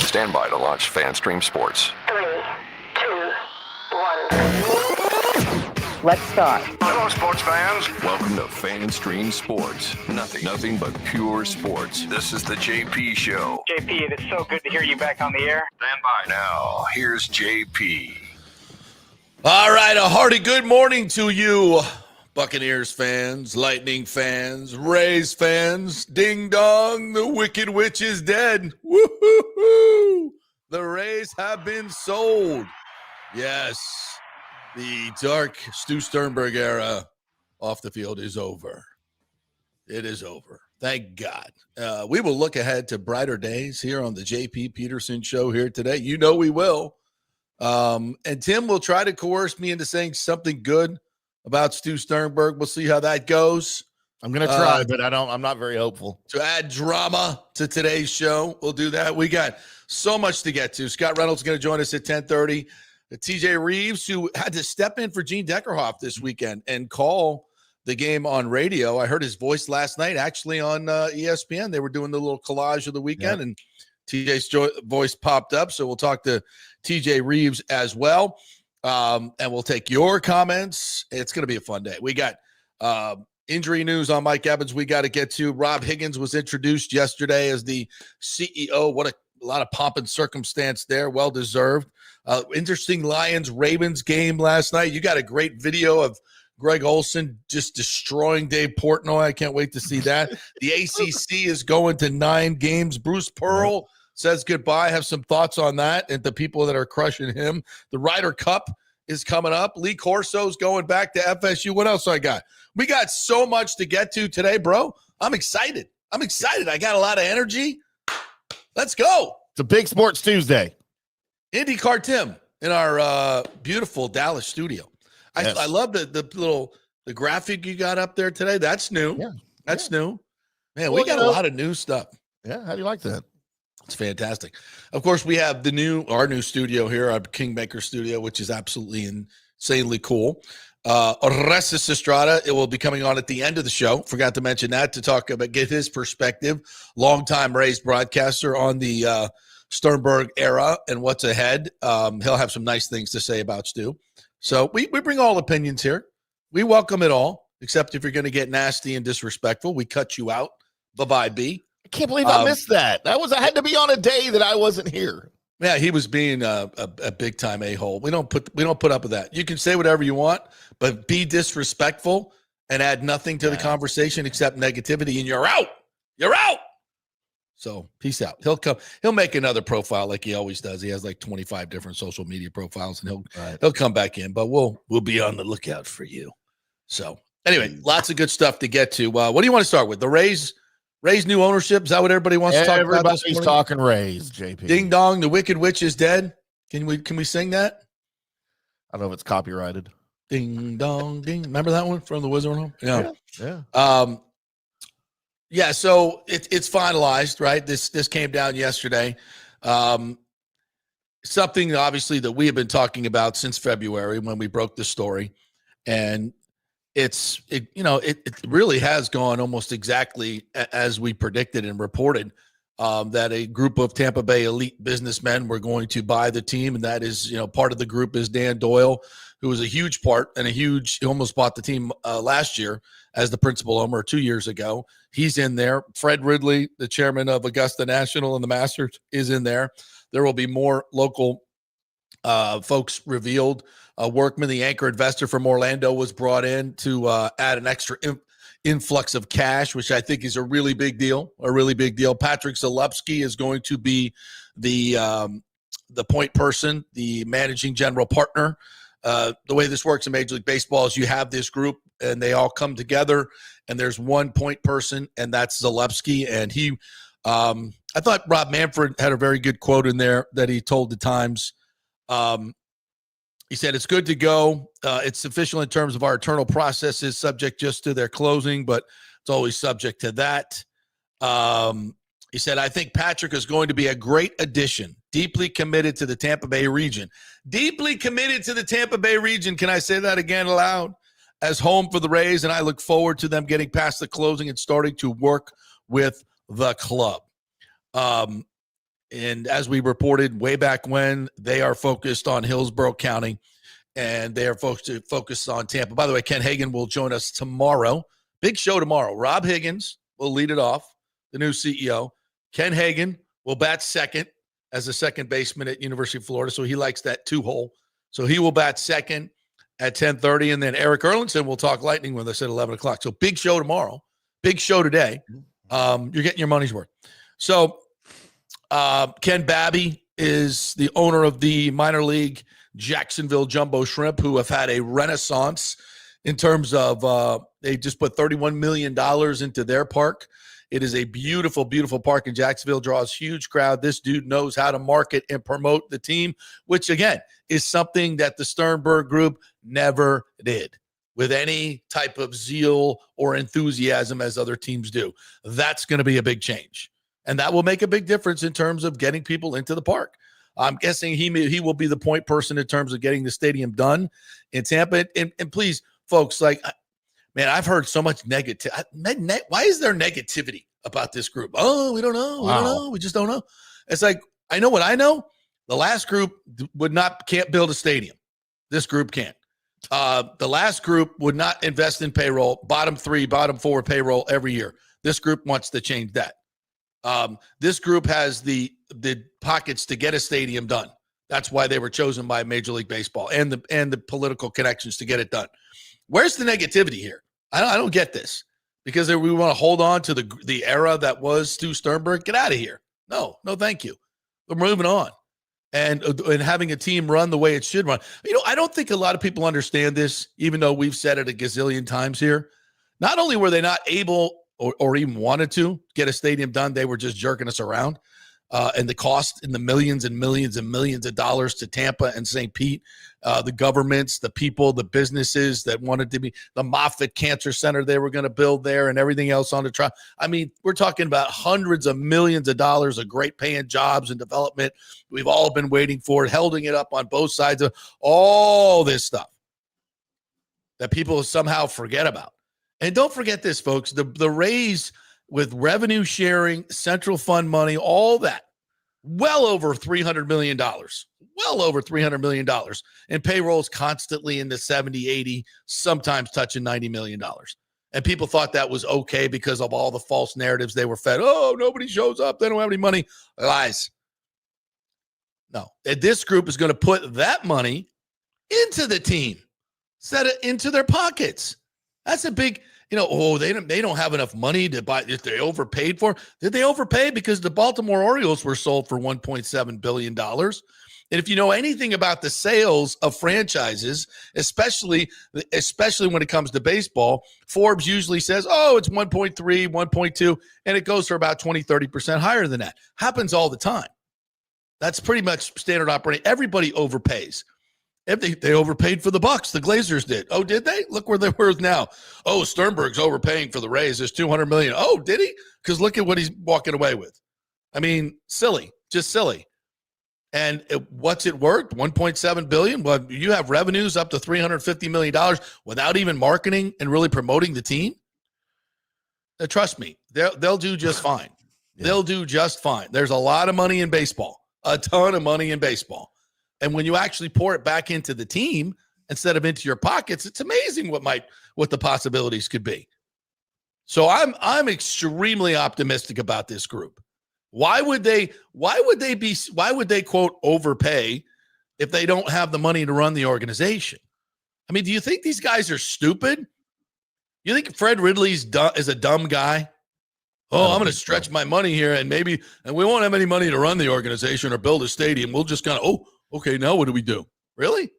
Stand by to launch FanStream Sports. 3, 2, 1. Let's start. Hello, sports fans. Welcome to FanStream Sports. Nothing but pure sports. This is the JP Show. JP, it's so good to hear you back on the air. Stand by now. Here's JP. All right, a hearty good morning to you, Buccaneers fans, Lightning fans, Rays fans. Ding dong, the Wicked Witch is dead. Woo-hoo-hoo. The Rays have been sold. Yes, the dark Stu Sternberg era off the field is over. It is over. Thank God. We will look ahead to brighter days here on the JP Peterson Show here today. You know we will. And Tim will try to coerce me into saying something good about Stu Sternberg. We'll see how that goes. I'm going to try, but I'm not very hopeful. To add drama to today's show, we'll do that. We got so much to get to. Scott Reynolds is going to join us at 10:30. TJ Rives, who had to step in for Gene Deckerhoff this weekend and call the game on radio. I heard his voice last night, actually on ESPN. They were doing the little collage of the weekend, and TJ's voice popped up. So we'll talk to TJ Rives as well. And we'll take your comments. It's going to be a fun day. We got injury news on Mike Evans we got to get to. Rob Higgins was introduced yesterday as the CEO. What a lot of pomp and circumstance there. Well-deserved. Interesting Lions-Ravens game last night. You got a great video of Greg Olsen just destroying Dave Portnoy. I can't wait to see that. The ACC is going to 9 games. Bruce Pearl says goodbye. Have some thoughts on that and the people that are crushing him. The Ryder Cup is coming up. Lee Corso's going back to FSU. What else I got? We got so much to get to today, bro. I'm excited. I got a lot of energy. Let's go. It's a big sports Tuesday. IndyCar Tim in our beautiful Dallas studio. Yes. I love the graphic you got up there today. That's new. Yeah. That's new. Man, Well, we got a lot of new stuff. Yeah, how do you like that? It's fantastic. Of course, we have our new studio here, our Kingmaker studio, which is absolutely insanely cool. Orestes Destrade, it will be coming on at the end of the show. Forgot to mention that to talk about, get his perspective. Longtime Rays broadcaster on the Sternberg era and what's ahead. He'll have some nice things to say about Stu. So we bring all opinions here. We welcome it all, except if you're going to get nasty and disrespectful, we cut you out. Bye-bye, B. I can't believe I missed that. I had to be on a day that I wasn't here. Yeah, he was being a big time a-hole. We don't put up with that. You can say whatever you want, but be disrespectful and add nothing to the conversation except negativity, and you're out. You're out. So peace out. He'll make another profile like he always does. He has like 25 different social media profiles, and he'll come back in. But we'll be on the lookout for you. So anyway, lots of good stuff to get to. What do you want to start with? The Rays new ownership? Is that what everybody wants to talk about? Everybody's talking Rays, JP. Ding dong, the Wicked Witch is dead. Can we sing that? I don't know if it's copyrighted. Ding dong ding. Remember that one from the Wizard Home? Yeah. Yeah, so it's finalized, right? This came down yesterday. Something obviously that we have been talking about since February when we broke the story, and it really has gone almost exactly as we predicted and reported, that a group of Tampa Bay elite businessmen were going to buy the team, and that is, part of the group is Dan Doyle, who was a huge part and he almost bought the team last year as the principal owner 2 years ago. He's in there. Fred Ridley, the chairman of Augusta National and the Masters, is in there. There will be more local folks revealed. Workman, the anchor investor from Orlando, was brought in to add an extra influx of cash, which I think is a really big deal. Patrick Zalewski is going to be the point person, the managing general partner. The way this works in Major League Baseball is you have this group and they all come together and there's one point person, and that's Zalewski. And I thought Rob Manfred had a very good quote in there that he told the Times. He said, "It's good to go. It's official in terms of our internal processes, subject just to their closing, but it's always subject to that." He said, "I think Patrick is going to be a great addition, deeply committed to the Tampa Bay region." Deeply committed to the Tampa Bay region. Can I say that again aloud? As home for the Rays, and I look forward to them getting past the closing and starting to work with the club. And as we reported way back when, they are focused on Hillsborough County, and they are focused on Tampa. By the way, Ken Hagan will join us tomorrow. Big show tomorrow. Rob Higgins will lead it off, the new CEO. Ken Hagan will bat second as a second baseman at University of Florida, so he likes that 2-hole. So he will bat second at 10:30, and then Eric Erlinson will talk Lightning with us at 11 o'clock. So big show tomorrow, big show today. You're getting your money's worth. So Ken Babby is the owner of the minor league Jacksonville Jumbo Shrimp, who have had a renaissance in terms of they just put $31 million into their park. It is a beautiful, beautiful park in Jacksonville, draws huge crowd. This dude knows how to market and promote the team, which, again, is something that the Sternberg Group never did with any type of zeal or enthusiasm as other teams do. That's going to be a big change, and that will make a big difference in terms of getting people into the park. I'm guessing he will be the point person in terms of getting the stadium done in Tampa. And please, folks, like, man, I've heard so much negative. Why is there negativity about this group? Oh, we don't know. We don't know. We just don't know. It's like, I know what I know. The last group can't build a stadium. This group can't. The last group would not invest in payroll, bottom 3, bottom 4 payroll every year. This group wants to change that. This group has the pockets to get a stadium done. That's why they were chosen by Major League Baseball and the political connections to get it done. Where's the negativity here? I don't get this, because we want to hold on to the era that was Stu Sternberg. Get out of here. No, thank you. We're moving on. And having a team run the way it should run. I don't think a lot of people understand this, even though we've said it a gazillion times here. Not only were they not able or even wanted to get a stadium done, they were just jerking us around. And the cost in the millions and millions and millions of dollars to Tampa and St. Pete, the governments, the people, the businesses that wanted to be the Moffitt Cancer Center they were going to build there and everything else on the trial. I mean, we're talking about hundreds of millions of dollars of great paying jobs and development. We've all been waiting for it, holding it up on both sides of all this stuff that people somehow forget about. And don't forget this, folks, the Rays, with revenue sharing, central fund money, all that, well over $300 million, and payrolls constantly in the 70, 80, sometimes touching $90 million. And people thought that was okay because of all the false narratives they were fed. Oh, nobody shows up. They don't have any money. Lies. No, this group is going to put that money into the team, set it into their pockets. That's a big, they don't have enough money to buy. If they overpaid for, did they overpay? Because the Baltimore Orioles were sold for $1.7 billion. And if you know anything about the sales of franchises, especially when it comes to baseball, Forbes usually says, oh, it's 1.3, 1.2, and it goes for about 20, 30% higher than that. Happens all the time. That's pretty much standard operating. Everybody overpays. They overpaid for the Bucs. The Glazers did. Oh, did they? Look where they're worth now. Oh, Sternberg's overpaying for the Rays. There's $200 million. Oh, did he? Because look at what he's walking away with. I mean, silly, just silly. And what's it worth? $1.7 billion. Well, you have revenues up to $350 million without even marketing and really promoting the team. Trust me, they'll do just fine. Yeah. They'll do just fine. There's a lot of money in baseball, a ton of money in baseball. And when you actually pour it back into the team instead of into your pockets, it's amazing what the possibilities could be. So I'm extremely optimistic about this group. Why would they quote overpay if they don't have the money to run the organization? I mean, do you think these guys are stupid? You think Fred Ridley is a dumb guy? Oh, I'm going to stretch my money here and we won't have any money to run the organization or build a stadium. We'll just kind of, okay, now what do we do? Really?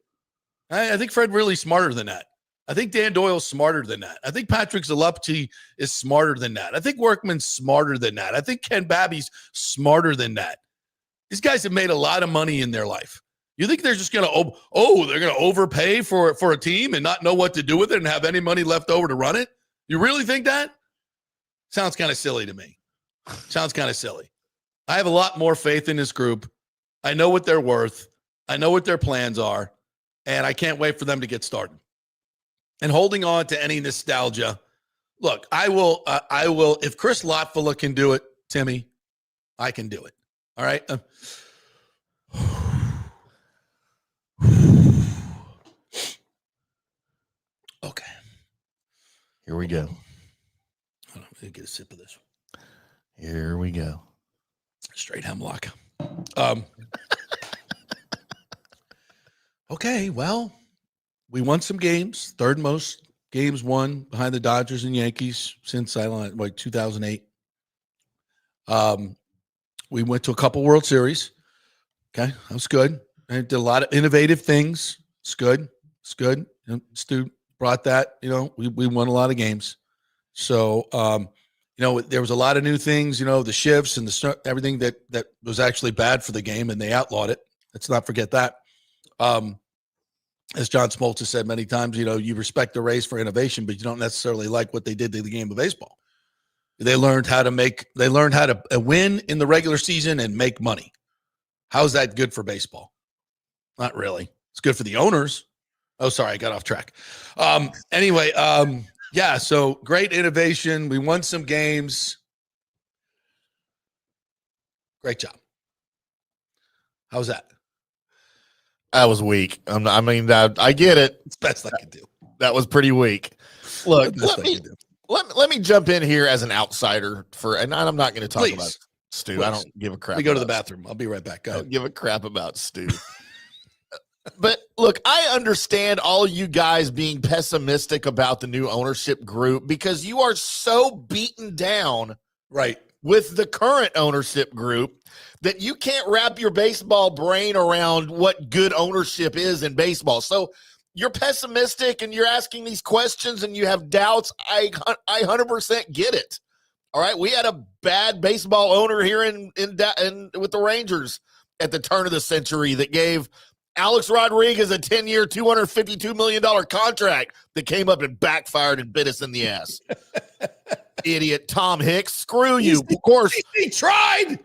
I think Fred Ridley's smarter than that. I think Dan Doyle's smarter than that. I think Patrick Zalupchi is smarter than that. I think Workman's smarter than that. I think Ken Babby's smarter than that. These guys have made a lot of money in their life. You think they're just going to, they're going to overpay for a team and not know what to do with it and have any money left over to run it? You really think that? Sounds kind of silly to me. Sounds kind of silly. I have a lot more faith in this group. I know what they're worth. I know what their plans are, and I can't wait for them to get started. And holding on to any nostalgia, look, I will. If Chris Lotfula can do it, Timmy, I can do it. All right. Okay. Here we go. Hold on, let me get a sip of this. Here we go. Straight hemlock. Okay, well, we won some games. Third most games won behind the Dodgers and Yankees since like 2008. We went to a couple World Series. Okay, that was good. And did a lot of innovative things. It's good. It's good. And Stu brought that. We won a lot of games. So, there was a lot of new things. The shifts and everything that was actually bad for the game, and they outlawed it. Let's not forget that. As John Smoltz has said many times, you respect the Rays for innovation, but you don't necessarily like what they did to the game of baseball. They learned how to win in the regular season and make money. How's that good for baseball? Not really. It's good for the owners. Oh, sorry, I got off track. Anyway, yeah, so great innovation. We won some games. Great job. How's that? That was weak. I get it. It's best I can do. That was pretty weak. Look, let me jump in here as an outsider and I'm not going to talk about Stu. Please. I don't give a crap. Let me go to the bathroom. I'll be right back. Go ahead. I don't give a crap about Stu. But look, I understand all you guys being pessimistic about the new ownership group because you are so beaten down with the current ownership group that you can't wrap your baseball brain around what good ownership is in baseball. So you're pessimistic and you're asking these questions and you have doubts. I 100% get it. All right, we had a bad baseball owner here in with the Rangers at the turn of the century that gave Alex Rodriguez a 10-year, $252 million contract that came up and backfired and bit us in the ass. Idiot Tom Hicks. Screw you. Of course. He tried.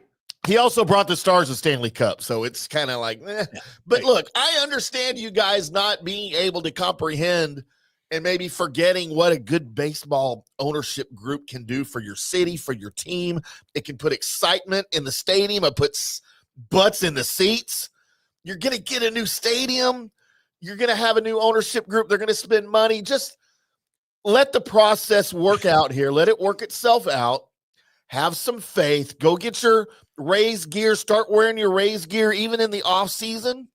He also brought the Stars a Stanley Cup, so it's kind of like, eh. But look, I understand you guys not being able to comprehend and maybe forgetting what a good baseball ownership group can do for your city, for your team. It can put excitement in the stadium. It puts butts in the seats. You're going to get a new stadium. You're going to have a new ownership group. They're going to spend money. Just let the process work out here. Let it work itself out. Have some faith. Go get your Rays gear. Start wearing your Rays gear even in the off season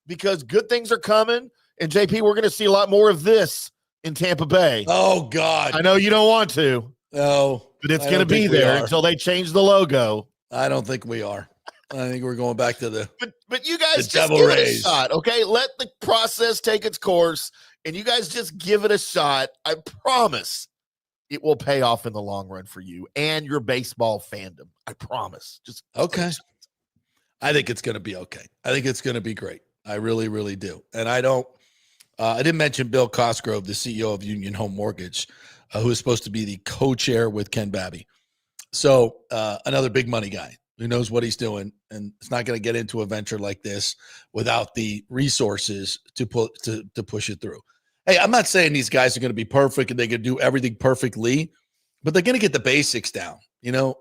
because good things are coming. And JP, we're going to see a lot more of this in Tampa Bay. Oh God. I know you don't want to. No. But it's going to be there until they change the logo. I don't think we are. I think we're going back to the But you guys just Devil give Rays. it a shot, okay? Let the process take its course, and you guys just give it a shot. I promise it will pay off in the long run for you and your baseball fandom. I promise. Just okay. I think it's going to be okay. I think it's going to be great. I really, really do. And I didn't mention Bill Cosgrove, the CEO of Union Home Mortgage, who is supposed to be the co-chair with Ken Babby. So another big money guy who knows what he's doing, and it's not going to get into a venture like this without the resources to push it through. Hey, I'm not saying these guys are going to be perfect and they can do everything perfectly, but they're going to get the basics down.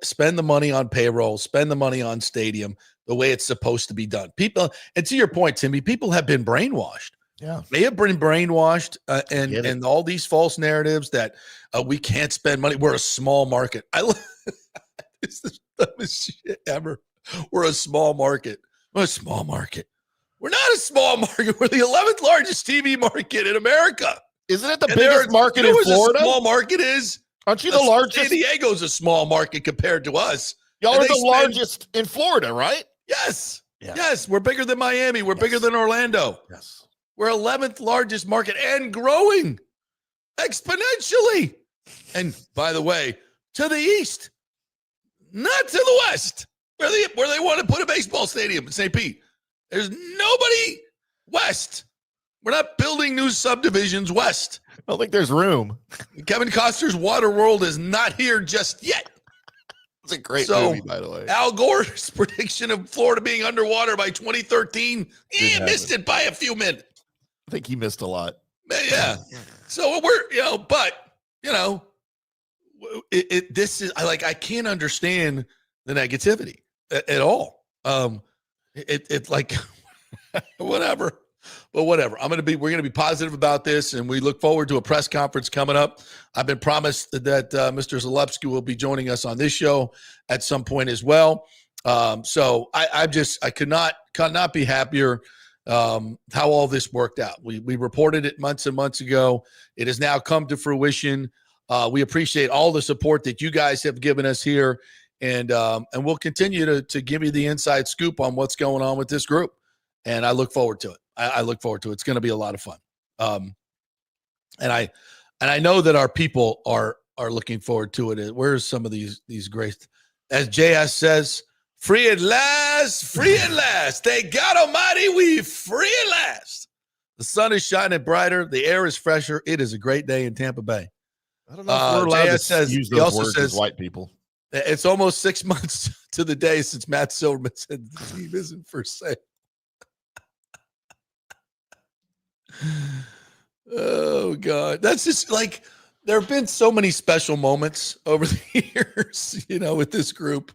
Spend the money on payroll, spend the money on stadium the way it's supposed to be done. People, and to your point, Timmy, people have been brainwashed. Yeah, they have been brainwashed, and all these false narratives that we can't spend money. We're a small market. It's the dumbest shit ever. We're a small market. We're a small market. We're not a small market. We're the 11th largest TV market in America. Isn't it the biggest market in Florida? A small market is. Aren't you the largest? San Diego's a small market compared to us. Y'all are the largest in Florida, right? Yes. Yeah. Yes. We're bigger than Miami. We're bigger than Orlando. Yes. We're 11th largest market and growing exponentially. And by the way, to the east, not to the west, where they want to put a baseball stadium in St. Pete. There's nobody west. We're not building new subdivisions west. I don't think there's room. Kevin Costner's Waterworld is not here just yet. It's a great movie, by the way. Al Gore's prediction of Florida being underwater by 2013, he missed it by a few minutes. I think he missed a lot. Yeah. So we're, this is I can't understand the negativity at all. It's like whatever. But whatever. We're gonna be positive about this, and we look forward to a press conference coming up. I've been promised that Mr. Zalewski will be joining us on this show at some point as well. So I could not be happier how all this worked out. We reported it months and months ago. It has now come to fruition. We appreciate all the support that you guys have given us here, and we'll continue to give you the inside scoop on what's going on with this group. And I look forward to it. I look forward to it. It's going to be a lot of fun. And I know that our people are looking forward to it. Where's some of these great, as JS says, free at last, free at last. Thank God Almighty, we free at last. The sun is shining brighter. The air is fresher. It is a great day in Tampa Bay. I don't know if we're allowed to use those words says, as white people. It's almost 6 months to the day since Matt Silverman said the team isn't for sale. Oh God, that's just like, there have been so many special moments over the years, with this group.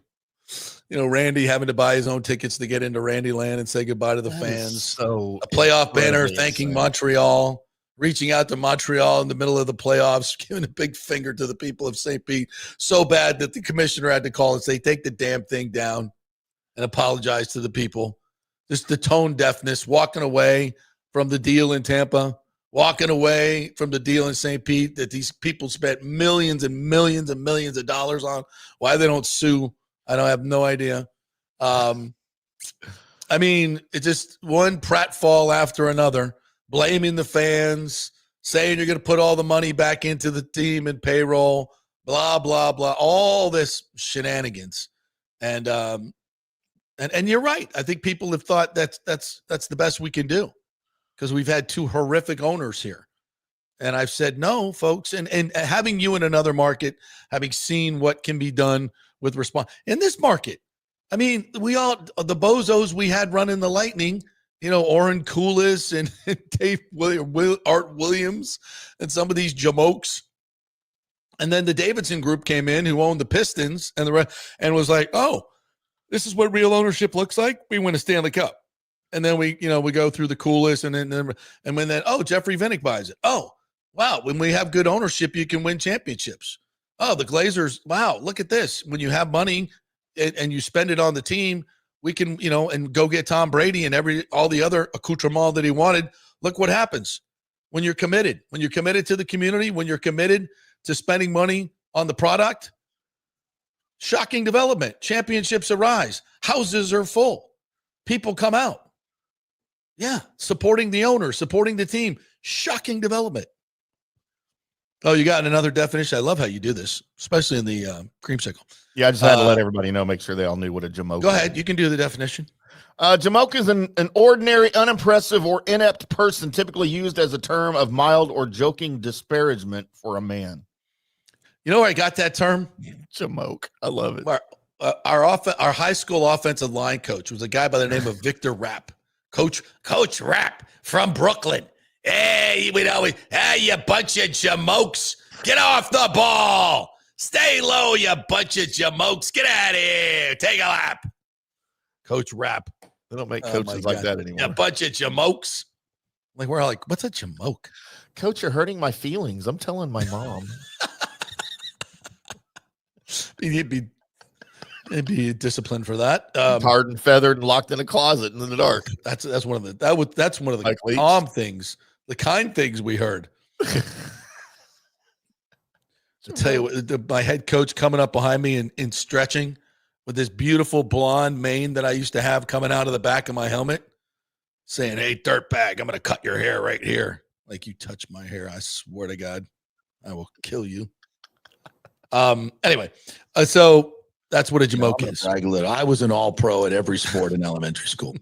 Randy having to buy his own tickets to get into Randy Land and say goodbye to the fans. So a playoff banner thanking Montreal, reaching out to Montreal in the middle of the playoffs, giving a big finger to the people of St. Pete. So bad that the commissioner had to call and say, take the damn thing down and apologize to the people. Just the tone deafness, walking away from the deal in Tampa, walking away from the deal in St. Pete that these people spent millions and millions and millions of dollars on. Why they don't sue, I have no idea. It's just one pratfall after another, blaming the fans, saying you're going to put all the money back into the team and payroll, blah, blah, blah, all this shenanigans. And you're right. I think people have thought that's the best we can do, because we've had two horrific owners here. And I've said, no, folks, and having you in another market, having seen what can be done with response in this market. We all, the bozos we had running the Lightning, Oren Koulis and Dave Art Williams and some of these jamokes. And then the Davidson group came in, who owned the Pistons and was like, oh, this is what real ownership looks like. We win a Stanley Cup. And then we go through the coolest, and then Jeffrey Vinnick buys it. Oh, wow. When we have good ownership, you can win championships. Oh, the Glazers. Wow. Look at this. When you have money and you spend it on the team, we can, and go get Tom Brady and all the other accoutrement that he wanted. Look what happens when you're committed to the community, when you're committed to spending money on the product. Shocking development. Championships arise. Houses are full. People come out. Yeah, supporting the owner, supporting the team. Shocking development. Oh, you got another definition? I love how you do this, especially in the creamsicle. Yeah, I just had to let everybody know, make sure they all knew what a jamoke is. Go ahead. You can do the definition. Jamoke is an ordinary, unimpressive, or inept person, typically used as a term of mild or joking disparagement for a man. You know where I got that term? Jamoke. I love it. Our high school offensive line coach was a guy by the name of Victor Rapp. Coach Rapp from Brooklyn. Hey, you bunch of jamokes. Get off the ball. Stay low, you bunch of jamokes. Get out of here. Take a lap. Coach Rapp. They don't make coaches like that anymore. A bunch of jamokes. We're like, what's a jamoke? Coach, you're hurting my feelings. I'm telling my mom. He'd be disciplined for that. Tarred and feathered and locked in a closet in the dark. That's one of the calm things, the kind things we heard. I'll tell you what, my head coach coming up behind me in stretching with this beautiful blonde mane that I used to have coming out of the back of my helmet, saying, "Hey, dirtbag, I'm going to cut your hair right here. Like, you touch my hair, I swear to God, I will kill you." Anyway, so that's what a jamoke is. I was an all-pro at every sport in elementary school.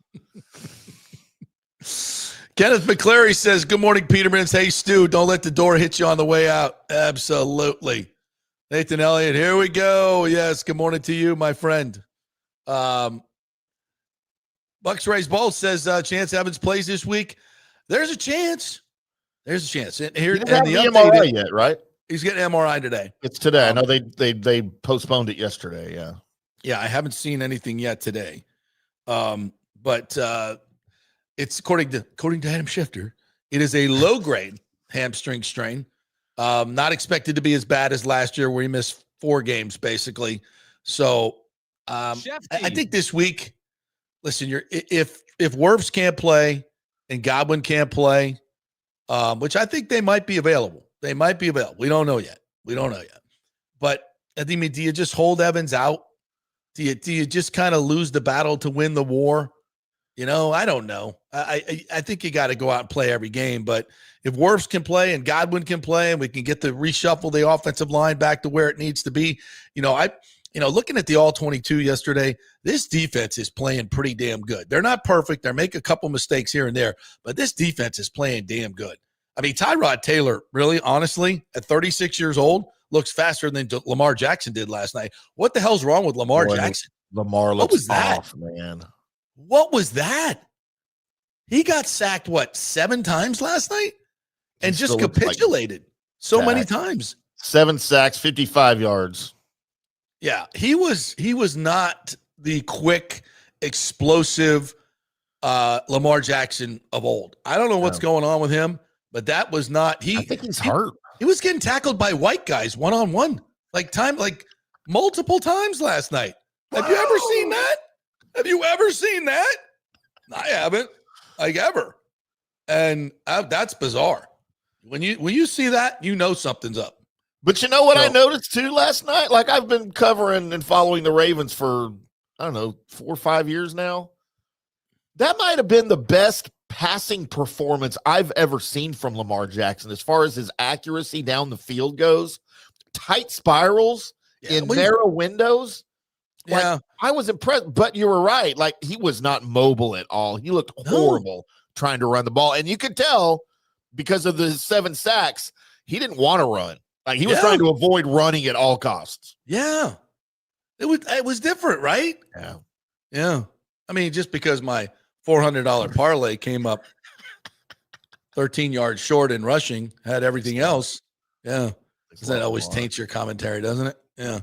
Kenneth McClary says, good morning, Petermans. Hey, Stu, don't let the door hit you on the way out. Absolutely. Nathan Elliott, here we go. Yes, good morning to you, my friend. Bucs Rays Bowl says Chance Evans plays this week. There's a chance. There's a chance. And here, he didn't have the MRI yet, right? He's getting MRI today. It's today. I know they postponed it yesterday. Yeah. Yeah, I haven't seen anything yet today. But it's according to Adam Schefter, it is a low grade hamstring strain. Not expected to be as bad as last year where he missed 4 games basically. So I think this week, listen, if Wirfs can't play and Godwin can't play, which I think they might be available. They might be available. We don't know yet. But I think, do you just hold Evans out? Do you just kind of lose the battle to win the war? I don't know. I think you got to go out and play every game. But if Wirfs can play and Godwin can play, and we can get to reshuffle the offensive line back to where it needs to be, looking at the All-22 yesterday, this defense is playing pretty damn good. They're not perfect. They're making a couple mistakes here and there, but this defense is playing damn good. I mean, Tyrod Taylor, really, honestly, at 36 years old, looks faster than Lamar Jackson did last night. What the hell's wrong with Lamar Jackson? Lamar looks off, man. What was that? He got sacked, 7 times last night? And just capitulated so many times. 7 sacks, 55 yards. Yeah, he was not the quick, explosive Lamar Jackson of old. I don't know what's going on with him, but that was not he. I think he's hurt. He was getting tackled by white guys one-on-one, like multiple times last night. Have you ever seen that? Have you ever seen that? I haven't, ever. And that's bizarre. When you see that, something's up. But you know what I noticed too last night? Like, I've been covering and following the Ravens for, 4 or 5 years now. That might have been the best passing performance I've ever seen from Lamar Jackson as far as his accuracy down the field goes. Tight spirals in narrow windows. I was impressed, but you were right. Like, he was not mobile at all. He looked horrible trying to run the ball. And you could tell because of the 7 sacks, he didn't want to run. Like, he was trying to avoid running at all costs. Yeah. It was different, right? Yeah. Yeah. I mean, just because my $400 parlay came up 13 yards short in rushing, had everything else. Yeah. That always taints your commentary, doesn't it? Yeah.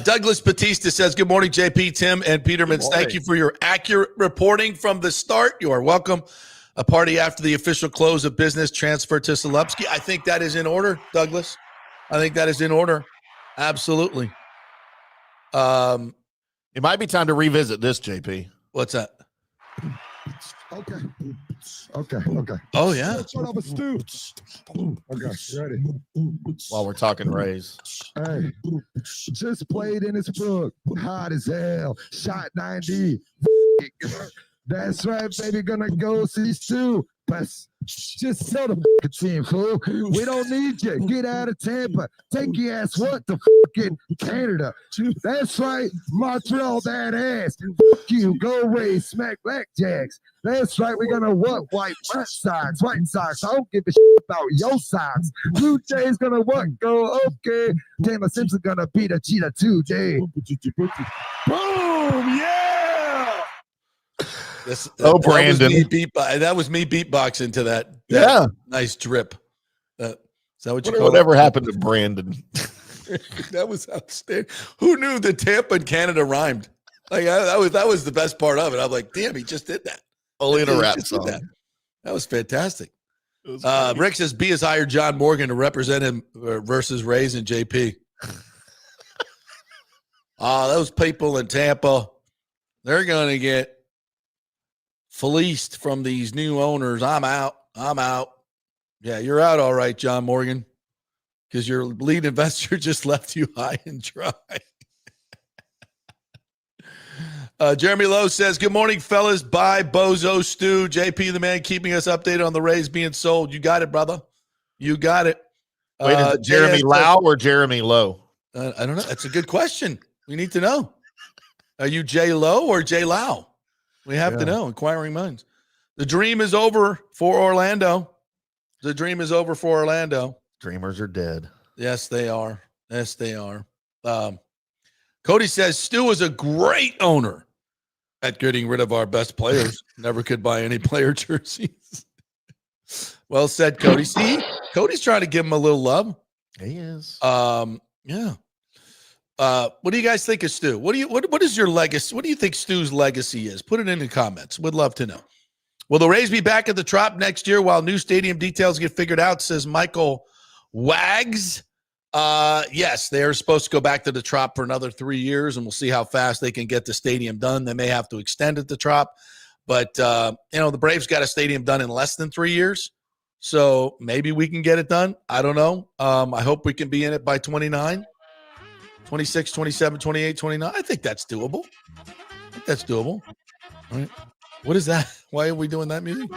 Douglas Batista says, good morning, JP, Tim, and Petermans. Thank you for your accurate reporting from the start. You are welcome. A party after the official close of business, transfer to Salupski. I think that is in order, Douglas. I think that is in order. Absolutely. It might be time to revisit this, JP. What's that? Okay. Oh, yeah. Okay, ready? While we're talking Rays. Hey, just played in his book. Hot as hell. Shot 90. That's right, baby. Gonna go see Stu. But just tell the team, fool. We don't need you. Get out of Tampa. Take your ass to fucking Canada. That's right. Montreal that ass. Fuck you. Go Rays. Smack Blackjacks. That's right. We're gonna White Sox. White Sox. I don't give a shit about your Sox. Blue Jays gonna Go okay. Taylor Simpson gonna beat a cheetah today. Boom. Yeah. Brandon. That was me beatboxing to that. Yeah. Nice drip. Is that what you call it? Whatever happened to Brandon? That was outstanding. Who knew that Tampa and Canada rhymed? That was the best part of it. I'm like, damn, he just did that. Only in a rap song. That was fantastic. Rick says B has hired John Morgan to represent him versus Rays and JP. Those people in Tampa, they're going to get fleeced from these new owners. I'm out. Yeah, you're out. All right, John Morgan, because your lead investor just left you high and dry. Jeremy Lowe says, good morning, fellas. Bye, Bozo Stu. JP, the man, keeping us updated on the Rays being sold. You got it, brother. You got it. Wait, is it Jeremy Lau or Jeremy Lowe? I don't know. That's a good question. We need to know. Are you J Lowe or J Lau? We have to know. Inquiring minds. The dream is over for Orlando. Dreamers are dead. Yes, they are. Cody says Stu is a great owner at getting rid of our best players. Never could buy any player jerseys. Well said, Cody. See, Cody's trying to give him a little love. He is. Yeah. What do you guys think of Stu? What is your legacy? What do you think Stu's legacy is? Put it in the comments. Would love to know. Will the Rays be back at the Trop next year while new stadium details get figured out? Says Michael Wags. Yes, they're supposed to go back to the Trop for another 3 years, and we'll see how fast they can get the stadium done. They may have to extend it to Trop, but the Braves got a stadium done in less than 3 years, so maybe we can get it done. I don't know. I hope we can be in it by 29, 26, 27, 28, 29. I think that's doable. All right. What is that? Why are we doing that music?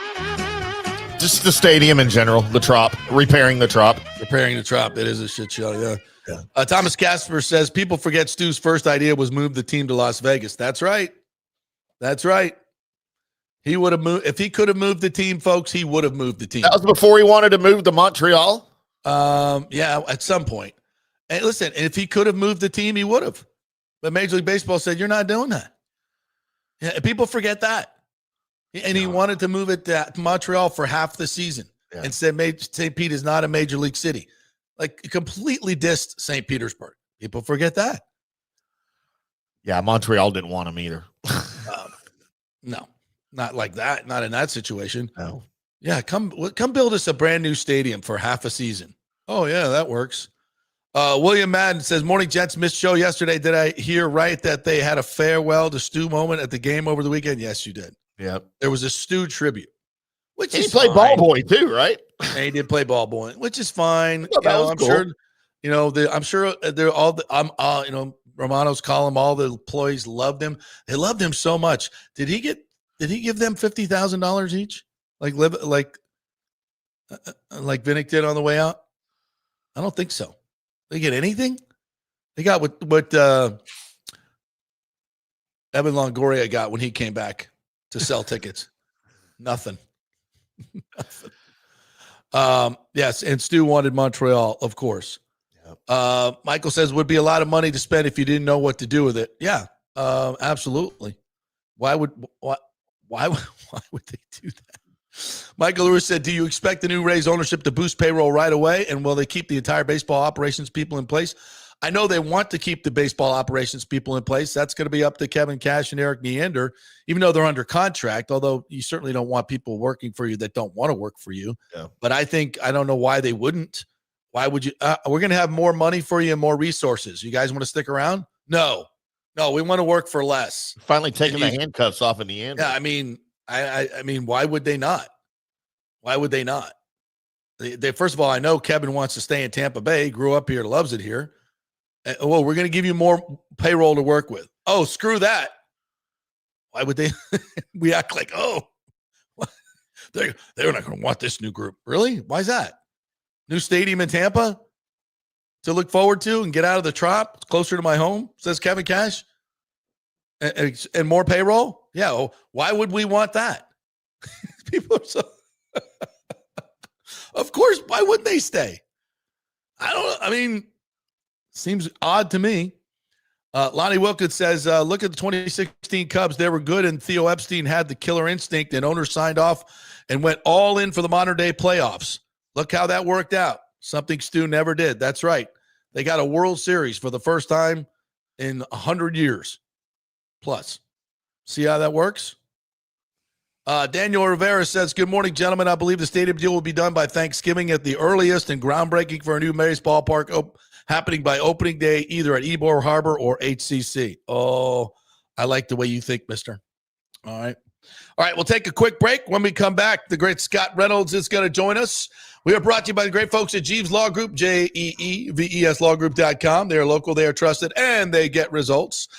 Just the stadium in general, the Trop, repairing the Trop. Repairing the Trop. It is a shit show, yeah. Thomas Casper says, people forget Stu's first idea was move the team to Las Vegas. That's right. He would have moved. If he could have moved the team, folks, he would have moved the team. That was before he wanted to move to Montreal? Yeah, at some point. And listen, if he could have moved the team, he would have. But Major League Baseball said, you're not doing that. Yeah, people forget that. And he wanted to move it to Montreal for half the season and said St. Pete is not a major league city. Like, completely dissed St. Petersburg. People forget that. Yeah, Montreal didn't want him either. No, not like that. Not in that situation. No. Yeah, come build us a brand new stadium for half a season. Oh, yeah, that works. William Madden says, morning, gents. Missed show yesterday. Did I hear right that they had a farewell to Stu moment at the game over the weekend? Yes, you did. Yep. There was a Stu tribute, which he is played fine. ball boy too, right? And he did play ball boy, which is fine. I'm sure. I'm sure they're all. Romano's column. All the employees loved him. They loved him so much. Did he give them $50,000 each? Like Vinnick did on the way out? I don't think so. They get anything? They got what Evan Longoria got when he came back to sell tickets. Nothing. Yes, and Stu wanted Montreal, of course. Yep. Michael says, would be a lot of money to spend if you didn't know what to do with it. Yeah, absolutely. Why would they do that? Michael Lewis said, do you expect the new Rays ownership to boost payroll right away? And will they keep the entire baseball operations people in place? I know they want to keep the baseball operations people in place. That's going to be up to Kevin Cash and Eric Neander, even though they're under contract, although you certainly don't want people working for you that don't want to work for you. Yeah. But I don't know why they wouldn't. Why would you? We're going to have more money for you and more resources. You guys want to stick around? No, we want to work for less. Finally taking the handcuffs off in the end. Yeah, I mean, why would they not? Why would they not? They first of all, I know Kevin wants to stay in Tampa Bay, grew up here, loves it here. Well, we're going to give you more payroll to work with. Oh, screw that. Why would they? We act like, they're not going to want this new group. Really? Why is that? New stadium in Tampa to look forward to and get out of the Trop. It's closer to my home, says Kevin Cash. And more payroll? Yeah. Well, why would we want that? People are so... Of course, why wouldn't they stay? Seems odd to me. Lonnie Wilkins says, look at the 2016 Cubs. They were good, and Theo Epstein had the killer instinct, and owners signed off and went all in for the modern-day playoffs. Look how that worked out. Something Stu never did. That's right. They got a World Series for the first time in 100 years plus. See how that works? Daniel Rivera says, good morning, gentlemen. I believe the stadium deal will be done by Thanksgiving at the earliest, and groundbreaking for a new Mary's Ballpark happening by opening day, either at Ybor Harbor or HCC. Oh, I like the way you think, mister. All right, we'll take a quick break. When we come back, the great Scott Reynolds is going to join us. We are brought to you by the great folks at Jeeves Law Group, JEEVES They are local, they are trusted, and they get results.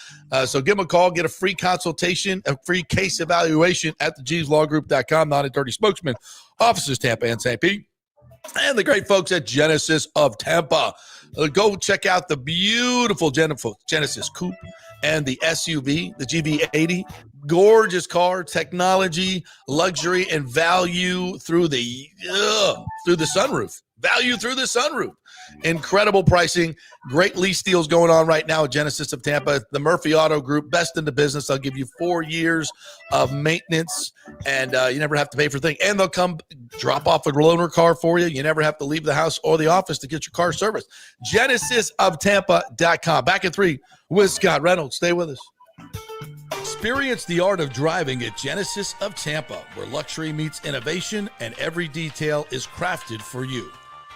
So give them a call, get a free consultation, a free case evaluation at the JeevesLawGroup.com. Not a dirty spokesman. Offices Tampa and St. Pete. And the great folks at Genesis of Tampa. Go check out the beautiful Genesis Coupe and the SUV, the GV80. Gorgeous car, technology, luxury, and value through the sunroof. Value through the sunroof. Incredible pricing. Great lease deals going on right now at Genesis of Tampa. The Murphy Auto Group, best in the business. I'll give you 4 years of maintenance, and you never have to pay for things. And they'll come drop off a loaner car for you. You never have to leave the house or the office to get your car serviced. GenesisofTampa.com. Back in 3 with Scott Reynolds. Stay with us. Experience the art of driving at Genesis of Tampa, where luxury meets innovation and every detail is crafted for you.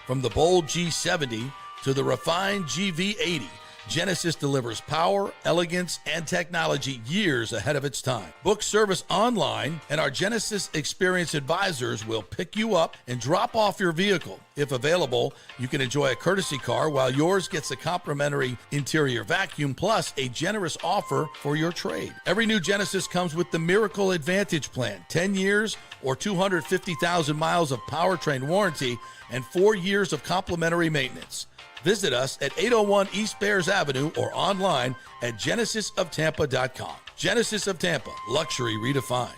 From the bold G70 to the refined GV80, Genesis delivers power, elegance, and technology years ahead of its time. Book service online, and our Genesis Experience advisors will pick you up and drop off your vehicle. If available, you can enjoy a courtesy car while yours gets a complimentary interior vacuum plus a generous offer for your trade. Every new Genesis comes with the Miracle Advantage Plan, 10 years or 250,000 miles of powertrain warranty and 4 years of complimentary maintenance. Visit us at 801 East Bears Avenue or online at genesisoftampa.com. Genesis of Tampa, luxury redefined.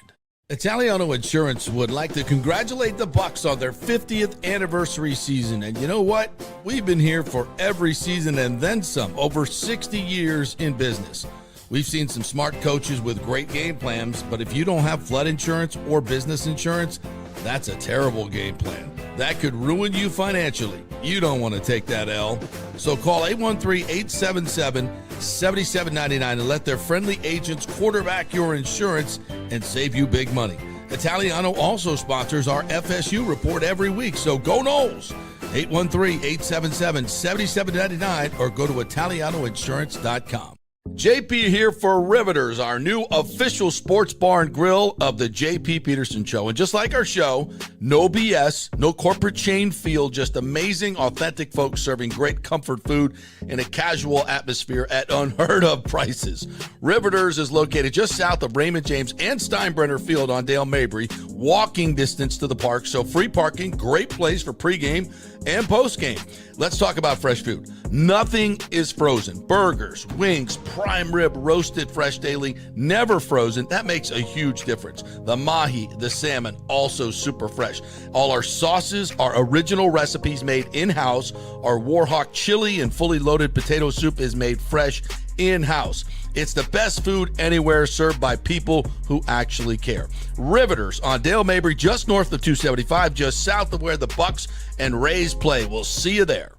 Italiano Insurance would like to congratulate the Bucs on their 50th anniversary season. And you know what? We've been here for every season and then some, over 60 years in business. We've seen some smart coaches with great game plans, but if you don't have flood insurance or business insurance, that's a terrible game plan. That could ruin you financially. You don't want to take that L. So call 813-877-7799 and let their friendly agents quarterback your insurance and save you big money. Italiano also sponsors our FSU report every week, so go Noles. 813-877-7799 or go to italianoinsurance.com. JP here for Riveters, our new official sports bar and grill of the JP Peterson Show. And just like our show, no BS, no corporate chain feel, just amazing, authentic folks serving great comfort food in a casual atmosphere at unheard of prices. Riveters is located just south of Raymond James and Steinbrenner Field on Dale Mabry, walking distance to the park, so free parking, great place for pregame and postgame. Let's talk about fresh food. Nothing is frozen. Burgers, wings, prime rib, roasted fresh daily, never frozen. That makes a huge difference. The mahi, the salmon, also super fresh. All our sauces are original recipes made in-house. Our Warhawk chili and fully loaded potato soup is made fresh in-house. It's the best food anywhere, served by people who actually care. Riveters on Dale Mabry, just north of 275, just south of where the Bucs and Rays play. We'll see you there.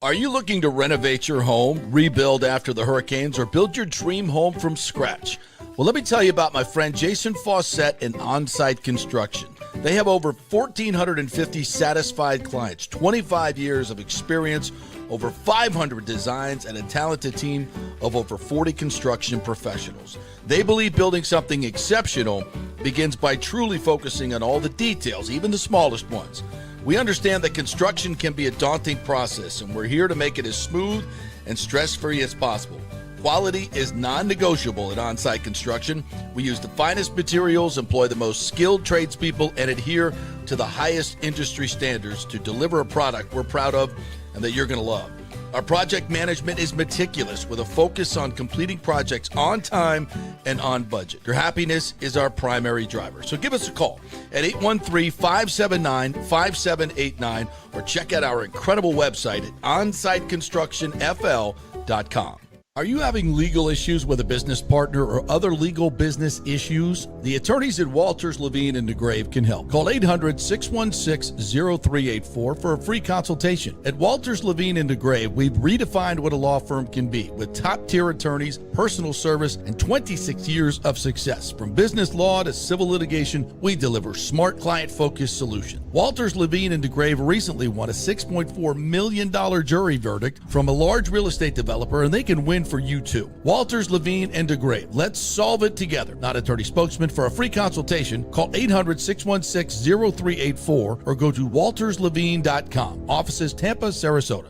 Are you looking to renovate your home, rebuild after the hurricanes, or build your dream home from scratch? Well, let me tell you about my friend Jason Fawcett and On-Site Construction. They have over 1,450 satisfied clients, 25 years of experience, over 500 designs, and a talented team of over 40 construction professionals. They believe building something exceptional begins by truly focusing on all the details, even the smallest ones. We understand that construction can be a daunting process, and we're here to make it as smooth and stress-free as possible. Quality is non-negotiable at On-Site Construction. We use the finest materials, employ the most skilled tradespeople, and adhere to the highest industry standards to deliver a product we're proud of and that you're going to love. Our project management is meticulous with a focus on completing projects on time and on budget. Your happiness is our primary driver. So give us a call at 813-579-5789 or check out our incredible website at onsiteconstructionfl.com. Are you having legal issues with a business partner or other legal business issues? The attorneys at Walters, Levine & DeGrave can help. Call 800-616-0384 for a free consultation. At Walters, Levine & DeGrave, we've redefined what a law firm can be with top-tier attorneys, personal service, and 26 years of success. From business law to civil litigation, we deliver smart, client-focused solutions. Walters, Levine & DeGrave recently won a $6.4 million jury verdict from a large real estate developer, and they can win for you too. Walters, Levine & DeGrave. Let's solve it together. Not attorney spokesman. For a free consultation, call 800-616-0384 or go to walterslevine.com. Offices Tampa, Sarasota.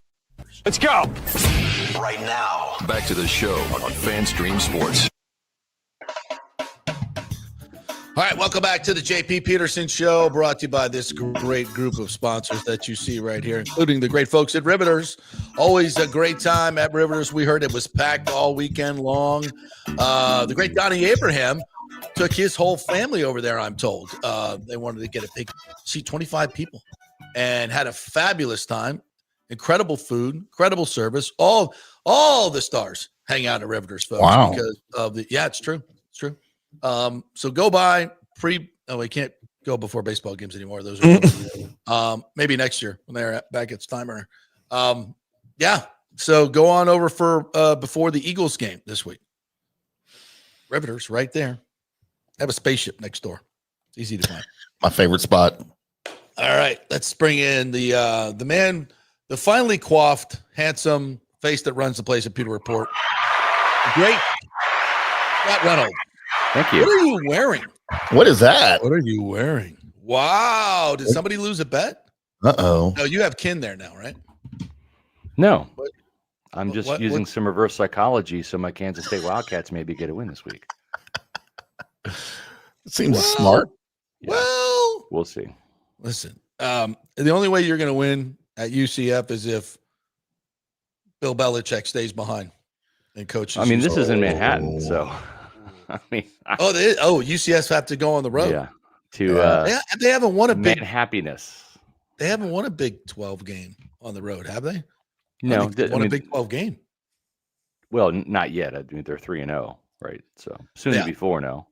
Let's go. Right now, back to the show on FanStream Sports. All right, welcome back to the JP Peterson Show, brought to you by this great group of sponsors that you see right here, including the great folks at Riveters. Always a great time at Riveters. We heard it was packed all weekend long. The great Donnie Abraham took his whole family over there, I'm told. They wanted to get a big seat, 25 people. and had a fabulous time. Incredible food, incredible service. All the stars hang out at Riveters, folks. Wow. Because of it's true. It's true. So go by we can't go before baseball games anymore. Those are maybe next year when they're back at Steinbrenner. So go on over for before the Eagles game this week. Riveters right there. Have a spaceship next door. It's easy to find. My favorite spot. All right, let's bring in the man, the finally coiffed, handsome face that runs the place at Pewter Report. Great, Scott Reynolds. Thank you. What are you wearing? What is that? What are you wearing? Wow, did somebody lose a bet? Uh-oh. No, you have Kin there now, right? No, What- I'm just what- using some reverse psychology so my Kansas State Wildcats maybe get a win this week. Seems Well, smart. Yeah. Well, We'll see. listen, the only way you're going to win at UCF is if Bill Belichick stays behind and coaches. I mean, this is in Oh. Manhattan, so I mean, UCF have to go on the road. yeah, to They haven't won a man big. happiness. They haven't won a Big 12 game on the road, have they? No, they won a Big 12 game. well, not yet. I mean, they're 3-0, right? So soon to be 4-0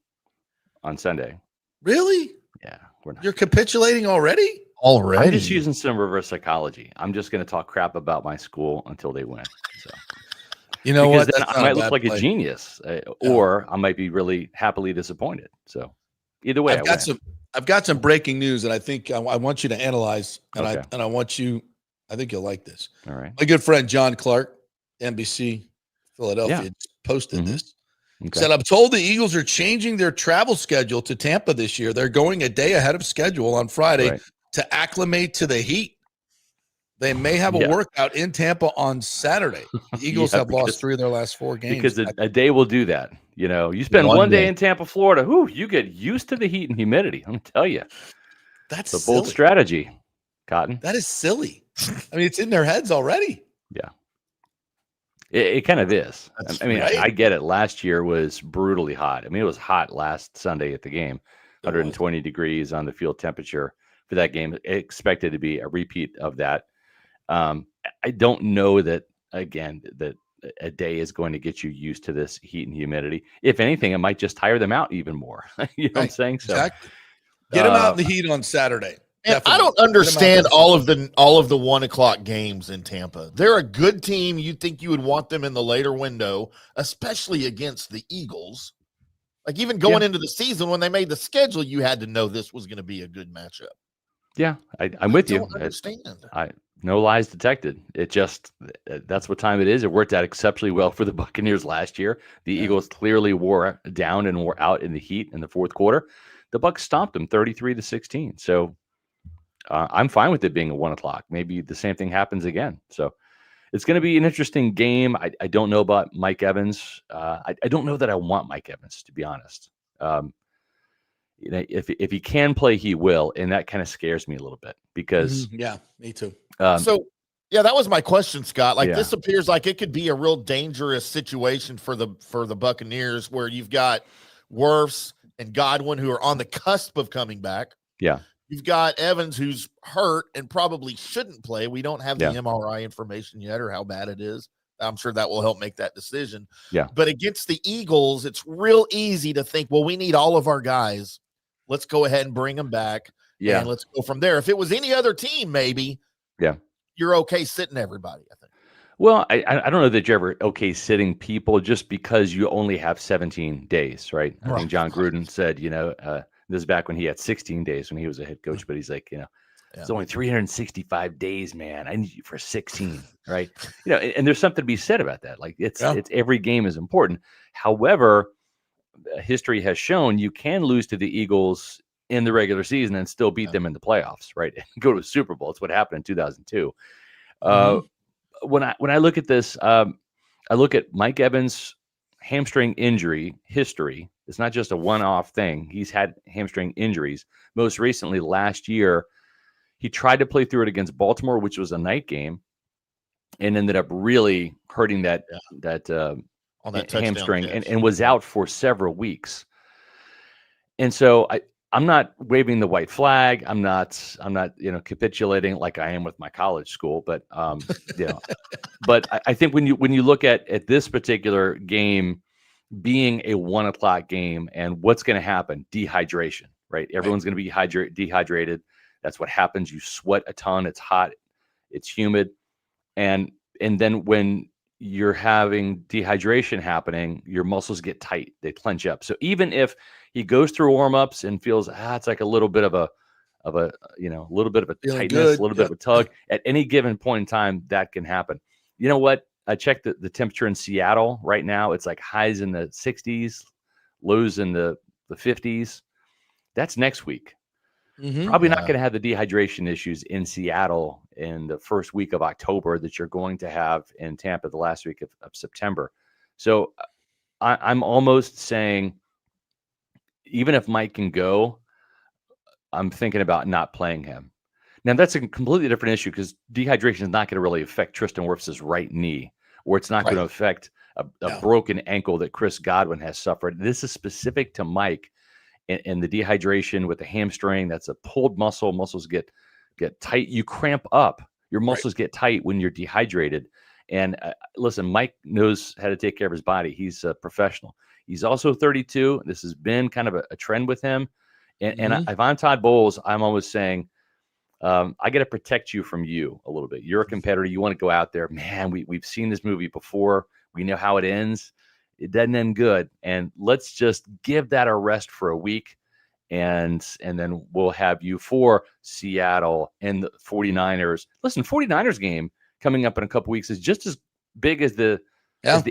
on Sunday. Really? Yeah, we're not. You're capitulating already? Already. I'm just using some reverse psychology. I'm just going to talk crap about my school until they win. So. You know Because what? then That's I not might look bad like play. a genius, or I might be really happily disappointed. So either way, I've got some breaking news that I think I want you to analyze, and Okay. I want you. I think you'll like this. All right. My good friend John Clark, NBC Philadelphia, Yeah. just posted Mhm. this. Okay. Said, I'm told the Eagles are changing their travel schedule to Tampa this year. They're going a day ahead of schedule on Friday Right. to acclimate to the heat. They may have a Yeah. workout in Tampa on Saturday. The Eagles Yeah, have because- lost 3 of their last 4 games. Because a day will do that. You know, you spend One one day day. in Tampa, Florida. Whoo, you get used to the heat and humidity. I'm gonna tell you, That's it's a bold silly. strategy, Cotton. That is silly. I mean, it's in their heads already. It kind of is. That's I mean, right. I get it. Last year was brutally hot. I mean, it was hot last Sunday at the game, 120 degrees on the field temperature for that game. Expected to be a repeat of that. I don't know that, again, that a day is going to get you used to this heat and humidity. If anything, it might just tire them out even more. You know what I'm Right. saying? So Exactly. Get them out in the heat on Saturday. And I Definitely. don't Get 'em out understand there. all of the 1:00 games in Tampa. They're a good team. You'd think you would want them in the later window, especially against the Eagles. Like even going into the season when they made the schedule, you had to know this was going to be a good matchup. yeah, I'm with I you. don't understand. No lies detected. It just that's what time it is. It worked out exceptionally well for the Buccaneers last year. The Eagles clearly wore down and wore out in the heat in the fourth quarter. The Bucs stomped them 33-16. So I'm fine with it being at 1:00. Maybe the same thing happens again. So it's going to be an interesting game. I don't know about Mike Evans. I don't know that I want Mike Evans, to be honest. You know, if he can play, he will, and that kind of scares me a little bit because Yeah, me too. So, yeah, that was my question, Scott. Like Yeah. this appears like it could be a real dangerous situation for the Buccaneers, where you've got Wirfs and Godwin who are on the cusp of coming back. Yeah. You've got Evans who's hurt and probably shouldn't play. We don't have the Yeah. MRI information yet or how bad it is. I'm sure that will help make that decision. Yeah. But against the Eagles, it's real easy to think, well, we need all of our guys. Let's go ahead and bring them back. yeah. And let's go from there. If it was any other team, maybe you're okay sitting everybody, I think. Well, I don't know that you're ever okay sitting people just because you only have 17 days, right? I Right. think John Gruden said, this is back when he had 16 days when he was a head coach, but he's like, it's only 365 days, man. I need you for 16, right? And there's something to be said about that. Like it's every game is important. However, history has shown you can lose to the Eagles in the regular season and still beat them in the playoffs, right? Go to a Super Bowl. It's what happened in 2002. When I look at this, I look at Mike Evans' hamstring injury history. It's not just a one-off thing. He's had hamstring injuries. Most recently, last year, he tried to play through it against Baltimore, which was a night game, and ended up really hurting that On that touchdown hamstring catch. and was out for several weeks. And so I'm not waving the white flag. I'm not, capitulating like I am with my college school, but, but I think when you look at this particular game being a 1:00 game and what's going to happen, dehydration, right? Everyone's going to be dehydrated. That's what happens. You sweat a ton. It's hot. It's humid. And then when you're having dehydration happening, your muscles get tight. They clench up. So even if he goes through warm-ups and feels, it's like a little bit of a little bit of a Feeling tightness, good. a little bit of a tug at any given point in time, that can happen. You know what? I checked the temperature in Seattle right now. It's like highs in the 60s, lows in the 50s. That's next week. Probably not going to have the dehydration issues in Seattle in the first week of October that you're going to have in Tampa the last week of September. So I'm almost saying, even if Mike can go, I'm thinking about not playing him. Now, that's a completely different issue because dehydration is not going to really affect Tristan Wirfs' right knee, or it's not going to affect a broken ankle that Chris Godwin has suffered. This is specific to Mike. And the dehydration with the hamstring, that's a pulled muscle. Muscles get tight. You cramp up. Your muscles get tight when you're dehydrated. And listen, Mike knows how to take care of his body. He's a professional. He's also 32. This has been kind of a trend with him. And if I'm Todd Bowles, I'm always saying, I got to protect you from you a little bit. You're a competitor. You want to go out there. Man, we've seen this movie before. We know how it ends. It doesn't end good. And let's just give that a rest for a week. And then we'll have you for Seattle and the 49ers. Listen, 49ers game coming up in a couple weeks is just as big as the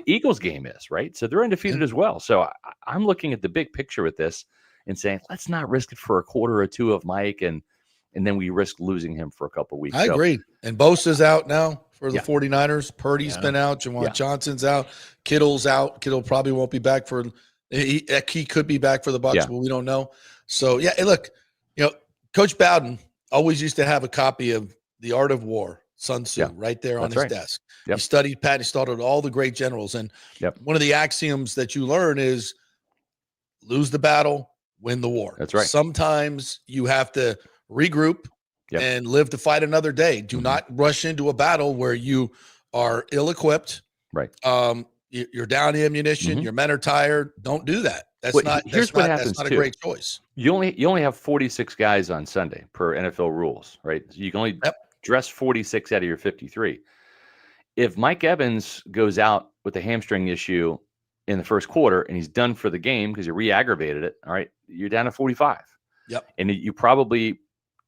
Eagles game is, right? So they're undefeated as well. So I'm looking at the big picture with this and saying, let's not risk it for a quarter or two of Mike. And then we risk losing him for a couple of weeks. I agree. And Bosa's out now for the 49ers. Purdy's been out. Jawan Johnson's out. Kittle's out. Kittle probably won't be back he could be back for the Bucs, but we don't know. So, hey, look, Coach Bowden always used to have a copy of The Art of War, Sun Tzu, right there on his desk. He studied He studied all the great generals. And one of the axioms that you learn is lose the battle, win the war. That's right. Sometimes you have to regroup and live to fight another day. Do not rush into a battle where you are ill-equipped. Right. You're down ammunition. Your men are tired. Don't do that. That's not a great choice. You only have 46 guys on Sunday per NFL rules, right? So you can only dress 46 out of your 53. If Mike Evans goes out with a hamstring issue in the first quarter and he's done for the game because you re-aggravated it, all right, you're down to 45. Yep. And you probably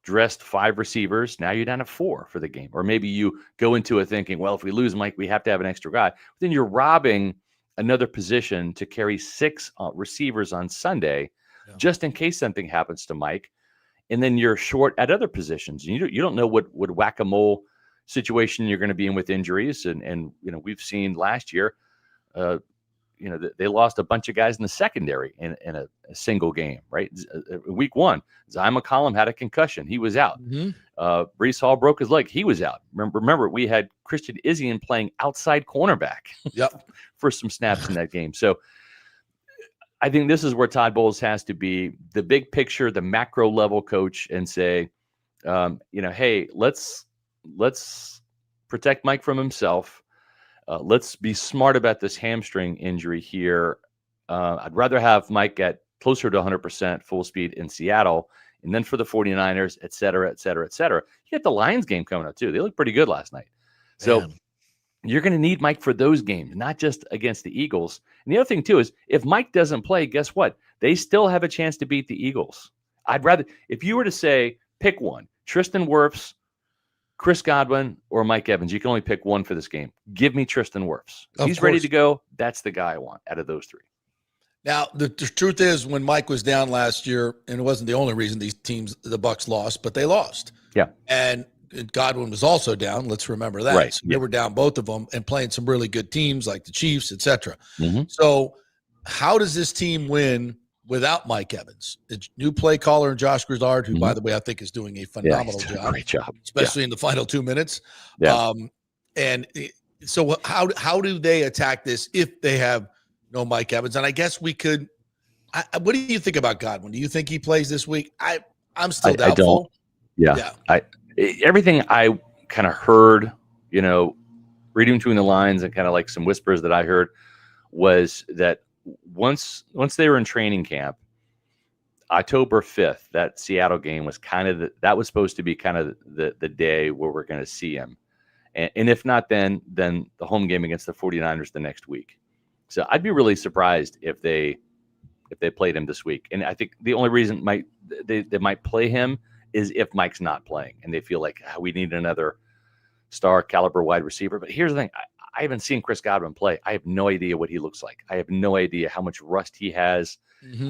dressed 5 receivers. Now you're down to 4 for the game. Or maybe you go into it thinking, well, if we lose Mike, we have to have an extra guy. Then you're robbing another position to carry 6 receivers on Sunday, just in case something happens to Mike. And then you're short at other positions. You don't know what whack-a-mole situation you're going to be in with injuries. And we've seen last year, they lost a bunch of guys in the secondary in a single game, right? Week 1, Zy McCollum had a concussion. He was out. Breece Hall broke his leg. He was out. Remember, we had Christian Izien playing outside cornerback for some snaps in that game. So I think this is where Todd Bowles has to be the big picture, the macro level coach, and say, hey, let's protect Mike from himself. Let's be smart about this hamstring injury here. I'd rather have Mike get closer to 100% full speed in Seattle, and then for the 49ers, et cetera, et cetera, et cetera. You got the Lions game coming up too. They looked pretty good last night. So you're going to need Mike for those games, not just against the Eagles. And the other thing too is if Mike doesn't play, guess what? They still have a chance to beat the Eagles. I'd rather, if you were to say, pick one, Tristan Wirfs, Chris Godwin, or Mike Evans, you can only pick one for this game. Give me Tristan Wirfs. If he's ready to go, that's the guy I want out of those 3. Now, the truth is, when Mike was down last year, and it wasn't the only reason these teams, the Bucs lost, but they lost. Yeah. And Godwin was also down. Let's remember that. Right. So they were down, both of them, and playing some really good teams like the Chiefs, et cetera. Mm-hmm. So how does this team win without Mike Evans? It's new play caller, Josh Grizzard, who, by the way, I think is doing a phenomenal job. Great job. Especially in the final 2 minutes. Yeah. And so how do they attack this if they have no Mike Evans? And I guess we could What do you think about Godwin? Do you think he plays this week? I'm still I doubtful. don't. Yeah. Everything I kind of heard, reading between the lines and kind of like some whispers that I heard was that once they were in training camp, October 5th, that Seattle game was kind of that was supposed to be kind of the day where we're going to see him. And if not, then the home game against the 49ers the next week. So I'd be really surprised if they played him this week. And I think the only reason they might play him is if Mike's not playing and they feel like we need another star caliber wide receiver. But here's the thing. I haven't seen Chris Godwin play. I have no idea what he looks like. I have no idea how much rust he has.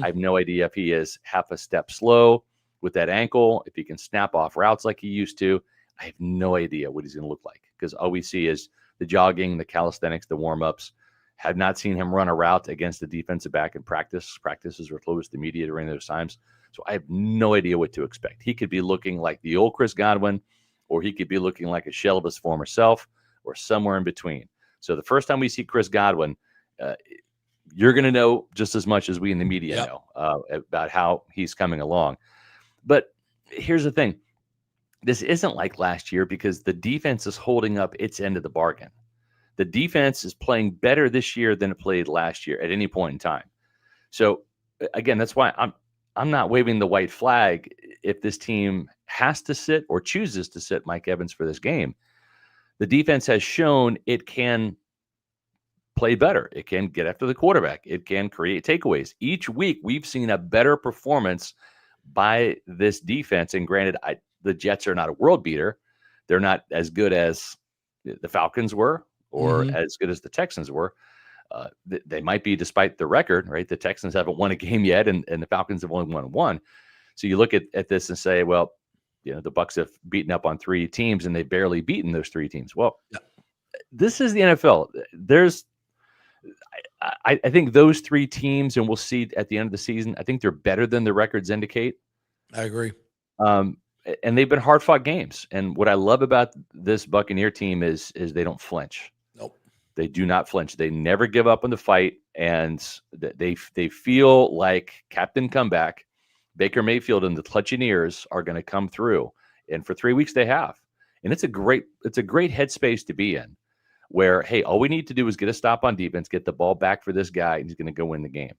I have no idea if he is half a step slow with that ankle, if he can snap off routes like he used to. I have no idea what he's going to look like because all we see is the jogging, the calisthenics, the warm-ups. Have not seen him run a route against the defensive back in practice. Practices were closed to media during those times. So I have no idea what to expect. He could be looking like the old Chris Godwin, or he could be looking like a shell of his former self, or somewhere in between. So the first time we see Chris Godwin, you're going to know just as much as we in the media know about how he's coming along. But here's the thing. This isn't like last year because the defense is holding up its end of the bargain. The defense is playing better this year than it played last year at any point in time. So again, that's why I'm not waving the white flag if this team has to sit or chooses to sit Mike Evans for this game. The defense has shown it can play better. It can get after the quarterback. It can create takeaways. Each week we've seen a better performance by this defense. And granted, the Jets are not a world beater. They're not as good as the Falcons were or as good as the Texans were. They might be despite the record, right? The Texans haven't won a game yet, and the Falcons have only won one. So you look at this and say, well, the Bucs have beaten up on three teams, and they've barely beaten those three teams. Well, this is the NFL. I think those three teams, and we'll see at the end of the season, I think they're better than the records indicate. I agree. And they've been hard-fought games. And what I love about this Buccaneer team is they don't flinch. Nope. They do not flinch. They never give up on the fight, and they feel like Captain Comeback, Baker Mayfield and the Clutchineers are going to come through. And for 3 weeks they have. And it's a great headspace to be in where, hey, all we need to do is get a stop on defense, get the ball back for this guy, and he's going to go win the game.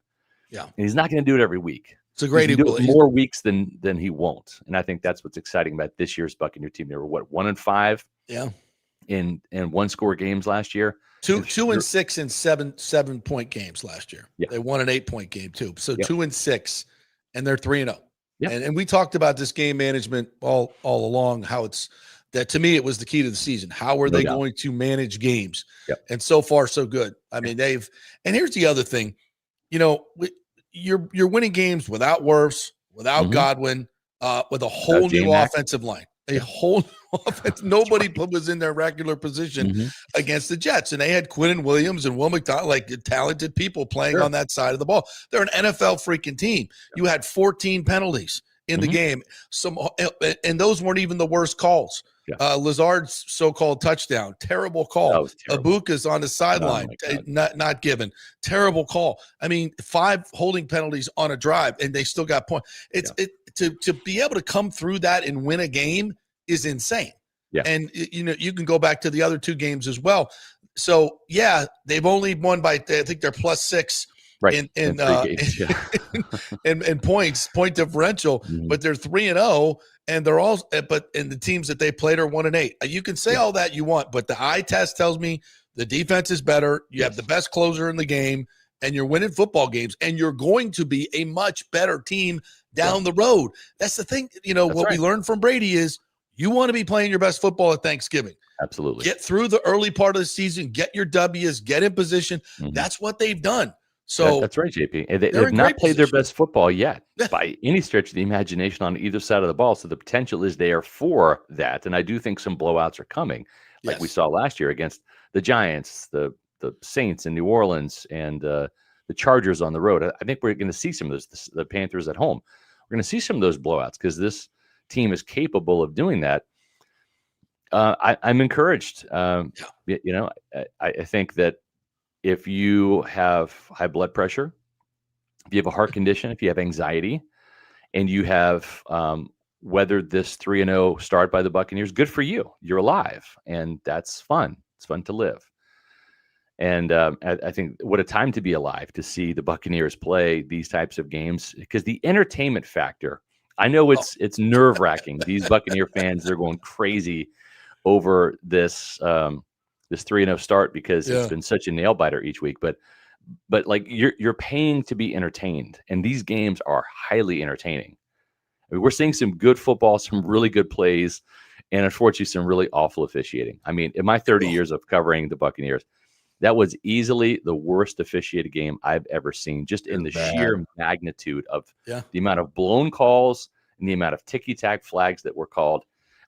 Yeah. And he's not going to do it every week. It's a great do it more weeks than he won't. And I think that's what's exciting about this year's Buccaneer team. They were 1-5 in one score games last year. 2-6 in 7-point games last year. Yeah. They won an 8-point game too. So 2-6 and they're 3-0. Yeah. And we talked about this game management all along, how it's that to me, it was the key to the season. How are they going to manage games? Yep. And so far, so good. I mean, and here's the other thing, you're winning games without Wirfs, without Godwin, with a whole new offensive line, a whole new offense. Nobody was in their regular position against the Jets, and they had Quinnen Williams and Will McDonald, like talented people playing on that side of the ball. They're an NFL freaking team. You had 14 penalties in the game, and those weren't even the worst calls. Yeah. Lazard's so-called touchdown, terrible call. Ibuka's on the sideline, not given, terrible call. I mean, 5 holding penalties on a drive, and they still got points. To be able to come through that and win a game is insane. Yeah, and you can go back to the other 2 games as well. So they've only won by I think they're +6. Right. In points, point differential, but they're 3-0, and they're all. But in the teams that they played are 1-8. You can say all that you want, but the eye test tells me the defense is better. You have the best closer in the game, and you're winning football games, and you're going to be a much better team down the road. That's the thing. What we learned from Brady is you want to be playing your best football at Thanksgiving. Absolutely. Get through the early part of the season, get your W's, get in position. That's what they've done. So that's right, JP. And they've not played their best football yet by any stretch of the imagination on either side of the ball. So the potential is there for that. And I do think some blowouts are coming, like we saw last year against the Giants, the Saints in New Orleans, and the Chargers on the road. I think we're going to see some of those, the Panthers at home. We're going to see some of those blowouts because this team is capable of doing that. I'm encouraged. I think that if you have high blood pressure, if you have a heart condition, if you have anxiety, and you have weathered this 3-0 start by the Buccaneers, good for you. You're alive, and that's fun. It's fun to live. And I think what a time to be alive to see the Buccaneers play these types of games, because the entertainment factor, I know it's nerve-wracking. These Buccaneer fans, they're going crazy over this 3-0 start because it's been such a nail biter each week. But like you're paying to be entertained, and these games are highly entertaining. I mean, we're seeing some good football, some really good plays, and unfortunately some really awful officiating. I mean, in my 30 years of covering the Buccaneers, that was easily the worst officiated game I've ever seen, just in the sheer magnitude of the amount of blown calls and the amount of ticky-tack flags that were called.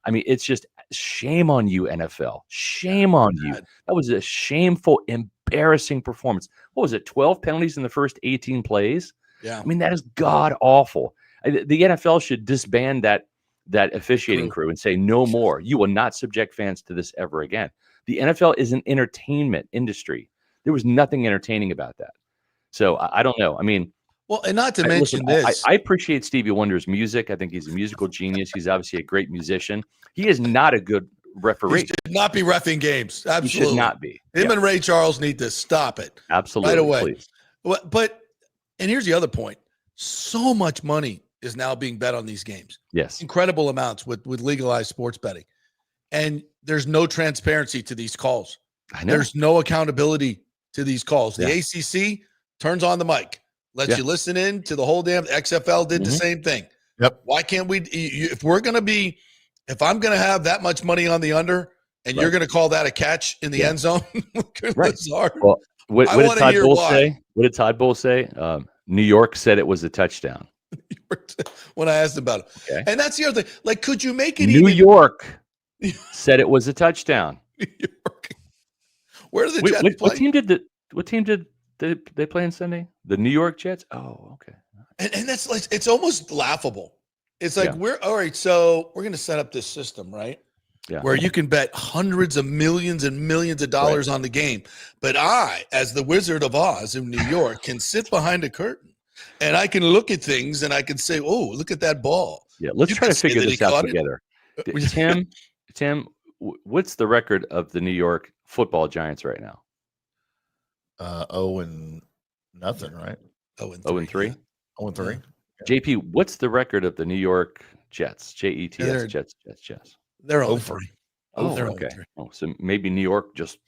I mean, it's just shame on you, NFL. Shame on you. That was a shameful, embarrassing performance. What was it, 12 penalties in the first 18 plays? Yeah. I mean, that is god-awful. The NFL should disband that officiating crew and say, no more. You will not subject fans to this ever again. The NFL is an entertainment industry. There was nothing entertaining about that. So I don't know. I mean, well, and not to mention this. I appreciate Stevie Wonder's music. I think he's a musical genius. He's obviously a great musician. He is not a good referee. He should not be reffing games. Absolutely. He should not be. Him and Ray Charles need to stop it. Absolutely. Right away. Please. But and here's the other point. So much money is now being bet on these games. Yes. Incredible amounts with legalized sports betting. And there's no transparency to these calls. I know. There's no accountability to these calls. The ACC turns on the mic, lets you listen in to the whole damn. XFL did the same thing. Yep. Why can't we? If I'm going to have that much money on the under, and you're going to call that a catch in the end zone, bizarre. Well, what did Todd Bowles say? What did Todd Bowles say? New York said it was a touchdown. When I asked about it, and that's the other thing. Like, could you make it? New York said it was a touchdown. New York. Where did the Jets play? What team did they play on Sunday? The New York Jets. Oh, okay. And that's like, it's almost laughable. It's like we're all right. So we're going to set up this system, right? Yeah. Where you can bet hundreds of millions and millions of dollars on the game, but I, as the Wizard of Oz in New York, can sit behind a curtain and I can look at things and I can say, "Oh, look at that ball." Yeah, let's try to figure this out together. Tim, what's the record of the New York Football Giants right now? 0-0, right? 0-3. 0-3. JP, what's the record of the New York Jets? Jets. They're 0-3. They're okay. Oh, so maybe New York just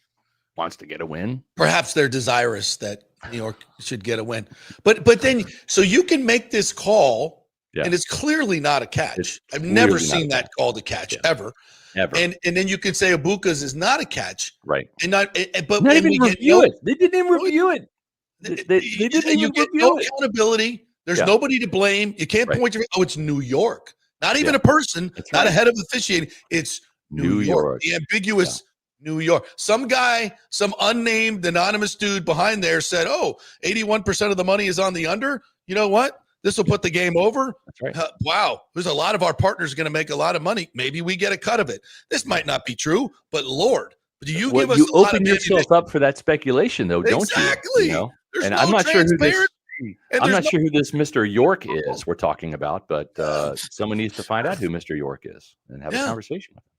wants to get a win. Perhaps they're desirous that New York should get a win. But then, so you can make this call, and it's clearly not a catch. I've never seen that called a catch ever. And then you can say Ibuka's is not a catch, right? And not even review it. They didn't even review it. They didn't even review it. Accountability. There's nobody to blame. You can't point your. Oh, it's New York. Not even a person. Not a head of officiating. It's New York. The ambiguous New York. Some guy, some unnamed anonymous dude behind there said, "Oh, 81% of the money is on the under." You know what? This will put the game over. That's right. Wow. There's a lot of our partners going to make a lot of money. Maybe we get a cut of it. This might not be true, but Lord, do you give us? You open yourself up for that spection, though, don't you? Exactly. You know? And no I'm not sure who this. I'm not sure who this Mr. York is we're talking about, but someone needs to find out who Mr. York is and have a conversation with him.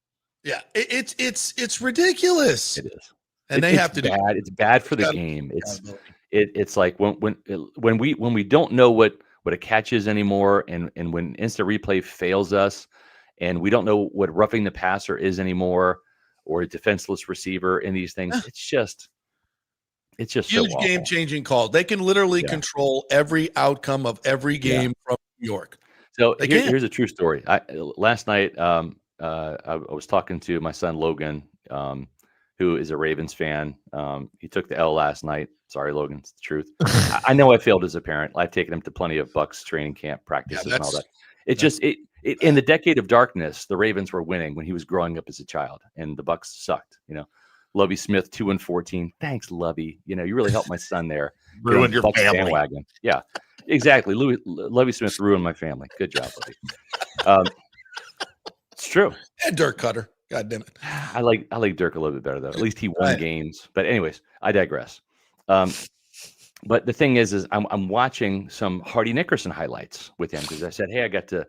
Yeah, it's ridiculous. It is, and they have to do bad. It's bad for the game. It's like when we don't know what a catch is anymore, and when instant replay fails us, and we don't know what roughing the passer is anymore, or a defenseless receiver in these things. It's just huge so game-changing call. They can literally control every outcome of every game from New York. So here's a true story. Last night, I was talking to my son Logan, who is a Ravens fan. He took the L last night. Sorry, Logan, it's the truth. I know I failed as a parent. I've taken him to plenty of Bucs training camp practices and all that. It in the decade of darkness, the Ravens were winning when he was growing up as a child, and the Bucs sucked. You know, Lovie Smith 2-14. Thanks, Lovie. You know, you really helped my son there. Ruined your Bucs family. Bandwagon. Yeah, exactly. Lovie Smith ruined my family. Good job, Lovie. It's true. And Dirk Cutter. God damn it. I like Dirk a little bit better though. At least he won games. But anyways, I digress. But the thing is I'm watching some Hardy Nickerson highlights with him because I said, hey, I got to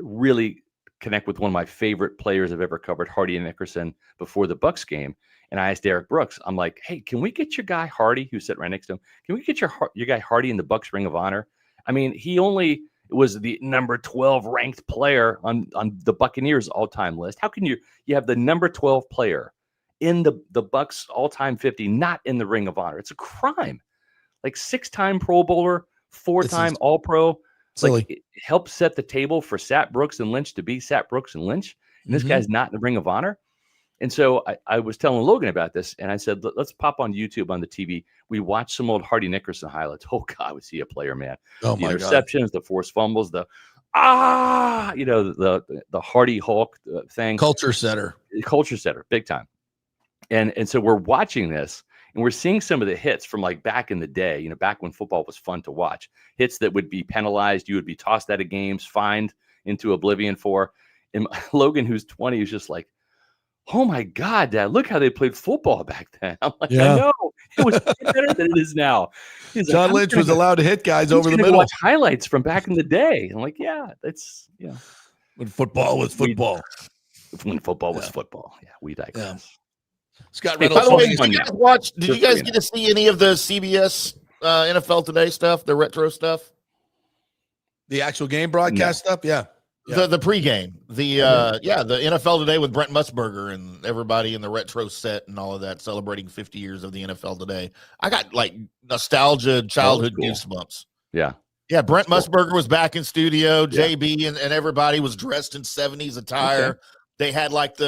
really connect with one of my favorite players I've ever covered, Hardy Nickerson, before the Bucs game. And I asked Derek Brooks, I'm like, hey, can we get your guy Hardy, who's sitting right next to him? Can we get your guy Hardy in the Bucs Ring of Honor? I mean, he only was the number 12 ranked player on the Buccaneers all-time list. How can you have the number 12 player in the Bucs all-time 50 not in the Ring of Honor? It's a crime. Like 6-time Pro Bowler, 4-time All-Pro. Silly. Like, it helped set the table for Sat Brooks and Lynch to be Sat Brooks and Lynch. And this guy's not in the Ring of Honor. And so I was telling Logan about this, and I said, let's pop on YouTube on the TV. We watched some old Hardy Nickerson highlights. Oh, God, was he a player, man. Oh, the my interceptions, God. the forced fumbles, the Hardy Hulk thing. Culture setter, big time. And so we're watching this, and we're seeing some of the hits from like back in the day, back when football was fun to watch. Hits that would be penalized. You would be tossed out of games, fined into oblivion for. And Logan, who's 20, is just like, oh my God, Dad, look how they played football back then. I'm like, I know. It was better than it is now. John Lynch was allowed to hit guys over the middle. Watch highlights from back in the day. I'm like, yeah, that's when football was football. When football was football. Yeah, we digress. Yeah. Scott Hey, Reynolds. by the way, did you guys get to see any of the CBS NFL Today stuff, the retro stuff? The actual game broadcast stuff? Yeah. The pregame, the NFL Today with Brent Musburger and everybody in the retro set and all of that, celebrating 50 years of the NFL Today. I got like nostalgia, childhood goosebumps. Yeah. Yeah, Brent Musburger was back in studio. JB and everybody was dressed in 70s attire. Okay. They had like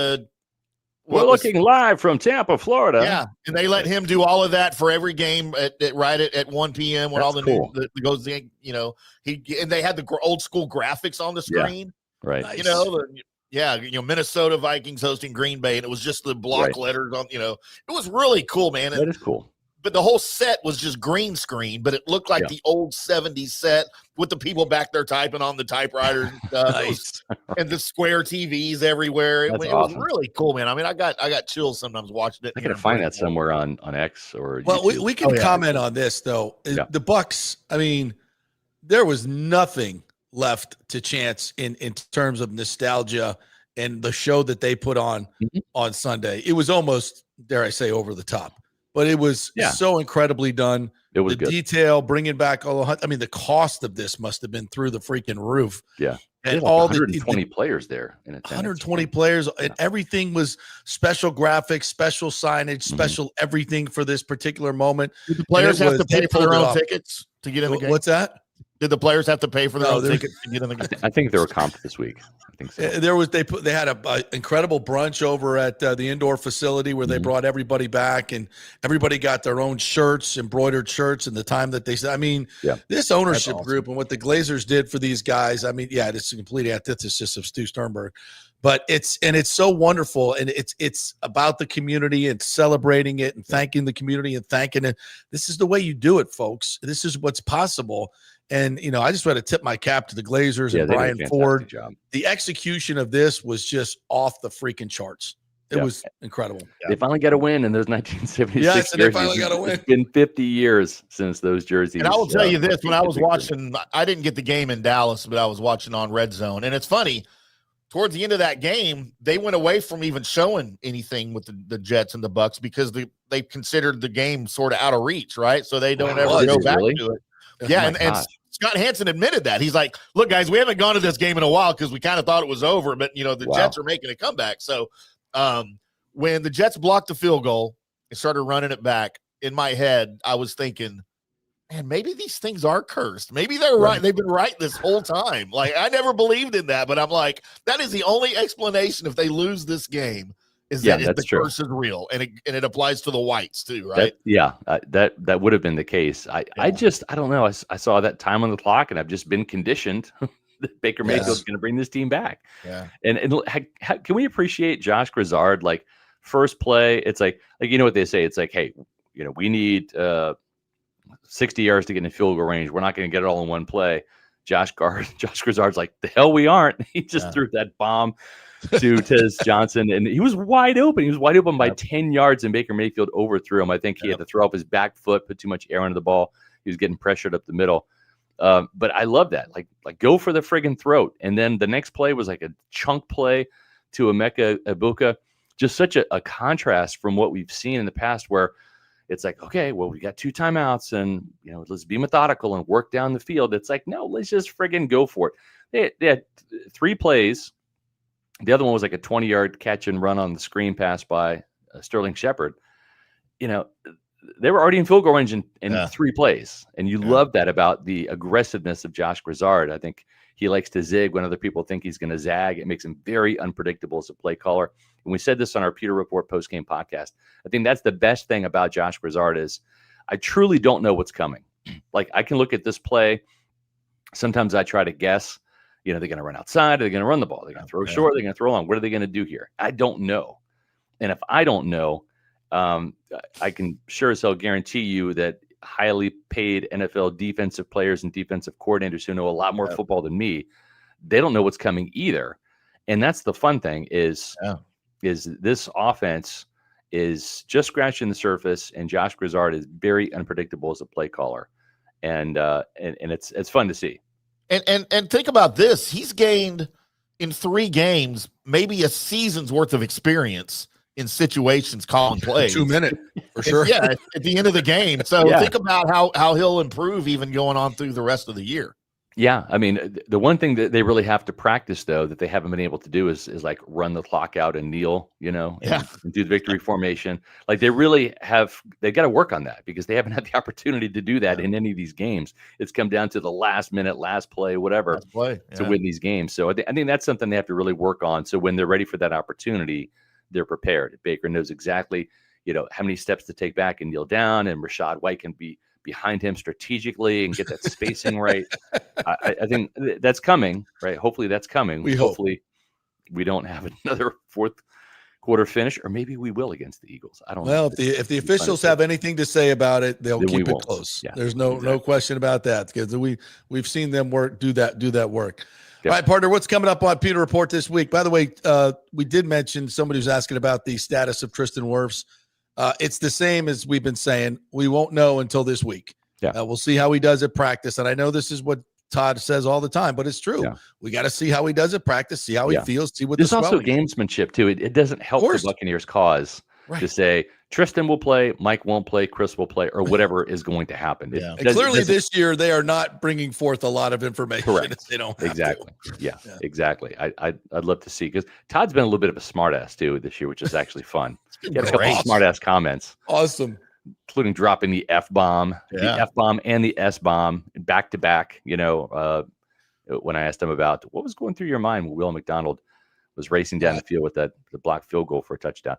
we're looking live from Tampa, Florida. Yeah, and they let him do all of that for every game at 1 p.m. when all the cool. news that goes in. And they had the old school graphics on the screen. Yeah, right. Nice. Minnesota Vikings hosting Green Bay, and it was just the block letters on. It was really cool, man. That is cool. But the whole set was just green screen, but it looked like the old 70s set with the people back there typing on the typewriters and stuff. Nice. And the square TVs everywhere. It awesome. was really cool, man. I mean, I got chills sometimes watching it. I gotta find that somewhere on X or well, YouTube. we can comment on this though. Yeah. The Bucs, I mean, there was nothing left to chance in terms of nostalgia and the show that they put on Sunday. It was almost, dare I say, over the top. But it was so incredibly done. It was the good. Detail, bringing back all the. I mean, the cost of this must have been through the freaking roof. Yeah, and like all 120 players there in attendance. 120 players, and everything was special graphics, special signage, special everything for this particular moment. Did the players have to pay for their own tickets to get in the game? What's that? Did the players have to pay for their own tickets to get in the game? I think they were comped this week. I think so. They had a incredible brunch over at the indoor facility where they brought everybody back, and everybody got their own shirts, embroidered shirts, and the time that they said. I mean, this ownership group and what the Glazers did for these guys. I mean, it's a complete antithesis of Stu Sternberg, but it's so wonderful, and it's about the community and celebrating it and thanking the community and thanking it. This is the way you do it, folks. This is what's possible. And, I just want to tip my cap to the Glazers and Brian Ford. Job. The execution of this was just off the freaking charts. It was incredible. They finally got a win in those 1976 jerseys. They finally got a win. It's been 50 years since those jerseys. And I will tell you this, when I was watching, I didn't get the game in Dallas, but I was watching on Red Zone. And it's funny, towards the end of that game, they went away from even showing anything with the Jets and the Bucs because they considered the game sort of out of reach, right? So they don't ever go back to it. Yeah, and Scott Hansen admitted that. He's like, look, guys, we haven't gone to this game in a while because we kind of thought it was over, but, the Jets are making a comeback. So when the Jets blocked the field goal and started running it back, in my head, I was thinking, man, maybe these things are cursed. Maybe they're right. They've been right this whole time. Like, I never believed in that, but I'm like, that is the only explanation if they lose this game. Is that the curse is real, and it applies to the whites too, right? That would have been the case. I don't know. I saw that time on the clock, and I've just been conditioned that Baker Mayfield's going to bring this team back. Yeah. And can we appreciate Josh Grizzard? Like, first play, it's like what they say. It's like, hey, we need 60 yards to get in field goal range. We're not going to get it all in one play. Josh Grizzard's like, the hell we aren't. He just threw that bomb to Tez Johnson, and he was wide open. He was wide open by 10 yards, and Baker Mayfield overthrew him. I think he had to throw up his back foot, put too much air into the ball. He was getting pressured up the middle. But I love that. Like go for the friggin' throat. And then the next play was like a chunk play to Emeka Egbuka. Just such a contrast from what we've seen in the past, where it's like, okay, well, we got 2 timeouts, and let's be methodical and work down the field. It's like, no, let's just friggin' go for it. They had 3 plays. The other one was like a 20-yard catch and run on the screen pass by Sterling Shepard. They were already in field goal range in 3 plays. And you love that about the aggressiveness of Josh Grizzard. I think he likes to zig when other people think he's going to zag. It makes him very unpredictable as a play caller. And we said this on our Peter Report postgame podcast. I think that's the best thing about Josh Grizzard is I truly don't know what's coming. Like, I can look at this play. Sometimes I try to guess. They're going to run outside. Are they going to run the ball? They're going to throw short. They're going to throw long. What are they going to do here? I don't know. And if I don't know, I can sure as hell guarantee you that highly paid NFL defensive players and defensive coordinators who know a lot more football than me, they don't know what's coming either. And that's the fun thing is this offense is just scratching the surface, and Josh Grizzard is very unpredictable as a play caller. And it's fun to see. And think about this. He's gained in 3 games, maybe a season's worth of experience in situations calling plays. 2 minutes for sure. Yeah, at the end of the game. So think about how he'll improve even going on through the rest of the year. Yeah, I mean, the one thing that they really have to practice, though, that they haven't been able to do is like run the clock out and kneel, and do the victory formation. Like they got to work on that because they haven't had the opportunity to do that in any of these games. It's come down to the last minute, last play, whatever, to win these games. So I think that's something they have to really work on. So when they're ready for that opportunity, they're prepared. Baker knows exactly, how many steps to take back and kneel down, and Rachaad White can be behind him strategically and get that spacing right. I think that's coming, right? Hopefully that's coming. Hopefully we don't have another 4th quarter finish, or maybe we will against the Eagles. I don't know. Well, if the officials have anything to say about it, they'll keep it close. Yeah, there's no question about that, because we've seen them do that work. Yep. All right, partner, what's coming up on Peter Report this week? By the way, we did mention somebody who's asking about the status of Tristan Wirfs. It's the same as we've been saying. We won't know until this week. Yeah. We'll see how he does at practice. And I know this is what Todd says all the time, but it's true. Yeah. We got to see how he does at practice, see how he feels, see what there's also gamesmanship too. It doesn't help the Buccaneers' cause to say Tristan will play, Mike won't play, Chris will play, or whatever is going to happen. And clearly this year they are not bringing forth a lot of information. Correct. They don't exactly. Yeah, exactly. I'd love to see, because Todd's been a little bit of a smartass too this year, which is actually fun. He had a couple of smartass comments. Awesome. Including dropping the F-bomb, the F-bomb and the S-bomb back to back. When I asked him about what was going through your mind when Will McDonald was racing down the field with the blocked field goal for a touchdown.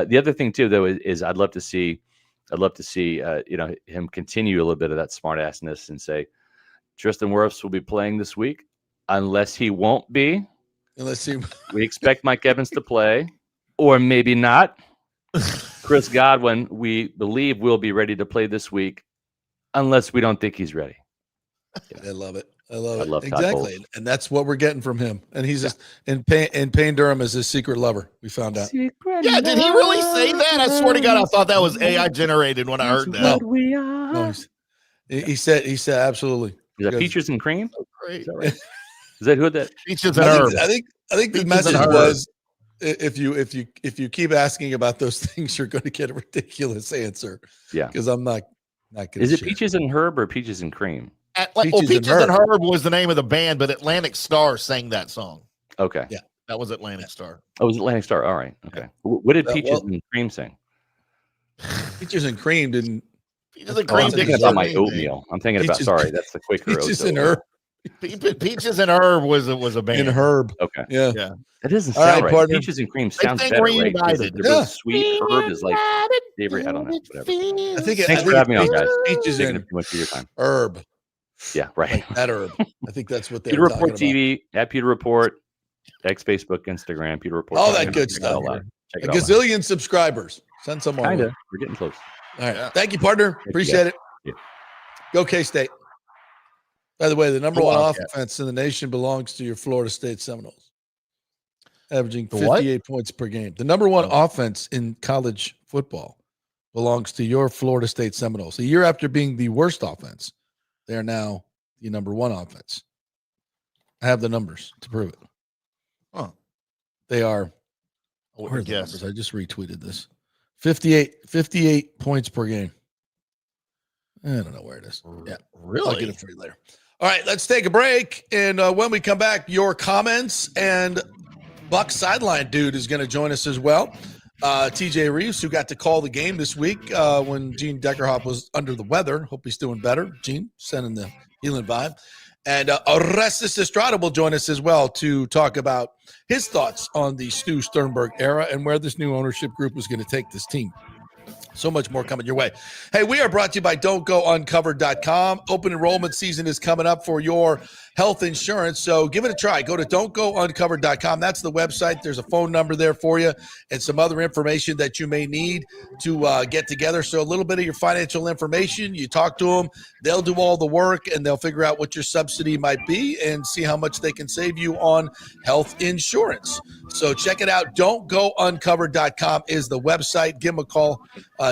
The other thing too, though, is I'd love to see him continue a little bit of that smartassness and say Tristan Wirfs will be playing this week, unless he won't be. We expect Mike Evans to play, or maybe not. Chris Godwin, we believe, will be ready to play this week, unless we don't think he's ready. I love it. I love it. Exactly. And that's what we're getting from him. And he's just in Payne Durham is his secret lover. We found out. Did he really say that? I swear to God, I thought that was AI generated when I heard that. No, he said absolutely. Is that Peaches and Cream? Oh, great. Is that right? Is that who that? Peaches and Herb. I think the message was, if you keep asking about those things, you're going to get a ridiculous answer. Yeah. Because I'm not going to. Is it Peaches and Herb or Peaches and Cream? Peaches and Herb was the name of the band, but Atlantic Star sang that song. Okay. Yeah, that was Atlantic Star. Oh, it was Atlantic Star. All right. Okay. What did Peaches and Cream sing? Peaches and Cream didn't. Peaches and Cream. I'm thinking about my oatmeal. I'm thinking about. Sorry, that's the Quaker Oats. Peaches and Herb. Peaches and Herb was a band. And Herb. Okay. Yeah. That doesn't sound right. Partner. Peaches and Cream sounds better, right? They're both sweet. Herb is like favorite. I don't know. Whatever. Thanks for having me on, guys. Peaches and too much of your time. Herb. Yeah, right. Like that herb. I think that's what they're Peter Report talking TV, at Peter Report, X, Facebook, Instagram, Peter Report. All that good stuff. A gazillion subscribers. Send some more. Kinda. We're getting close. All right. Thank you, partner. Appreciate it. Yeah. Go K-State. By the way, the number one Wildcats. offense in the nation belongs to your Florida State Seminoles, averaging 58 points per game. The number one offense in college football belongs to your Florida State Seminoles. A year after being the worst offense, they are now the number one offense. I have the numbers to prove it. Huh. They are. Where's the numbers? I just retweeted this. 58 points per game. I don't know where it is. Yeah, Really? I'll get it for you later. All right, let's take a break. And when we come back, your comments, and Bucs sideline dude is going to join us as well. TJ Rives, who got to call the game this week when Gene Deckerhoff was under the weather. Hope he's doing better. Gene, sending the healing vibe. And Orestes Destrade will join us as well to talk about his thoughts on the Stu Sternberg era and where this new ownership group is going to take this team. So much more coming your way. Hey, we are brought to you by Don'tGoUncovered.com. Open enrollment season is coming up for your health insurance, so give it a try. Go to Don'tGoUncovered.com. That's the website. There's a phone number there for you and some other information that you may need to get together. So a little bit of your financial information, you talk to them, they'll do all the work, and they'll figure out what your subsidy might be and see how much they can save you on health insurance. So check it out. Don'tGoUncovered.com is the website. Give them a call.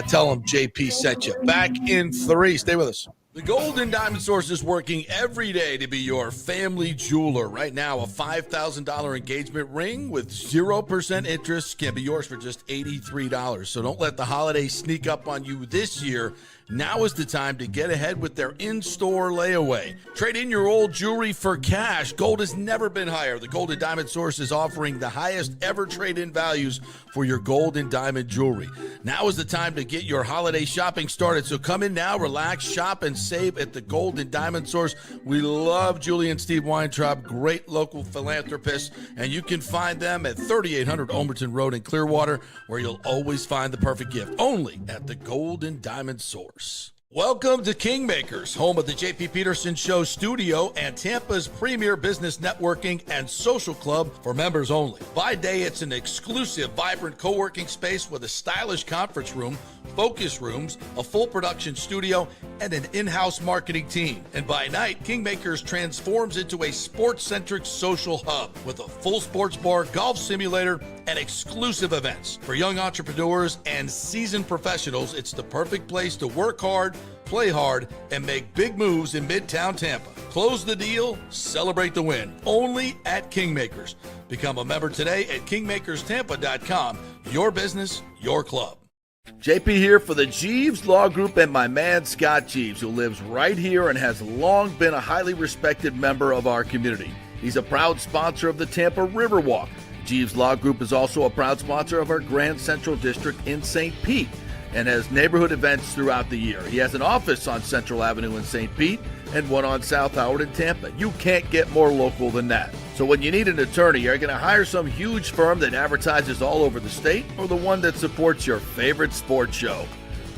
Tell them JP sent you. Back in 3. Stay with us. The Golden Diamond Source is working every day to be your family jeweler. Right now, a $5,000 engagement ring with 0% interest can be yours for just $83. So don't let the holidays sneak up on you this year. Now is the time to get ahead with their in-store layaway. Trade in your old jewelry for cash. Gold has never been higher. The Golden Diamond Source is offering the highest ever trade-in values for your gold and diamond jewelry. Now is the time to get your holiday shopping started. So come in now, relax, shop, and save at the Golden Diamond Source. We love Julie and Steve Weintraub, great local philanthropists, and you can find them at 3800 Omerton Road in Clearwater, where you'll always find the perfect gift, only at the Golden Diamond Source. Welcome to Kingmakers, home of the JP Peterson Show studio and Tampa's premier business networking and social club for members only. By day, it's an exclusive, vibrant co-working space with a stylish conference room, focus rooms, a full production studio, and an in-house marketing team. And by night, Kingmakers transforms into a sports-centric social hub with a full sports bar, golf simulator, and exclusive events. For young entrepreneurs and seasoned professionals, it's the perfect place to work hard, play hard, and make big moves in Midtown Tampa. Close the deal, celebrate the win. Only at Kingmakers. Become a member today at kingmakerstampa.com. Your business, your club. JP here for the Jeeves Law Group and my man Scott Jeeves, who lives right here and has long been a highly respected member of our community. He's a proud sponsor of the Tampa Riverwalk. Jeeves Law Group is also a proud sponsor of our Grand Central District in St. Pete and has neighborhood events throughout the year. He has an office on Central Avenue in St. Pete and one on South Howard in Tampa. You can't get more local than that. So when you need an attorney, are you going to hire some huge firm that advertises all over the state or the one that supports your favorite sports show?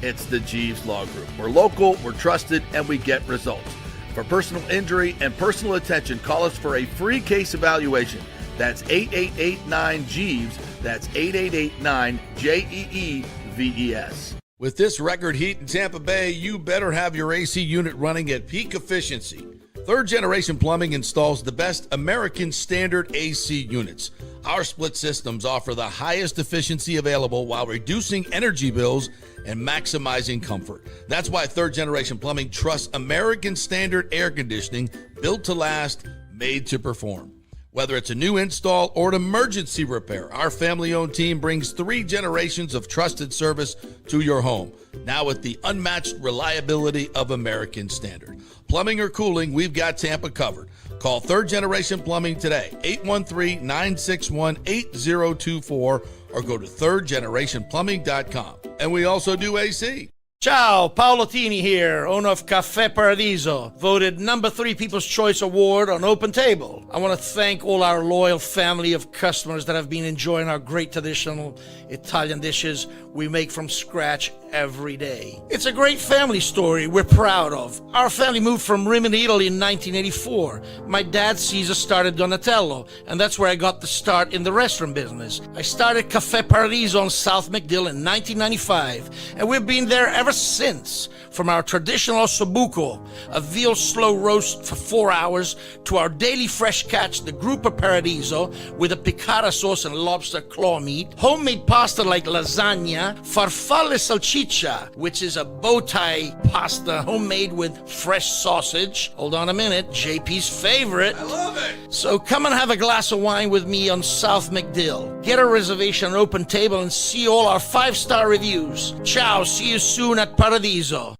It's the Jeeves Law Group. We're local, we're trusted, and we get results. For personal injury and personal attention, call us for a free case evaluation. That's 8889-JEEVES. That's 8889-JEEVES. With this record heat in Tampa Bay, you better have your AC unit running at peak efficiency. Third Generation Plumbing installs the best American standard AC units. Our split systems offer the highest efficiency available while reducing energy bills and maximizing comfort. That's why Third Generation Plumbing trusts American standard air conditioning, built to last, made to perform. Whether it's a new install or an emergency repair, our family-owned team brings 3 generations of trusted service to your home, now with the unmatched reliability of American Standard. Plumbing or cooling, we've got Tampa covered. Call Third Generation Plumbing today, 813-961-8024, or go to thirdgenerationplumbing.com. And we also do AC. Ciao, Paolo Tini here, owner of Caffè Paradiso, voted number 3 People's Choice Award on Open Table. I want to thank all our loyal family of customers that have been enjoying our great traditional Italian dishes we make from scratch every day. It's a great family story we're proud of. Our family moved from Rimini, Italy in 1984. My dad, Caesar, started Donatello, and that's where I got the start in the restaurant business. I started Caffè Paradiso on South McDill in 1995, and we've been there ever ever since. From our traditional ossobuco, a veal slow roast for 4 hours, to our daily fresh catch, the Gruppo Paradiso, with a piccata sauce and lobster claw meat, homemade pasta like lasagna, farfalle salchicha, which is a bow tie pasta homemade with fresh sausage. Hold on a minute, JP's favorite. I love it. So come and have a glass of wine with me on South McDill. Get a reservation on Open Table and see all our 5-star reviews. Ciao, see you soon at Paradiso.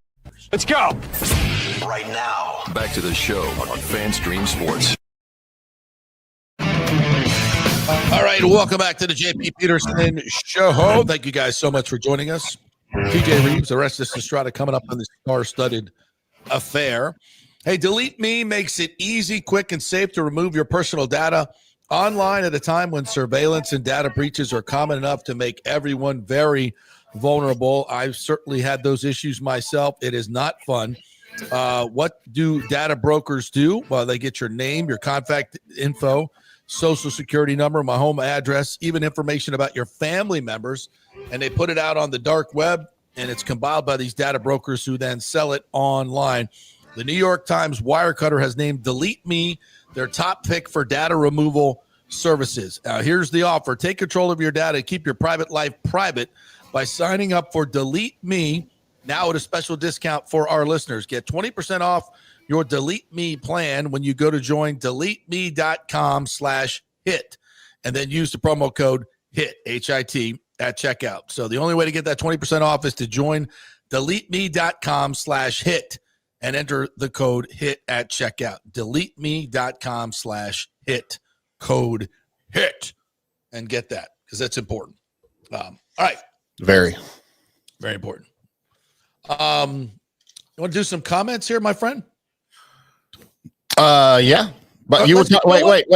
Let's go. Right now, back to the show on FanStream Sports. All right, welcome back to the JP Peterson Show. Thank you guys so much for joining us. TJ Rives, Orestes Destrade coming up on this star-studded affair. Hey, Delete Me makes it easy, quick, and safe to remove your personal data online at a time when surveillance and data breaches are common enough to make everyone very vulnerable. I've certainly had those issues myself. It is not fun. What do data brokers do? Well, they get your name, your contact info, social security number, my home address, even information about your family members, and they put it out on the dark web, and it's compiled by these data brokers who then sell it online. The New York Times Wirecutter has named Delete Me their top pick for data removal services. Here's the offer. Take control of your data and keep your private life private by signing up for Delete Me now at a special discount for our listeners. Get 20% off your Delete Me plan when you go to join deleteme.com/hit and then use the promo code HIT, H-I-T, at checkout. So the only way to get that 20% off is to join deleteme.com/hit and enter the code HIT at checkout. deleteme.com/hit, code HIT, and get that because that's important. All right. Very, very important. You want to do some comments here, my friend? Yeah, but you were wait.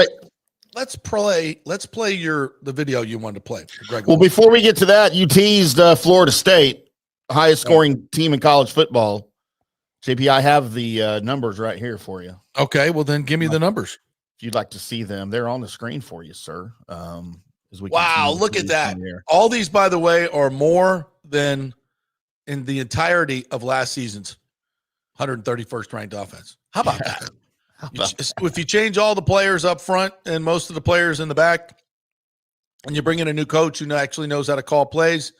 Let's play the video you wanted to play. Greg. Well, before we get to that, you teased Florida State, highest scoring team in college football. JP, I have the numbers right here for you. Okay, well then give me the numbers. If you'd like to see them, they're on the screen for you, sir. Wow, look at that. All these, by the way, are more than in the entirety of last season's 131st ranked offense. How about that? If you change all the players up front and most of the players in the back, and you bring in a new coach who actually knows how to call plays,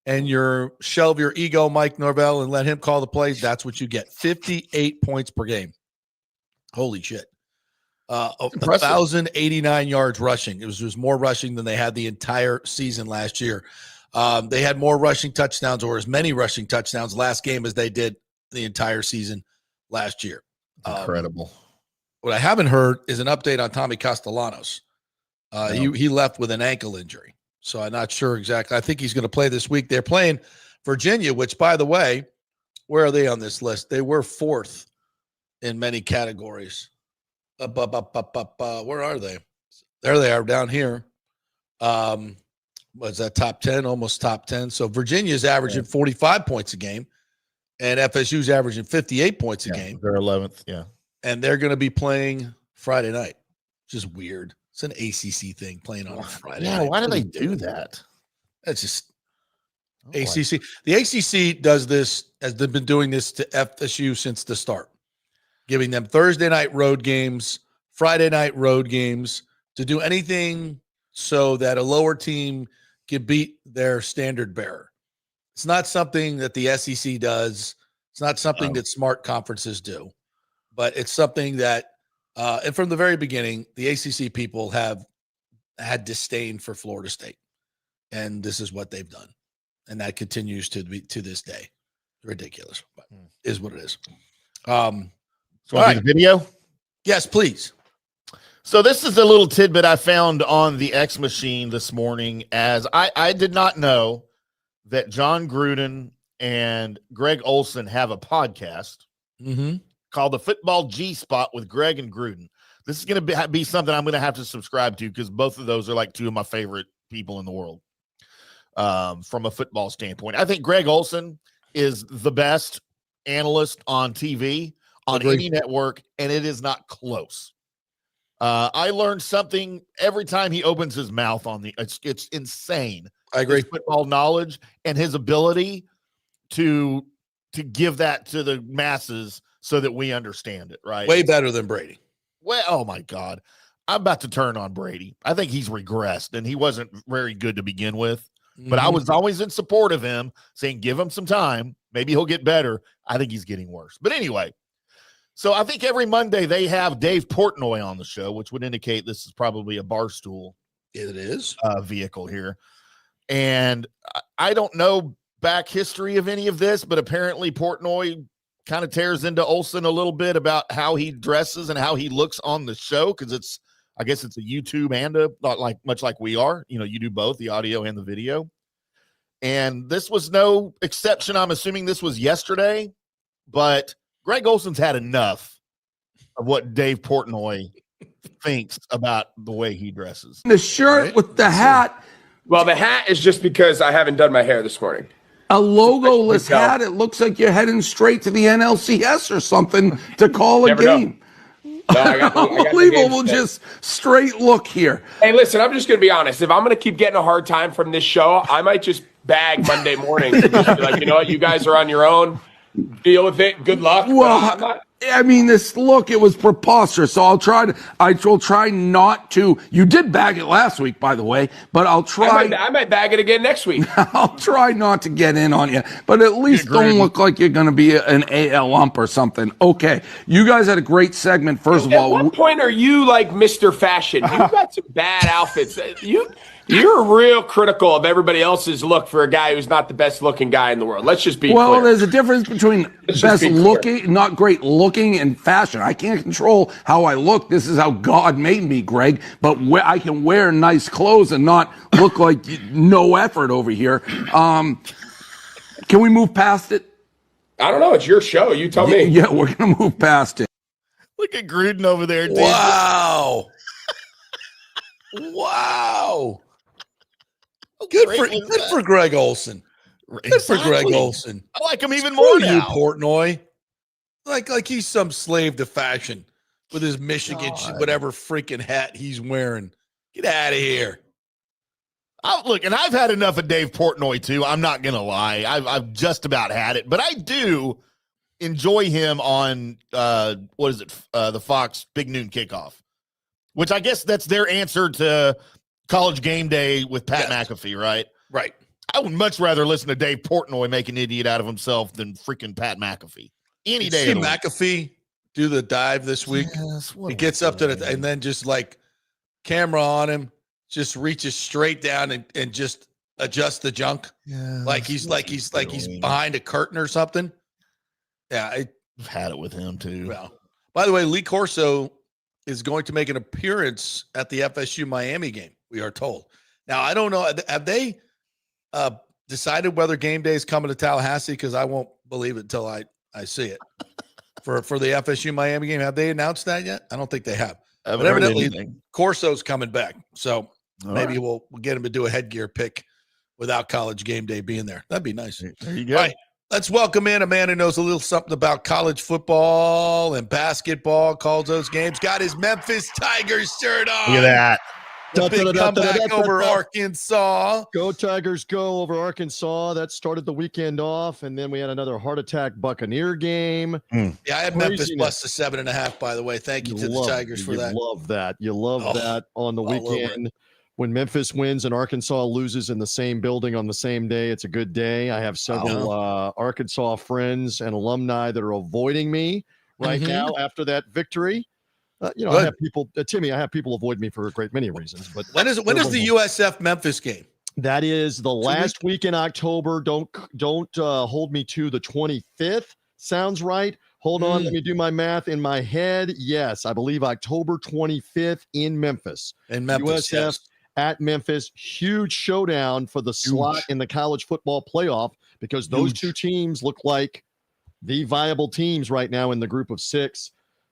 and you shelve your ego, Mike Norvell, and let him call the plays, that's what you get. 58 points per game. Holy shit. 1,089 yards rushing. It was more rushing than they had the entire season last year. They had more rushing touchdowns, or as many rushing touchdowns last game as they did the entire season last year. Incredible. What I haven't heard is an update on Tommy Castellanos. He left with an ankle injury, so I'm not sure exactly. I think he's going to play this week. They're playing Virginia, which, by the way, where are they on this list? They were 4th in many categories. Where are they? There they are down here. Was that top 10? Almost top 10. So Virginia's averaging 45 points a game, and FSU's averaging 58 points a game. They're 11th, yeah. And they're going to be playing Friday night, which is weird. It's an ACC thing, playing on a Friday night. Why do they do that? That's just ACC. The ACC does this, as they've been doing this to FSU since the start, giving them Thursday night road games, Friday night road games, to do anything so that a lower team can beat their standard bearer. It's not something that the SEC does. It's not something that smart conferences do, but it's something that, and from the very beginning, the ACC people have had disdain for Florida State, and this is what they've done, and that continues to be to this day. Ridiculous, but is what it is. So the video? Yes, please. So this is a little tidbit I found on the X machine this morning, as I did not know that John Gruden and Greg Olson have a podcast called the Football G-Spot with Greg and Gruden. This is going to be something I'm going to have to subscribe to, because both of those are like two of my favorite people in the world from a football standpoint. I think Greg Olson is the best analyst on TV on any network, and it is not close. I learned something every time he opens his mouth on it's insane. I agree. His football knowledge and his ability to to give that to the masses so that we understand it, right? Way better than Brady. Well, oh my God. I'm about to turn on Brady. I think he's regressed, and he wasn't very good to begin with. But I was always in support of him, saying give him some time. Maybe he'll get better. I think he's getting worse. But anyway, so I think every Monday they have Dave Portnoy on the show, which would indicate this is probably a Barstool. It is vehicle here. And I don't know back history of any of this, but apparently Portnoy kind of tears into Olsen a little bit about how he dresses and how he looks on the show, because I guess it's a YouTube and not like much like we are. You know, you do both the audio and the video. And this was no exception. I'm assuming this was yesterday, but Greg Olson's had enough of what Dave Portnoy thinks about the way he dresses. The shirt with the hat. Well, the hat is just because I haven't done my hair this morning. A logoless hat. It looks like you're heading straight to the NLCS or something to call a game. No, I got Unbelievable, just straight look here. Hey, listen, I'm just going to be honest. If I'm going to keep getting a hard time from this show, I might just bag Monday morning. And just be like, you know what? You guys are on your own. Deal with it. Good luck. Well, I mean, this look, it was preposterous. So I will try not to. You did bag it last week, by the way, but I'll try. I might bag it again next week. I'll try not to get in on you, but at least don't look like you're going to be an AL ump or something. Okay. You guys had a great segment. First of all, at what point are you like Mr. Fashion? You got some bad outfits. You're real critical of everybody else's look for a guy who's not the best looking guy in the world. Let's just be clear. There's a difference between best looking, not great looking, and fashion. I can't control how I look. This is how God made me, Greg. But I can wear nice clothes and not look like no effort over here. Can we move past it? I don't know. It's your show. You tell me. Yeah, we're going to move past it. Look at Gruden over there. Dude. Wow. Wow. Good for Greg Olson. Good for Greg Olson. I like him even more now. You, Portnoy. Like he's some slave to fashion with his Michigan, whatever freaking hat he's wearing. Get out of here. Look, and I've had enough of Dave Portnoy too. I'm not gonna lie. I've just about had it, but I do enjoy him on the Fox Big Noon Kickoff, which I guess that's their answer to College Game Day with Pat McAfee, right? Right. I would much rather listen to Dave Portnoy make an idiot out of himself than freaking Pat McAfee. Any day. See McAfee do the dive this week. Yes, he gets up to and then just like camera on him, just reaches straight down and just adjusts the junk. Yeah, like he's behind a curtain or something. Yeah, I've had it with him too. Well, by the way, Lee Corso is going to make an appearance at the FSU Miami game, we are told. Now, I don't know. Have they decided whether game day is coming to Tallahassee? Because I won't believe it until I see it. for the FSU Miami game, have they announced that yet? I don't think they have. But evidently, Corso's coming back. So maybe we'll get him to do a headgear pick without College Game Day being there. That'd be nice. There you go. All right. Let's welcome in a man who knows a little something about college football and basketball, calls those games, got his Memphis Tigers shirt on. Look at that. The big comeback over Arkansas. Go Tigers, go over Arkansas. That started the weekend off, and then we had another heart attack Buccaneer game. Yeah, I had Memphis plus the 7.5, by the way. Thank you to the Tigers for that. You love that. You love that on the weekend. When Memphis wins and Arkansas loses in the same building on the same day, it's a good day. I have several Arkansas friends and alumni that are avoiding me right now after that victory. I have people, Timmy, I have people avoid me for a great many reasons. But when is the USF Memphis game? That is the last week in October. Don't hold me to the 25th. Sounds right. Hold on. Let me do my math in my head. Yes, I believe October 25th in Memphis. In Memphis, USF at Memphis. Huge showdown for the slot in the college football playoff because those two teams look like the viable teams right now in the group of 6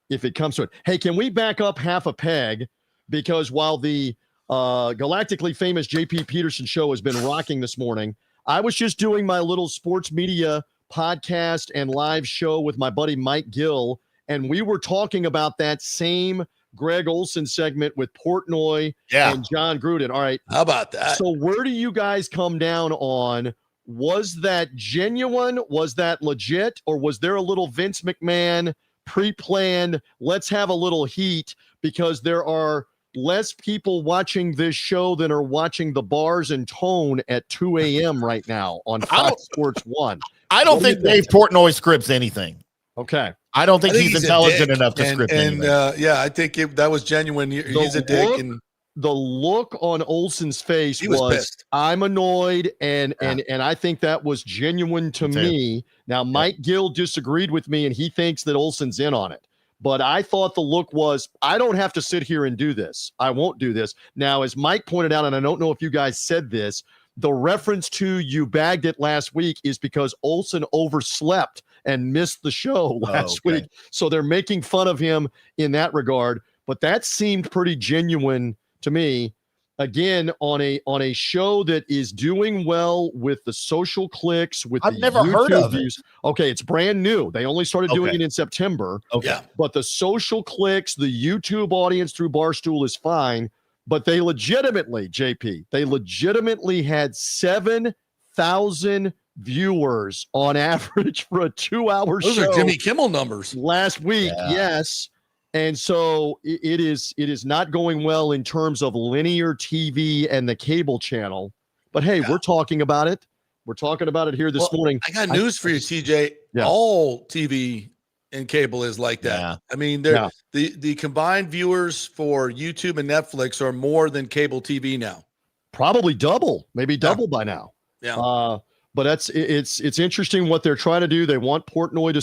if it comes to it. Hey, can we back up half a peg? Because while the galactically famous JP Peterson show has been rocking this morning, I was just doing my little sports media podcast and live show with my buddy Mike Gill, and we were talking about that same Greg Olson segment with Portnoy and John Gruden. All right. How about that? So where do you guys come down on Was that genuine? Was that legit? Or was there a little Vince McMahon pre-planned, let's have a little heat because there are less people watching this show than are watching the Bars and Tone at 2 a.m. right now on Fox Sports 1? I don't think Dave Portnoy scripts anything. Okay. I don't think he's intelligent enough to script anything. I think that was genuine. He's a dick. And the look on Olsen's face was pissed. I'm annoyed, and I think that was genuine to me. Now, Mike Gill disagreed with me, and he thinks that Olsen's in on it. But I thought the look was, I don't have to sit here and do this. I won't do this. Now, as Mike pointed out, and I don't know if you guys said this, the reference to you bagged it last week is because Olsen overslept and missed the show last week. So they're making fun of him in that regard. But that seemed pretty genuine to me. Again, on a show that is doing well with the social clicks, with I've the never YouTube heard of views. Okay, it's brand new. They only started doing it in September. Okay. But the social clicks, the YouTube audience through Barstool is fine. But they legitimately, JP, they legitimately had 7,000 viewers on average for a 2-hour show. Those are Jimmy Kimmel numbers. Last week, yes. And so it is not going well in terms of linear TV and the cable channel. But hey, we're talking about it. We're talking about it here this morning. I got news for you, TJ. Yeah. All TV and cable is like that. Yeah. I mean, the combined viewers for YouTube and Netflix are more than cable TV now. Probably double, maybe double by now. Yeah. But it's interesting what they're trying to do. They want Portnoy to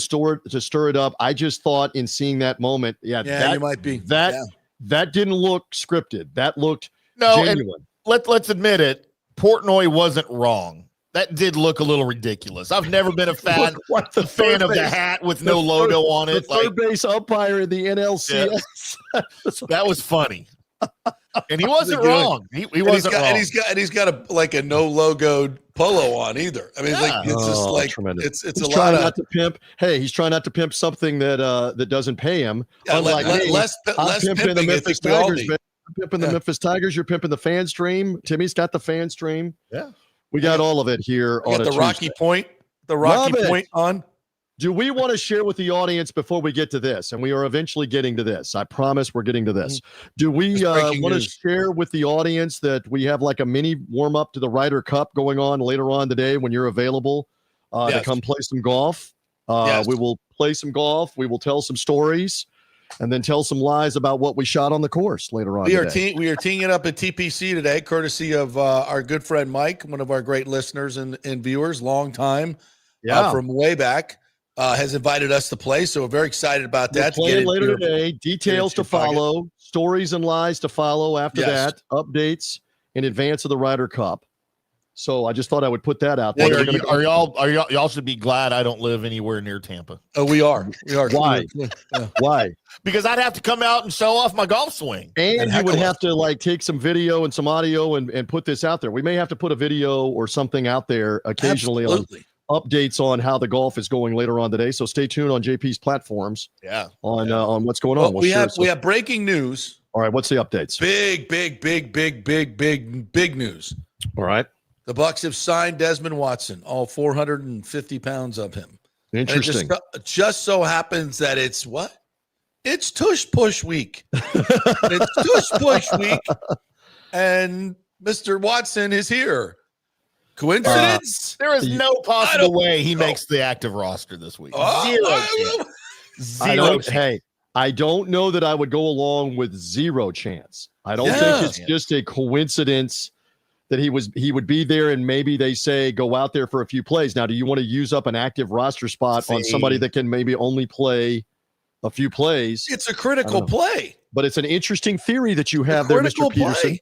stir it up. I just thought in seeing that moment, that you might be that didn't look scripted. That looked genuine. And let's admit it, Portnoy wasn't wrong. That did look a little ridiculous. I've never been a fan of the hat with no logo on it. The third base umpire in the NLCS. That was funny. And he wasn't wrong. He wasn't wrong. And he's got a no logo polo on either. I mean, it's just like tremendous. It's he's a trying lot not to pimp. Hey, he's trying not to pimp something that doesn't pay him. Unlike me, less I'm pimping the pimping, Memphis Tigers. Man. I'm pimping the Memphis Tigers. You're pimping the fan stream. Timmy's got the fan stream. Yeah, we got all of it here on the Rocky Point. The Rocky Point on. Do we want to share with the audience before we get to this? And we are eventually getting to this. I promise we're getting to this. Do we want to share with the audience that we have like a mini warm-up to the Ryder Cup going on later on today when you're available to come play some golf? We will play some golf. We will tell some stories and then tell some lies about what we shot on the course later on. We are teeing it up at TPC today, courtesy of our good friend Mike, one of our great listeners and viewers, long time from way back. Has invited us to play, so we're very excited about that. We'll play later today. Details to follow, stories and lies to follow after that, updates in advance of the Ryder Cup. So I just thought I would put that out there. Y'all should be glad I don't live anywhere near Tampa. Oh, we are. Why? Why? Because I'd have to come out and show off my golf swing. And you would have to take some video and some audio and put this out there. We may have to put a video or something out there occasionally on updates on how the golf is going later on today. So stay tuned on JP's platforms. On what's going on. We have breaking news. All right, what's the updates? Big news. All right. The Bucs have signed Desmond Watson, all 450 pounds of him. Interesting. It just so happens that it's what? It's tush push week. It's tush push week. And Mr. Watson is here. Coincidence? There is no possible way he makes the active roster this week. Zero chance. Hey, I don't know that I would go along with zero chance. I don't think it's just a coincidence that he would be there and maybe they say go out there for a few plays. Now, do you want to use up an active roster spot on somebody that can maybe only play a few plays? It's a critical play. But it's an interesting theory that you have there, Mr. Peterson.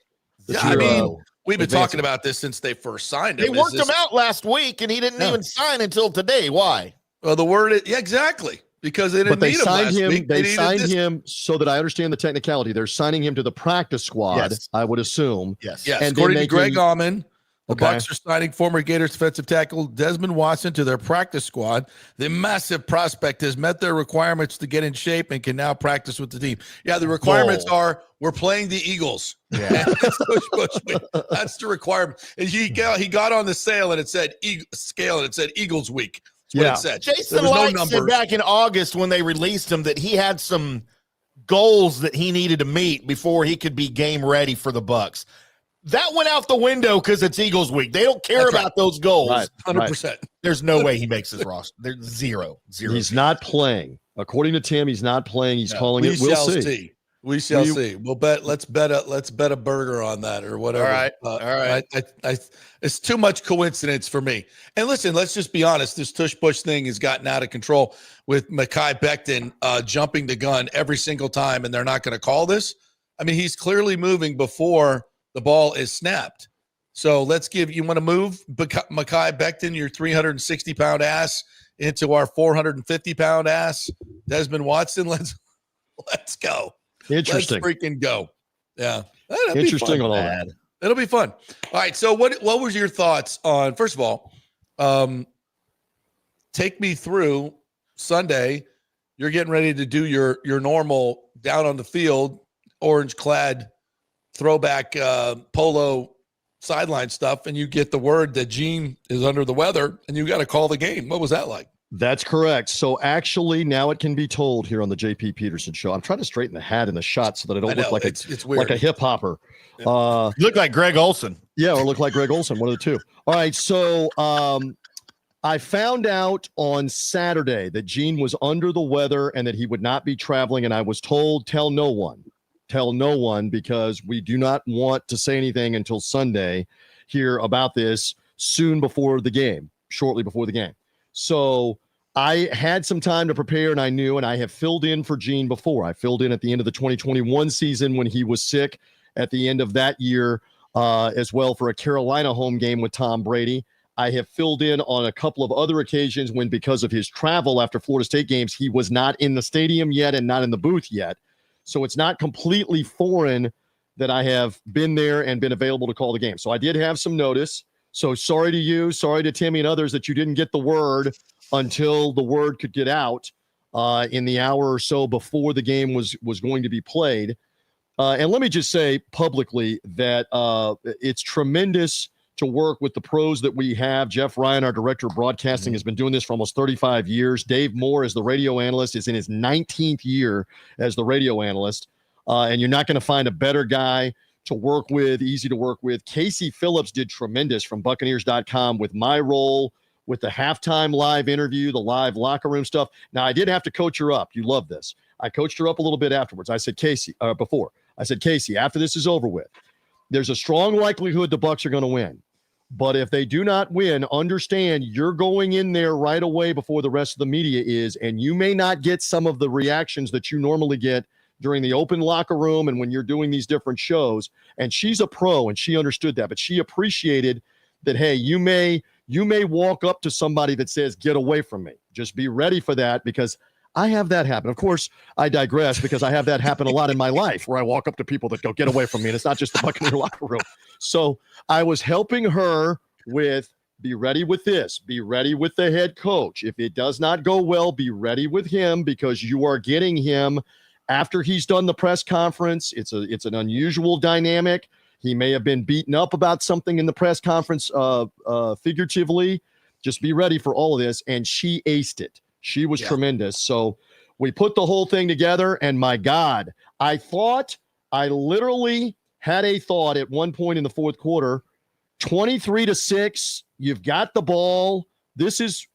We've been talking about this since they first signed him. They worked him out last week, and he didn't even sign until today. Why? Well, the word is exactly because they didn't need him last week. They signed him so that I understand the technicality. They're signing him to the practice squad, I would assume. Yes. And according to Greg Auman, The Bucs are signing former Gators defensive tackle Desmond Watson to their practice squad. The massive prospect has met their requirements to get in shape and can now practice with the team. Yeah, the requirements are we're playing the Eagles. Yeah. That's the requirement. And he got on the sale and it said Eagles week. That's what it said. Jason Light said back in August when they released him that he had some goals that he needed to meet before he could be game ready for the Bucs. That went out the window because it's Eagles week. They don't care about those goals. Right. 100%. There's no way he makes his roster. There's zero. He's not playing. According to Tim, he's not playing. He's calling it. We'll see. We shall see. We'll bet. Let's bet a burger on that or whatever. All right. It's too much coincidence for me. And listen, let's just be honest. This tush push thing has gotten out of control with Mekhi Becton jumping the gun every single time, and they're not going to call this. I mean, he's clearly moving before the ball is snapped. So you want to move Mekhi Becton, your 360-pound ass, into our 450-pound ass, Desmond Watson. Let's go. Interesting. Let's freaking go. Yeah. Interesting on all that. It'll be fun. All right. So what was your thoughts on, first of all, take me through Sunday. You're getting ready to do your normal down on the field, orange-clad throwback polo sideline stuff, and you get the word that Gene is under the weather, and you got to call the game. What was that like? That's correct. So actually, now it can be told here on the JP Peterson Show. I'm trying to straighten the hat and the shot so that I don't look like it's weird. Like a hip hopper. Yeah. You look like Greg Olson. Yeah, or look like Greg Olson, one of the two. All right, so I found out on Saturday that Gene was under the weather and that he would not be traveling, and I was told, tell no one, because we do not want to say anything until Sunday here about this shortly before the game. So I had some time to prepare, and I knew, and I have filled in for Gene before. I filled in at the end of the 2021 season when he was sick at the end of that year as well for a Carolina home game with Tom Brady. I have filled in on a couple of other occasions when, because of his travel after Florida State games, he was not in the stadium yet and not in the booth yet. So it's not completely foreign that I have been there and been available to call the game. So I did have some notice. So sorry to you, sorry to Timmy and others that you didn't get the word until the word could get out in the hour or so before the game was going to be played. And let me just say publicly that it's tremendous to work with the pros that we have. Jeff Ryan, our director of broadcasting, has been doing this for almost 35 years. Dave Moore, as the radio analyst, is in his 19th year as the radio analyst. And you're not going to find a better guy to work with, easy to work with. Casey Phillips did tremendous from Buccaneers.com with my role, with the halftime live interview, the live locker room stuff. Now, I did have to coach her up. You love this. I coached her up a little bit afterwards. I said, Casey, after this is over with, there's a strong likelihood the Bucs are going to win. But if they do not win, understand you're going in there right away before the rest of the media is, and you may not get some of the reactions that you normally get during the open locker room and when you're doing these different shows. And she's a pro, and she understood that, but she appreciated that, hey, you may walk up to somebody that says, get away from me. Just be ready for that, because I have that happen. Of course, I digress, because I have that happen a lot in my life where I walk up to people that go, get away from me. And it's not just the Buccaneer locker room. So I was helping her with, be ready with this, be ready with the head coach. If it does not go well, be ready with him, because you are getting him after he's done the press conference. It's an unusual dynamic. He may have been beaten up about something in the press conference, figuratively. Just be ready for all of this. And she aced it. She was tremendous. So we put the whole thing together, and my God, I literally had a thought at one point in the fourth quarter, 23-6, you've got the ball. This is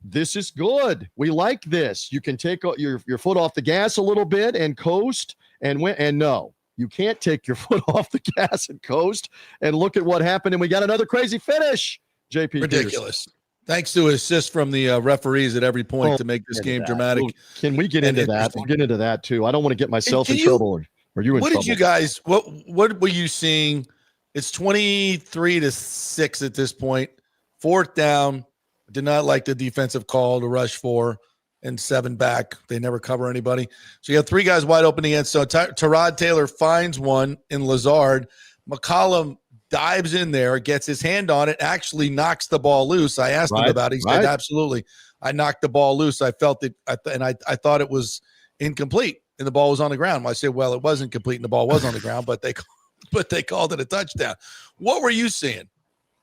good. We like this. You can take your foot off the gas a little bit and coast and win. And no, you can't take your foot off the gas and coast. And look at what happened. And we got another crazy finish. JP ridiculous. Peterson. Thanks to assist from the referees at every point to make this game dramatic. Well, can we get into that? We'll get into that too. I don't want to get myself in trouble. Or you in trouble? What did you guys? What were you seeing? It's 23-6 at this point. Fourth down. Did not like the defensive call to rush 4 and 7 back. They never cover anybody. So you have 3 guys wide open against. So Tyrod Taylor finds one in Lazard. McCollum dives in there, gets his hand on it, actually knocks the ball loose. I asked him about it. He said, absolutely. I knocked the ball loose. I felt it, and I thought it was incomplete, and the ball was on the ground. I said, well, it wasn't complete, and the ball was on the ground, but they called it a touchdown. What were you seeing?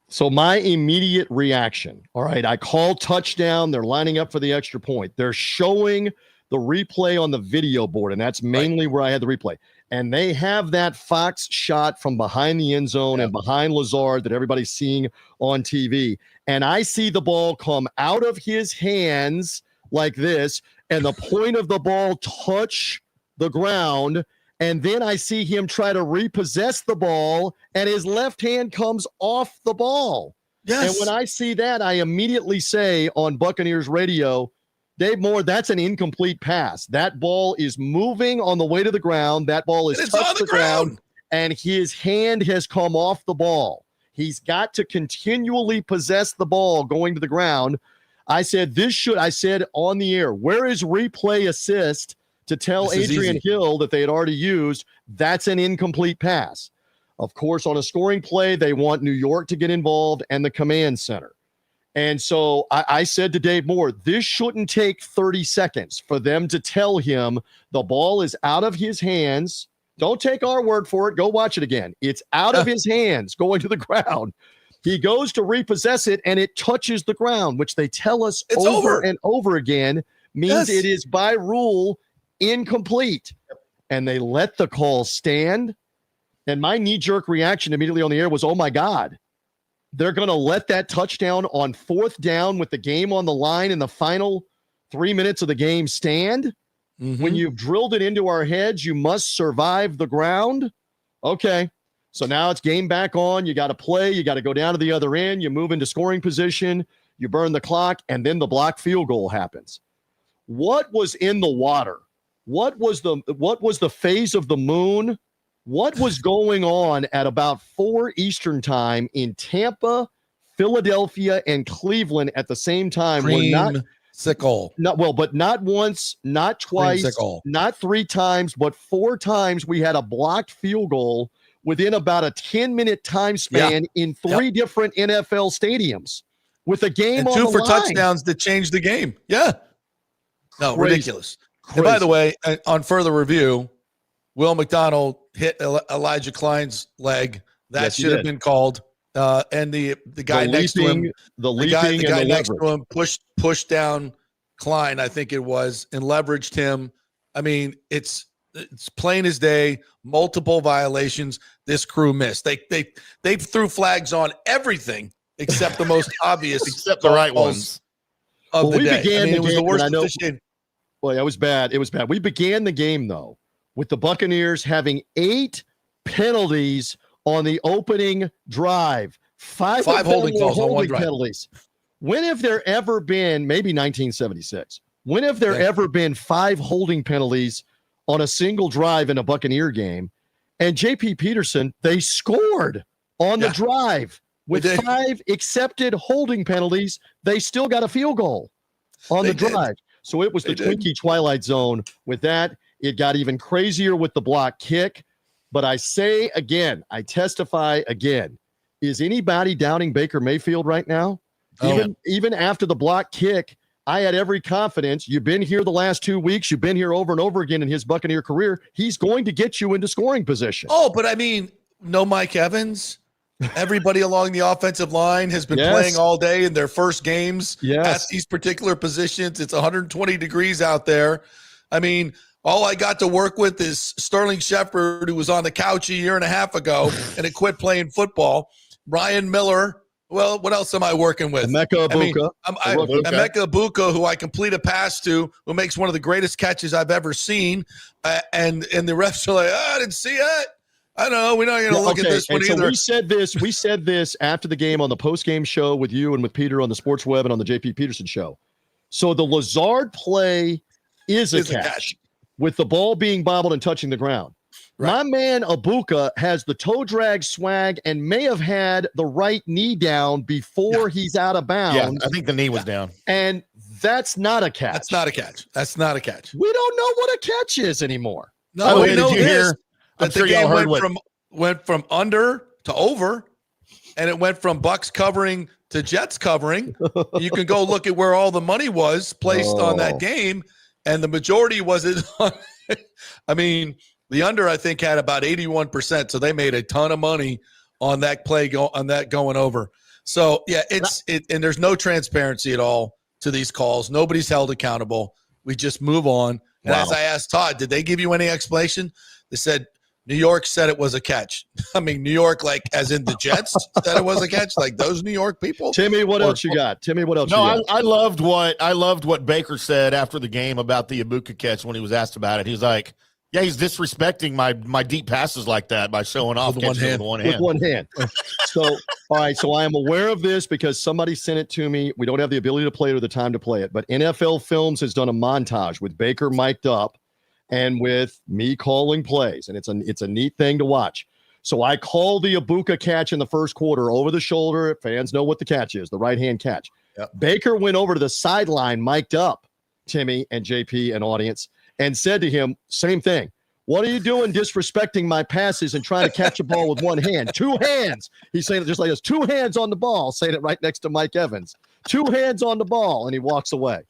So my immediate reaction, all right, I call touchdown. They're lining up for the extra point. They're showing the replay on the video board, and that's mainly where I had the replay. And they have that Fox shot from behind the end zone and behind Lazard that everybody's seeing on TV. And I see the ball come out of his hands like this, and the point of the ball touch the ground. And then I see him try to repossess the ball, and his left hand comes off the ball. Yes. And when I see that, I immediately say on Buccaneers radio, Dave Moore, that's an incomplete pass. That ball is moving on the way to the ground. That ball is touched the ground, and his hand has come off the ball. He's got to continually possess the ball going to the ground. I said on the air, where is replay assist to tell Adrian Hill that they had already used? That's an incomplete pass. Of course, on a scoring play, they want New York to get involved and the command center. And so I said to Dave Moore, this shouldn't take 30 seconds for them to tell him the ball is out of his hands. Don't take our word for it. Go watch it again. It's out of his hands going to the ground. He goes to repossess it, and it touches the ground, which they tell us over and over again means it is by rule incomplete. And they let the call stand. And my knee-jerk reaction immediately on the air was, oh, my God. They're going to let that touchdown on 4th down with the game on the line in the final 3 minutes of the game stand? Mm-hmm. When you've drilled it into our heads, you must survive the ground? Okay. So now it's game back on. You got to play. You got to go down to the other end. You move into scoring position. You burn the clock, and then the blocked field goal happens. What was in the water? What was the phase of the moon? What was going on at about 4 Eastern time in Tampa, Philadelphia, and Cleveland at the same time? But not once, not twice, not 3 times, but 4 times we had a blocked field goal within about a 10-minute time span in 3 different NFL stadiums with a game and on 2 the for line. touchdowns that changed the game. Yeah. No, ridiculous. And by the way, on further review, Will McDonald hit Elijah Klein's leg. That should have been called. And the guy next to him, the guy next to him pushed down Klein, I think it was, and leveraged him. I mean, it's plain as day. Multiple violations. This crew missed. They threw flags on everything except the most obvious, except the right ones of the day. It was the worst position. Well, it was bad. It was bad. We began the game though with the Buccaneers having 8 penalties on the opening drive. 5 holding calls on one drive. Penalties. When have there ever been, maybe 1976, when have there ever been 5 holding penalties on a single drive in a Buccaneer game? And J.P. Peterson, they scored on the drive with 5 accepted holding penalties. They still got a field goal on the drive. So it was the Twinkie Twilight Zone with that. It got even crazier with the block kick. But I say again, I testify again, is anybody doubting Baker Mayfield right now? Even after the block kick, I had every confidence. You've been here the last 2 weeks. You've been here over and over again in his Buccaneer career. He's going to get you into scoring position. Oh, but I mean, no Mike Evans. Everybody along the offensive line has been playing all day in their first games at these particular positions. It's 120 degrees out there. I mean, all I got to work with is Sterling Shepard, who was on the couch a year and a half ago and had quit playing football. Ryan Miller. Well, what else am I working with? Emeka Egbuka. Emeka Egbuka, who I complete a pass to, who makes one of the greatest catches I've ever seen. And the refs are like, I didn't see it. I know. We're not going to look at this one either. So we said this after the game on the post-game show with you and with Peter on the Sports Web and on the J.P. Peterson show. So the Lazard play is a catch with the ball being bobbled and touching the ground. Right. My man Egbuka has the toe drag swag and may have had the right knee down before he's out of bounds. Yeah, I think the knee was down. And that's not a catch. That's not a catch. We don't know what a catch is anymore. No, we know this. That the game went from under to over. and it went from Bucs covering to Jets covering. You can go look at where all the money was placed on that game, and the majority wasn't on. I mean, the under, I think, had about 81%, so they made a ton of money on that play going over. So, yeah, and there's no transparency at all to these calls. Nobody's held accountable. We just move on. And as I asked Todd, did they give you any explanation? They said New York said it was a catch. I mean, New York, like as in the Jets said it was a catch, like those New York people. Timmy, what else you got? Timmy, what else? No, you got? I loved what Baker said after the game about the Ibuka catch when he was asked about it. He's like, yeah, he's disrespecting my deep passes like that by showing off with one hand. With one hand. So, all right. So I am aware of this because somebody sent it to me. We don't have the ability to play it or the time to play it, but NFL Films has done a montage with Baker mic'd up and with me calling plays, and it's a neat thing to watch. So I called the Ibuka catch in the first quarter over the shoulder. Fans know what the catch is, the right-hand catch. Yep. Baker went over to the sideline, mic'd up, Timmy and JP and audience, and said to him, same thing. What are you doing disrespecting my passes and trying to catch a ball with one hand? Two hands. He's saying it just like this. Two hands on the ball, saying it right next to Mike Evans. Two hands on the ball, and he walks away.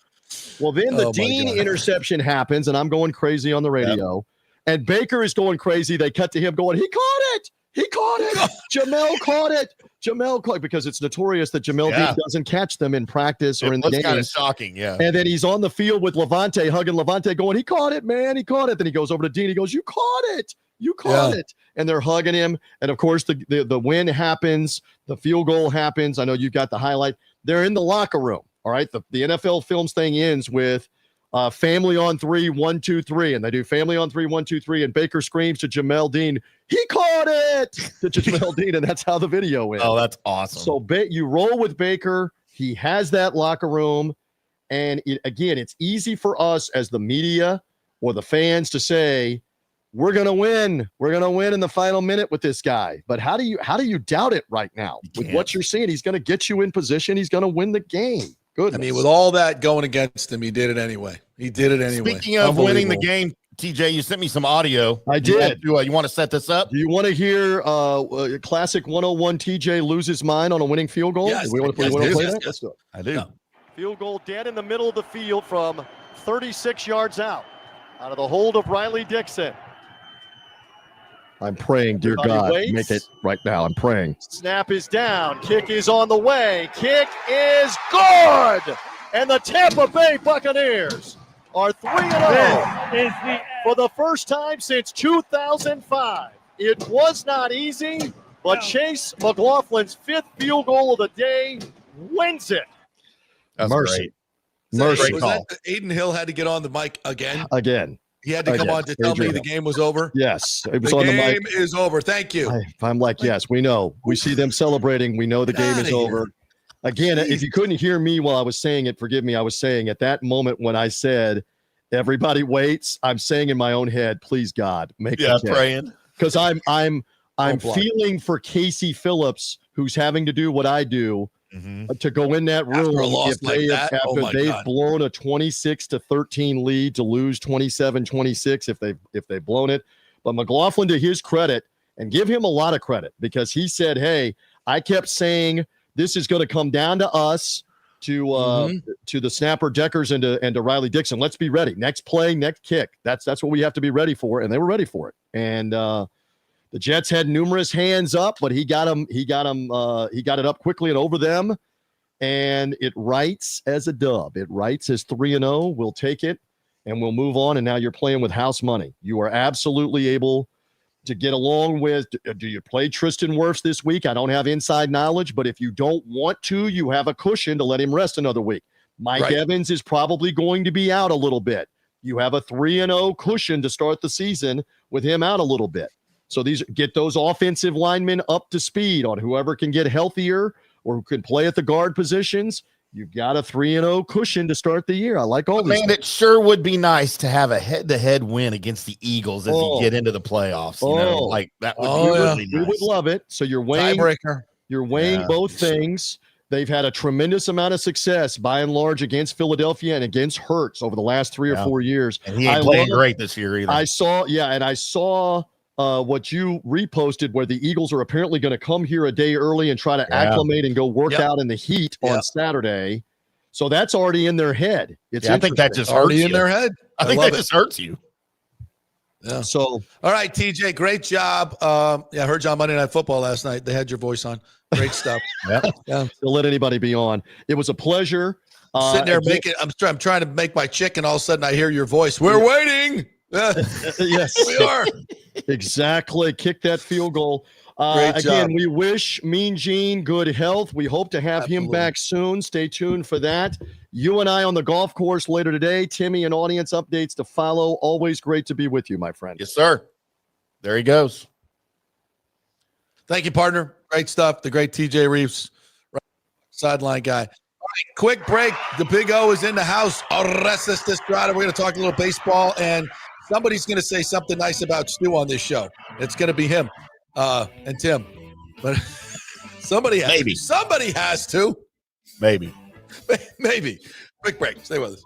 Well, then the Dean interception happens, and I'm going crazy on the radio. Yep. And Baker is going crazy. They cut to him going, he caught it. He caught it. Jamel caught it. Jamel caught it, because it's notorious that Jamel Dean doesn't catch them in practice or in the game. That's kind of shocking, yeah. And then he's on the field with Levante, hugging Levante, going, he caught it, man. He caught it. Then he goes over to Dean. He goes, you caught it. You caught it. And they're hugging him. And, of course, the win happens. The field goal happens. I know you got the highlight. They're in the locker room. All right. The NFL Films thing ends with family on 3, 1, 2, 3. And they do family on 3, 1, 2, 3. And Baker screams to Jamel Dean, he caught it to Jamel Dean. And that's how the video ends. Oh, that's awesome. So you roll with Baker. He has that locker room. And again, it's easy for us as the media or the fans to say, we're going to win. We're going to win in the final minute with this guy. But how do you doubt it right now? With what you're seeing, he's going to get you in position. He's going to win the game. Goodness. I mean, with all that going against him, he did it anyway. Speaking of winning the game, TJ, you sent me some audio. I did. You want to set this up? Do you want to hear classic 101 TJ lose his mind on a winning field goal? Yes. We want to play that? Let's do it. I do. Yeah. Field goal dead in the middle of the field from 36 yards out of the hold of Riley Dixon. I'm praying, dear God, make it right now. I'm praying. Snap is down. Kick is on the way. Kick is good. And the Tampa Bay Buccaneers are 3-0 for the first time since 2005. It was not easy, but Chase McLaughlin's fifth field goal of the day wins it. That's Mercy. Great. Mercy. Was that Aiden Hill had to get on the mic again? Again. He had to come on to tell me the game was over? Yes. It was the on the game mic. is over. Thank you. I'm like, yes, we know. We see them celebrating. We know the game is over. Again, if you couldn't hear me while I was saying it, forgive me. I was saying at that moment when I said, everybody waits, I'm saying in my own head, please God, make it praying. Because I'm feeling for Casey Phillips, who's having to do what I do. To go in that room after a loss after they've blown a 26-13 lead to lose 27-26 if they've blown it. But McLaughlin, to his credit, and give him a lot of credit, because he said, hey, I kept saying this is going to come down to us, to the snapper Deckers and to Riley Dixon. Let's be ready. Next play, next kick. That's what we have to be ready for, and they were ready for it. And the Jets had numerous hands up, but he got it up quickly and over them, and it writes as a dub. It writes as 3-0. We'll take it, and we'll move on. And now you're playing with house money. You are absolutely able to get along with. Do you play Tristan Wirfs this week? I don't have inside knowledge, but if you don't want to, you have a cushion to let him rest another week. Mike Evans is probably going to be out a little bit. You have a 3-0 cushion to start the season with him out a little bit. So get those offensive linemen up to speed on whoever can get healthier or who can play at the guard positions. You've got a 3-0 cushion to start the year. I like all this. Man, it sure would be nice to have a head-to-head win against the Eagles as you get into the playoffs. You know, like that would be really nice. We would love it. So you're weighing both things. They've had a tremendous amount of success by and large against Philadelphia and against Hurts over the last 3 or 4 years. And he ain't playing great this year either. I saw what you reposted, where the Eagles are apparently going to come here a day early and try to acclimate and go work out in the heat on Saturday. So that's already in their head. I think that just already hurts in their head. I think that just hurts you. Yeah. So, all right, TJ, great job. I heard you on Monday Night Football last night. They had your voice on. Great stuff. Yeah. Don't let anybody be on. It was a pleasure. Sitting there I'm trying to make my chicken. All of a sudden, I hear your voice. We're waiting. Yes, we are. Exactly. Kick that field goal. Great job. Again, we wish Mean Gene good health. We hope to have him back soon. Stay tuned for that. You and I on the golf course later today. Timmy and audience updates to follow. Always great to be with you, my friend. Yes, sir. There he goes. Thank you, partner. Great stuff. The great TJ Rives, sideline guy. All right, quick break. The Big O is in the house. Orestes Destrade. We're going to talk a little baseball, and somebody's going to say something nice about Stu on this show. It's going to be him and Tim. But somebody has to. Maybe. Quick break. Stay with us.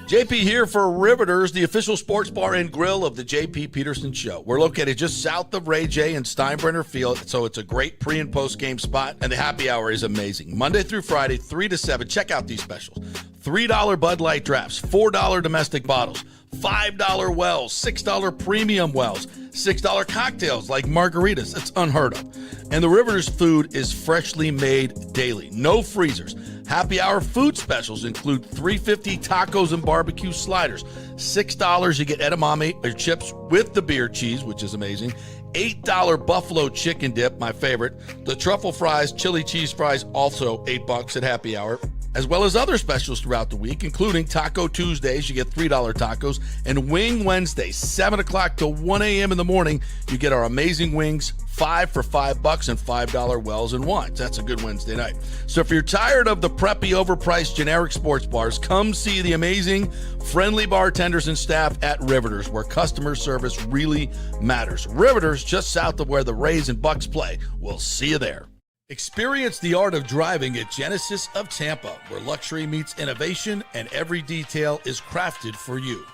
JP here for Riveters, the official sports bar and grill of the JP Peterson Show. We're located just south of Ray J and Steinbrenner Field, so it's a great pre- and post-game spot, and the happy hour is amazing. Monday through Friday, 3 to 7. Check out these specials. $3 Bud Light drafts, $4 domestic bottles, $5 wells, $6 premium wells, $6 cocktails like margaritas. That's unheard of. And the Riveters food is freshly made daily. No freezers. Happy hour food specials include $3.50 tacos and barbecue sliders. $6 you get edamame or chips with the beer cheese, which is amazing. $8 buffalo chicken dip, my favorite. The truffle fries, chili cheese fries, also $8 at happy hour. As well as other specials throughout the week, including Taco Tuesdays, you get $3 tacos, and Wing Wednesdays, 7 o'clock to 1 a.m. in the morning, you get our amazing wings, 5 for $5 and $5 wells and wines. That's a good Wednesday night. So if you're tired of the preppy, overpriced generic sports bars, come see the amazing, friendly bartenders and staff at Riveters, where customer service really matters. Riveters, just south of where the Rays and Bucs play. We'll see you there. Experience the art of driving at Genesis of Tampa, where luxury meets innovation and every detail is crafted for you.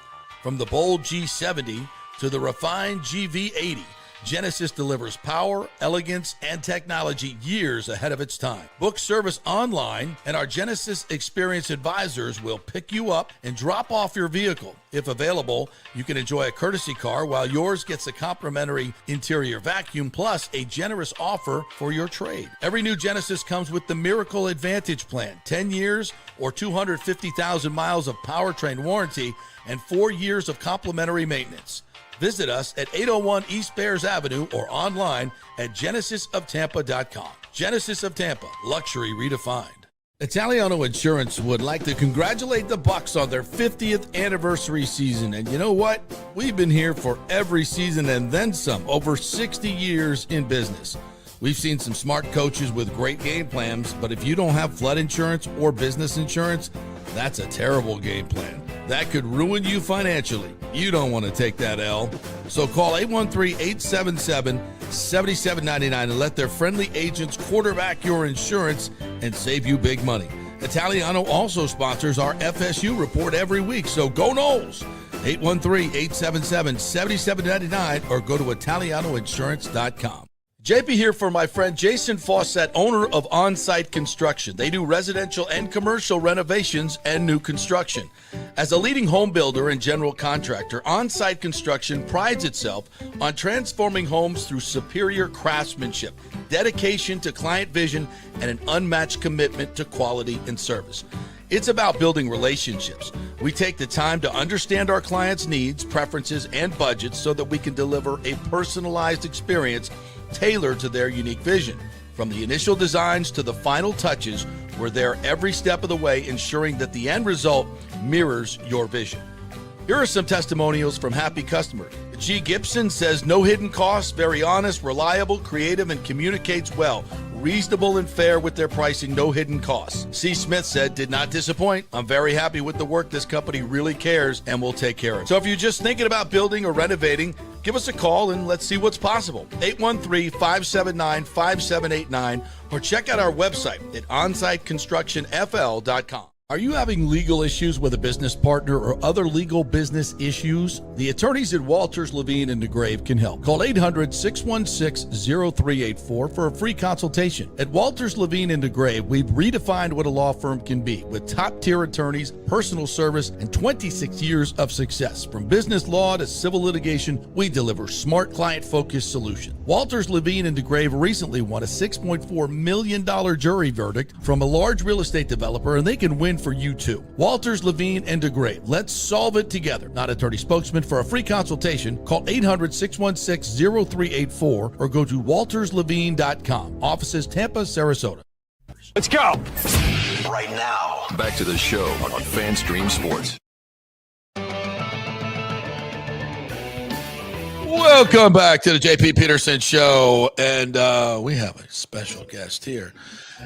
From the bold G70 to the refined GV80, Genesis delivers power, elegance, and technology years ahead of its time. Book service online, and our Genesis Experience advisors will pick you up and drop off your vehicle. If available, you can enjoy a courtesy car while yours gets a complimentary interior vacuum plus a generous offer for your trade. Every new Genesis comes with the Miracle Advantage Plan, 10 years or 250,000 miles of powertrain warranty and 4 years of complimentary maintenance. Visit us at 801 East Bears Avenue or online at genesisoftampa.com. Genesis of Tampa, luxury redefined. Italiano Insurance would like to congratulate the Bucs on their 50th anniversary season. And you know what? We've been here for every season and then some, over 60 years in business. We've seen some smart coaches with great game plans, but if you don't have flood insurance or business insurance, that's a terrible game plan. That could ruin you financially. You don't want to take that L. So call 813-877-7799 and let their friendly agents quarterback your insurance and save you big money. Italiano also sponsors our FSU report every week, so go Noles. 813-877-7799 or go to italianoinsurance.com. JP here for my friend Jason Fawcett, owner of On-Site Construction. They do residential and commercial renovations and new construction. As a leading home builder and general contractor, On-Site Construction prides itself on transforming homes through superior craftsmanship, dedication to client vision, and an unmatched commitment to quality and service. It's about building relationships. We take the time to understand our clients' needs, preferences, and budgets so that we can deliver a personalized experience tailored to their unique vision. From the initial designs to the final touches, we're there every step of the way, ensuring that the end result mirrors your vision. Here are some testimonials from happy customers. G. Gibson says, no hidden costs, very honest, reliable, creative, and communicates well. Reasonable and fair with their pricing, no hidden costs. C. Smith said, did not disappoint. I'm very happy with the work. This company really cares and will take care of it. So if you're just thinking about building or renovating, give us a call and let's see what's possible. 813-579-5789 or check out our website at onsiteconstructionfl.com. Are you having legal issues with a business partner or other legal business issues? The attorneys at Walters, Levine, and DeGrave can help. Call 800-616-0384 for a free consultation. At Walters, Levine, and DeGrave, we've redefined what a law firm can be with top-tier attorneys, personal service, and 26 years of success. From business law to civil litigation, we deliver smart, client-focused solutions. Walters, Levine, and DeGrave recently won a $6.4 million jury verdict from a large real estate developer, and they can win for you too. Walters, Levine, and DeGrave. Let's solve it together. Not attorney spokesman. For a free consultation, call 800-616-0384 or go to walterslevine.com. Offices Tampa, Sarasota. Let's go. Right now. Back to the show on FanStream Sports. Welcome back to the JP Peterson Show. And we have a special guest here.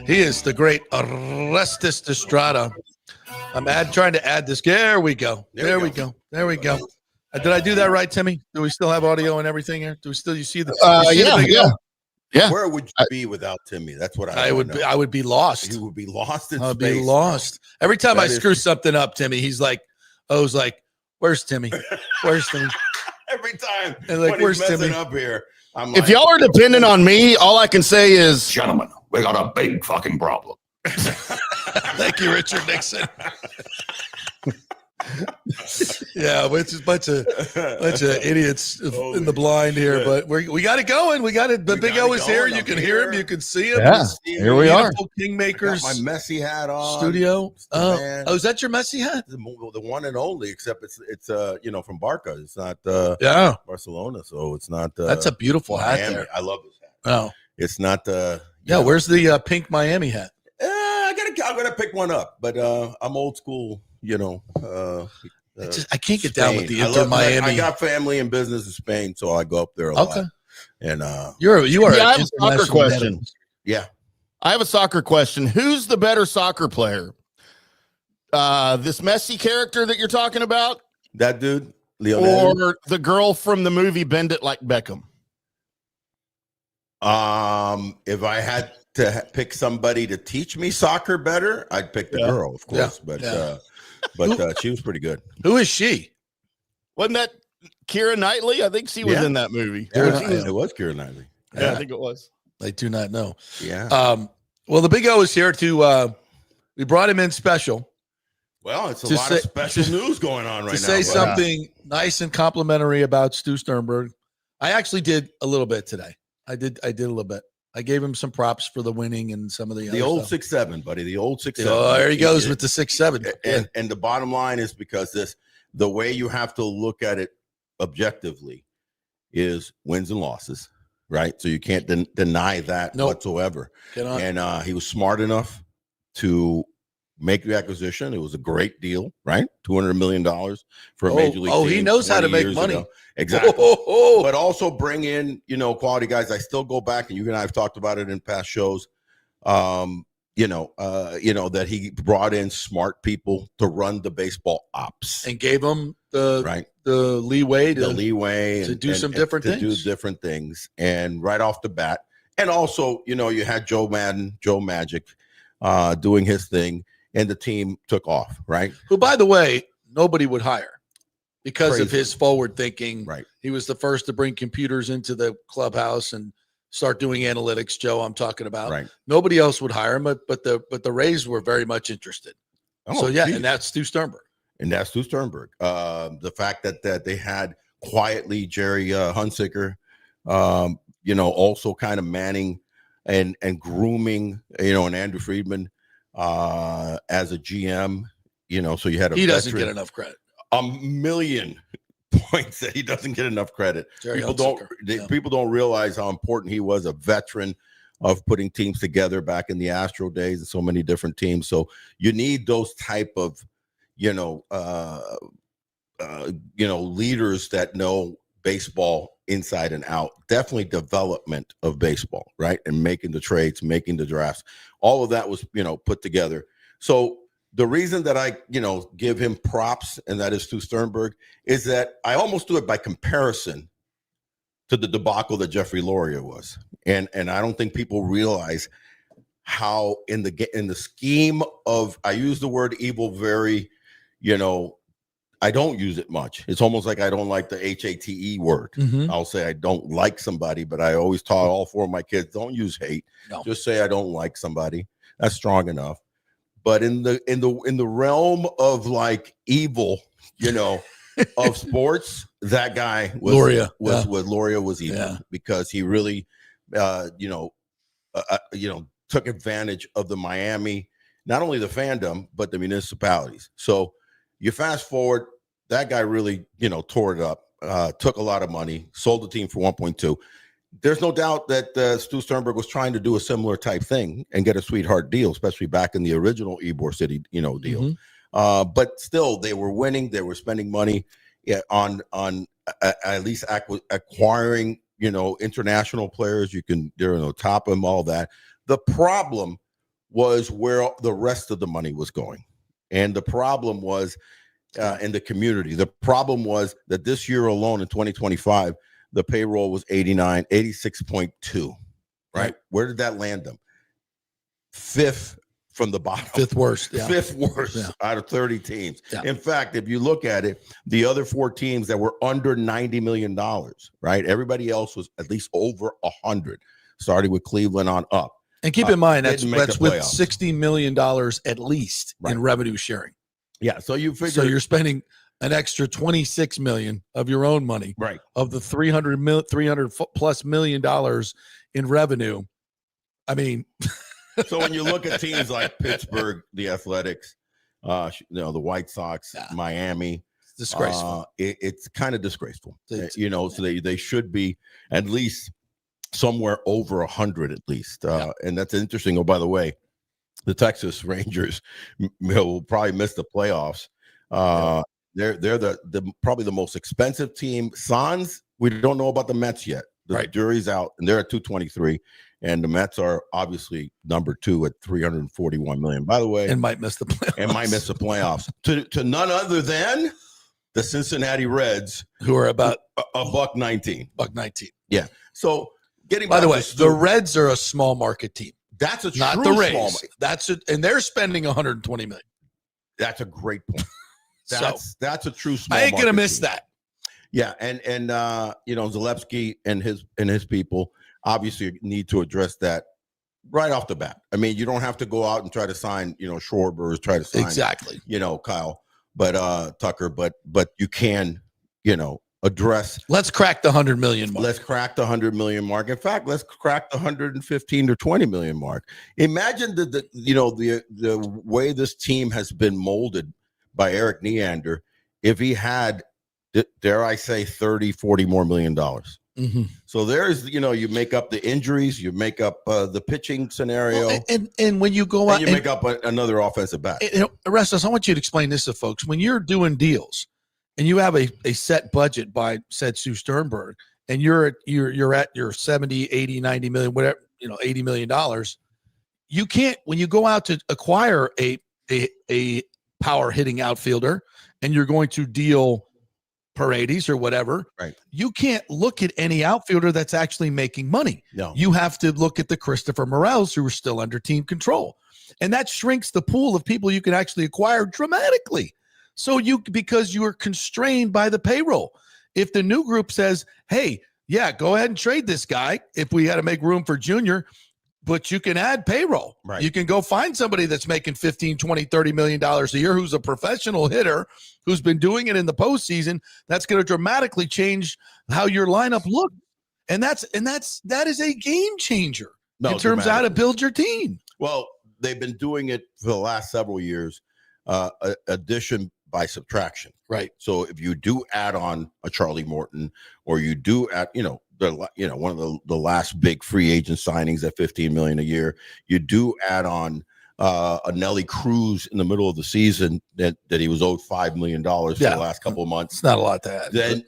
He is the great Orestes Destrade. I'm trying to add this. There we go. There we go. Did I do that right, Timmy? Do we still have audio and everything here? Do we still? You see the? Yeah. Where would you be without Timmy? That's what I would be. I would be lost. You would be lost in I would space. be lost. Every time I screw something up, Timmy, he's like, I was like, "Where's Timmy? Where's Timmy?" Every time. And like, when where's he's messing Timmy? up here? I'm If y'all are dependent on me, all I can say is, Gentlemen, we got a big fucking problem. Thank you, Richard Nixon. Yeah, it's a bunch of idiots in the blind here, but we got it going. We got it. The Big O is here. You can hear him. You can see him. Yeah, here we are. Kingmakers. My messy hat on. Studio. Oh, is that your messy hat? The one and only, except it's from Barca. It's not Barcelona, so it's not. That's a beautiful hat Miami. there. I love this hat. Oh, it's not. Where's the pink Miami hat? I'm gonna pick one up, but I'm old school. I can't get down with the Inter Miami. I got family and business in Spain, so I go up there a lot. And you are. I have a soccer question. Yeah, I have a soccer question. Who's the better soccer player? This Messi character that you're talking about, that dude, Lionel, or the girl from the movie Bend It Like Beckham? If I had to pick somebody to teach me soccer better, I'd pick the girl, of course. But she was pretty good. Who is she? Wasn't that Keira Knightley? I think she was in that movie. It was Keira Knightley. Yeah, I think it was. I do not know. Yeah. Well, the Big O is here to. We brought him in special. Well, it's a lot of special news going on right now. To say something nice and complimentary about Stu Sternberg. I actually did a little bit today. I did a little bit. I gave him some props for the winning and some of the old 6'7", buddy. The old 6'7". Oh, there he goes with the 6'7". And the bottom line is because the way you have to look at it objectively is wins and losses, right? So you can't deny that whatsoever. And he was smart enough to make the acquisition. It was a great deal, right? $200 million for a major league team. He knows how to make money. Ago. Exactly. But also bring in, quality guys. I still go back, and you and I have talked about it in past shows. That he brought in smart people to run the baseball ops and gave them the leeway to do some different things. To do different things, and right off the bat, and also, you had Joe Magic, doing his thing. And the team took off, right? Who, by the way, nobody would hire because of his forward thinking. Right. He was the first to bring computers into the clubhouse and start doing analytics. Joe, I'm talking about. Right. Nobody else would hire him, but the Rays were very much interested. And that's Stu Sternberg. The fact that they had quietly Jerry Hunsicker, also kind of manning and grooming, and Andrew Friedman. As a GM, so you had he doesn't get enough credit. A million points that he doesn't get enough credit. People don't realize how important he was, a veteran of putting teams together back in the Astro days and so many different teams. So you need those type of leaders that know baseball inside and out. Definitely development of baseball, right? And making the trades, making the drafts. All of that was, put together. So the reason that I, give him props, and that is to Sternberg, is that I almost do it by comparison to the debacle that Jeffrey Loria was. And I don't think people realize how in the scheme of, I use the word evil very, I don't use it much. It's almost like I don't like the HATE word. Mm-hmm. I'll say I don't like somebody, but I always taught all 4 of my kids, don't use hate. No. Just say I don't like somebody. That's strong enough. But in the realm of like evil, of sports, that guy was Loria was evil because he really, took advantage of the Miami, not only the fandom, but the municipalities. So you fast forward, that guy really, tore it up, took a lot of money, sold the team for 1.2. There's no doubt that Stu Sternberg was trying to do a similar type thing and get a sweetheart deal, especially back in the original Ybor City, deal. Mm-hmm. But still, they were winning. They were spending money on at least acquiring, international players. They're on the top of them, all that. The problem was where the rest of the money was going. And the problem was in the community. The problem was that this year alone in 2025, the payroll was 86.2, right? Where did that land them? 5th from the bottom. 5th worst. Yeah. 5th worst out of 30 teams. Yeah. In fact, if you look at it, the other 4 teams that were under $90 million, right? Everybody else was at least over 100, starting with Cleveland on up. And keep in mind, that's with playoffs. $60 million at least in revenue sharing. Yeah. So you figure. So you're spending an extra $26 million of your own money, right? Of the $300 plus million in revenue. I mean, so when you look at teams like Pittsburgh, the Athletics, the White Sox, Miami, it's disgraceful. It's kind of disgraceful. So they should be at least somewhere over 100 at least. And that's interesting. Oh, by the way, the Texas Rangers will probably miss the playoffs. They're the probably the most expensive team. Suns, we don't know about the Mets yet. The jury's out, and they're at 223, and the Mets are obviously number 2 at 341 million. By the way, and might miss the playoffs. To none other than the Cincinnati Reds, who are about $1.19. $1.19. Yeah. So getting by back the way, to the Reds are a small market team. That's a not true the Rays. small. And they're spending 120 million. That's a great point. That's a true small. I ain't gonna market miss team. that. Yeah, and Zalewski and his people obviously need to address that right off the bat. I mean, you don't have to go out and try to sign, Schwarber, try to sign exactly, Kyle, but Tucker, but you can, address. Let's crack the 100 million mark. Let's crack the 100 million mark. In fact, let's crack the 115 or 20 million mark. Imagine the way this team has been molded by Eric Neander if he had, dare I say, 30, 40 more million dollars. Mm-hmm. So there's, you make up the injuries, you make up the pitching scenario. Well, and when you go out, you make up another offensive back. Orestes, I want you to explain this to folks. When you're doing deals and you have a set budget by said Sue Sternberg, and you're at your 70, 80, 90 million, whatever, $80 million, you can't, when you go out to acquire a power hitting outfielder and you're going to deal Paredes or whatever, right? You can't look at any outfielder that's actually making money. No, you have to look at the Christopher Morels who are still under team control, and that shrinks the pool of people you can actually acquire dramatically. So because you are constrained by the payroll. If the new group says, "Hey, yeah, go ahead and trade this guy," if we had to make room for Junior, but you can add payroll. Right. You can go find somebody that's making 15, 20, $30 million a year who's a professional hitter who's been doing it in the postseason. That's going to dramatically change how your lineup looks. And that is a game changer in terms of how to build your team. Well, they've been doing it for the last several years, addition by subtraction. Right. So if you do add on a Charlie Morton, or you do add, one of the last big free agent signings at $15 million a year, you do add on a Nelly Cruz in the middle of the season that he was owed $5 million for the last couple of months. It's not a lot to add.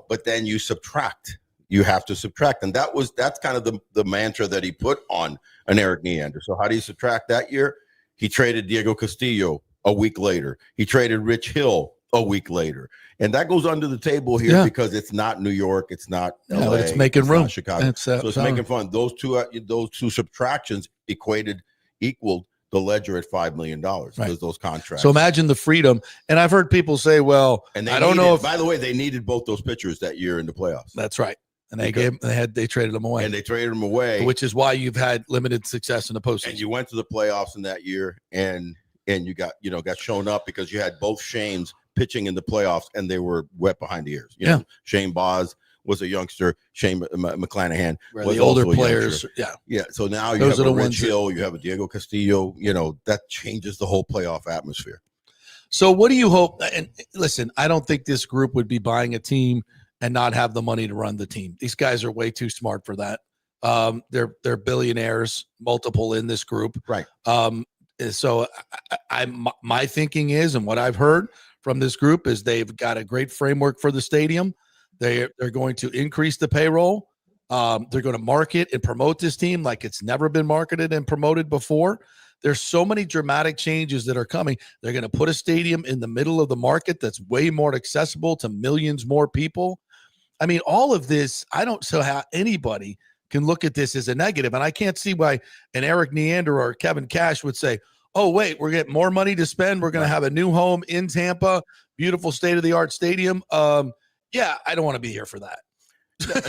But then you subtract. You have to subtract, and that's kind of the mantra that he put on an Eric Neander. So how do you subtract that year? He traded Diego Castillo a week later. He traded Rich Hill a week later. And that goes under the table here because it's not New York, it's not LA, it's making room. Chicago. So it's making fun. Those two subtractions equated equaled the ledger at $5 million because those contracts. So imagine the freedom. And I've heard people say, well, and I don't know if, by the way, they needed both those pitchers that year in the playoffs. That's right. And they traded them away. And they traded them away. Which is why you've had limited success in the postseason. And you went to the playoffs in that year and you got shown up because you had both Shanes pitching in the playoffs and they were wet behind the ears. You know, Shane Boz was a youngster. Shane McClanahan was the older also players. Yeah. So now you have a Rich Hill, you have a Diego Castillo, that changes the whole playoff atmosphere. So what do you hope? And listen, I don't think this group would be buying a team and not have the money to run the team. These guys are way too smart for that. They're billionaires, multiple in this group. Right. So my thinking is, and what I've heard from this group is they've got a great framework for the stadium. They're going to increase the payroll. They're going to market and promote this team like it's never been marketed and promoted before. There's so many dramatic changes that are coming. They're going to put a stadium in the middle of the market that's way more accessible to millions more people. I mean, all of this, I don't see how anybody can look at this as a negative. And I can't see why an Eric Neander or Kevin Cash would say, oh, wait, we're getting more money to spend. We're going to have a new home in Tampa, beautiful state-of-the-art stadium. Yeah, I don't want to be here for that.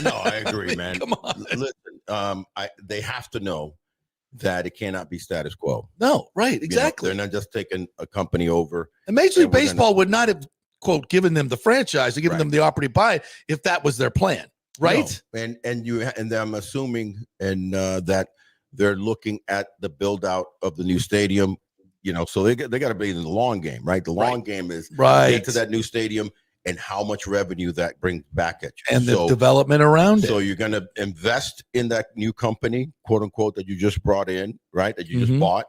No, I agree, man. Come on. Listen, they have to know that it cannot be status quo. No, right, exactly. They're not just taking a company over. And Major League Baseball would not have, quote, given them the franchise or given them the opportunity to buy it if that was their plan, right? No. And I'm assuming that they're looking at the build out of the new stadium. So they got to be in the long game, right? The long game is get to that new stadium and how much revenue that brings back at you. And the development around it. So you're going to invest in that new company, quote unquote, that you just brought in, right? That you just bought,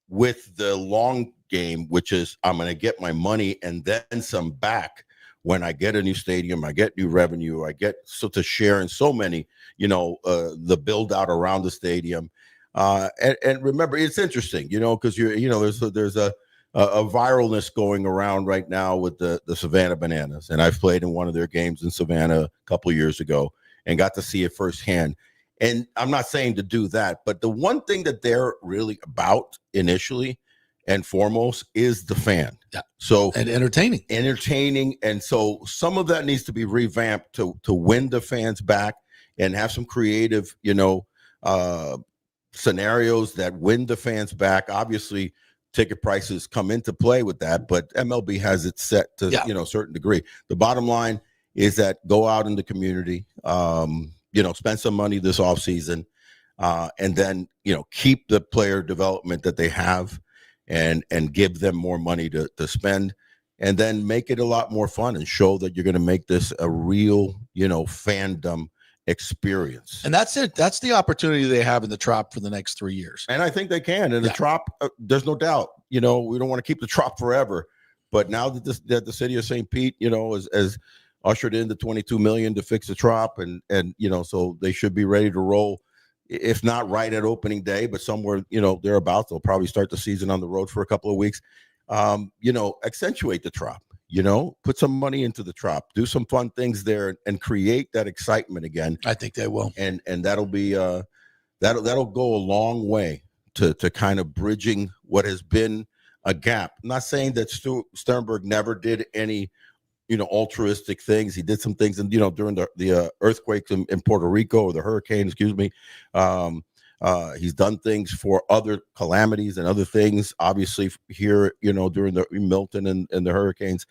with the long game, which is I'm going to get my money and then some back when I get a new stadium, I get new revenue, I get to share in so many, the build out around the stadium. And remember, it's interesting, because there's a viralness going around right now with the Savannah Bananas. And I've played in one of their games in Savannah a couple of years ago and got to see it firsthand. And I'm not saying to do that, but the one thing that they're really about initially and foremost is the fan. Yeah. So and entertaining. And so some of that needs to be revamped to win the fans back and have some creative, scenarios that win the fans back. Obviously, ticket prices come into play with that, but MLB has it set to a certain degree. The bottom line is that go out in the community, spend some money this offseason, and then keep the player development that they have and give them more money to spend, and then make it a lot more fun and show that you're going to make this a real fandom experience. And that's it. That's the opportunity they have in the Trop for the next 3 years. And I think they can. And the Trop, there's no doubt, we don't want to keep the Trop forever, but now that the city of St. Pete, has ushered in the $22 million to fix the Trop and so they should be ready to roll, if not right at opening day, but somewhere, thereabouts. They'll probably start the season on the road for a couple of weeks. Accentuate the Trop. Put some money into the Trop, do some fun things there, and create that excitement again. I think they will, and that'll be that'll go a long way to kind of bridging what has been a gap. I'm not saying that Sternberg never did any altruistic things. He did some things, and during the earthquakes in Puerto Rico, or the hurricane, excuse me. He's done things for other calamities and other things, obviously here, during the Milton and the hurricanes,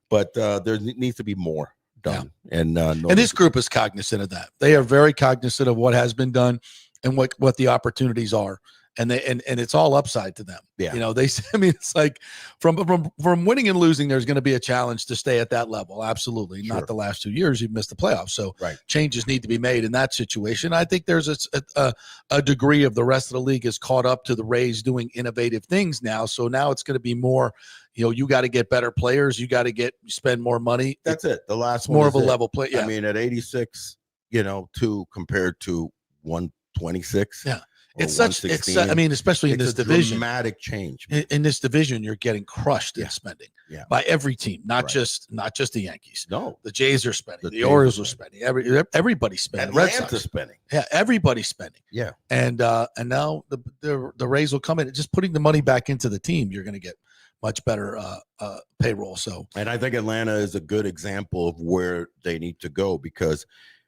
but there needs to be more done. Yeah. And this group is cognizant of that. They are very cognizant of what has been done and what the opportunities are. And it's all upside to them. Yeah. It's like from winning and losing, there's going to be a challenge to stay at that level. Absolutely. Sure. Not the last 2 years you've missed the playoffs. So changes need to be made in that situation. I think there's a degree of the rest of the league is caught up to the Rays doing innovative things now. So now it's going to be more, you got to get better players. You got to spend more money. That's it. The last one more of a level play. Yeah. I mean, at 86, 2 compared to 126. Yeah. Especially in this division, dramatic change. In this division, you're getting crushed in spending. by every team, not Right. just the Yankees. No, The Jays are spending, the Jays Orioles are are spending, everybody's spending. Red Atlanta's Sox spending. Yeah, everybody's spending. Yeah. And now the Rays will come in. Just putting the money back into the team, you're going to get much better payroll. So, and I think Atlanta is a good example of where they need to go because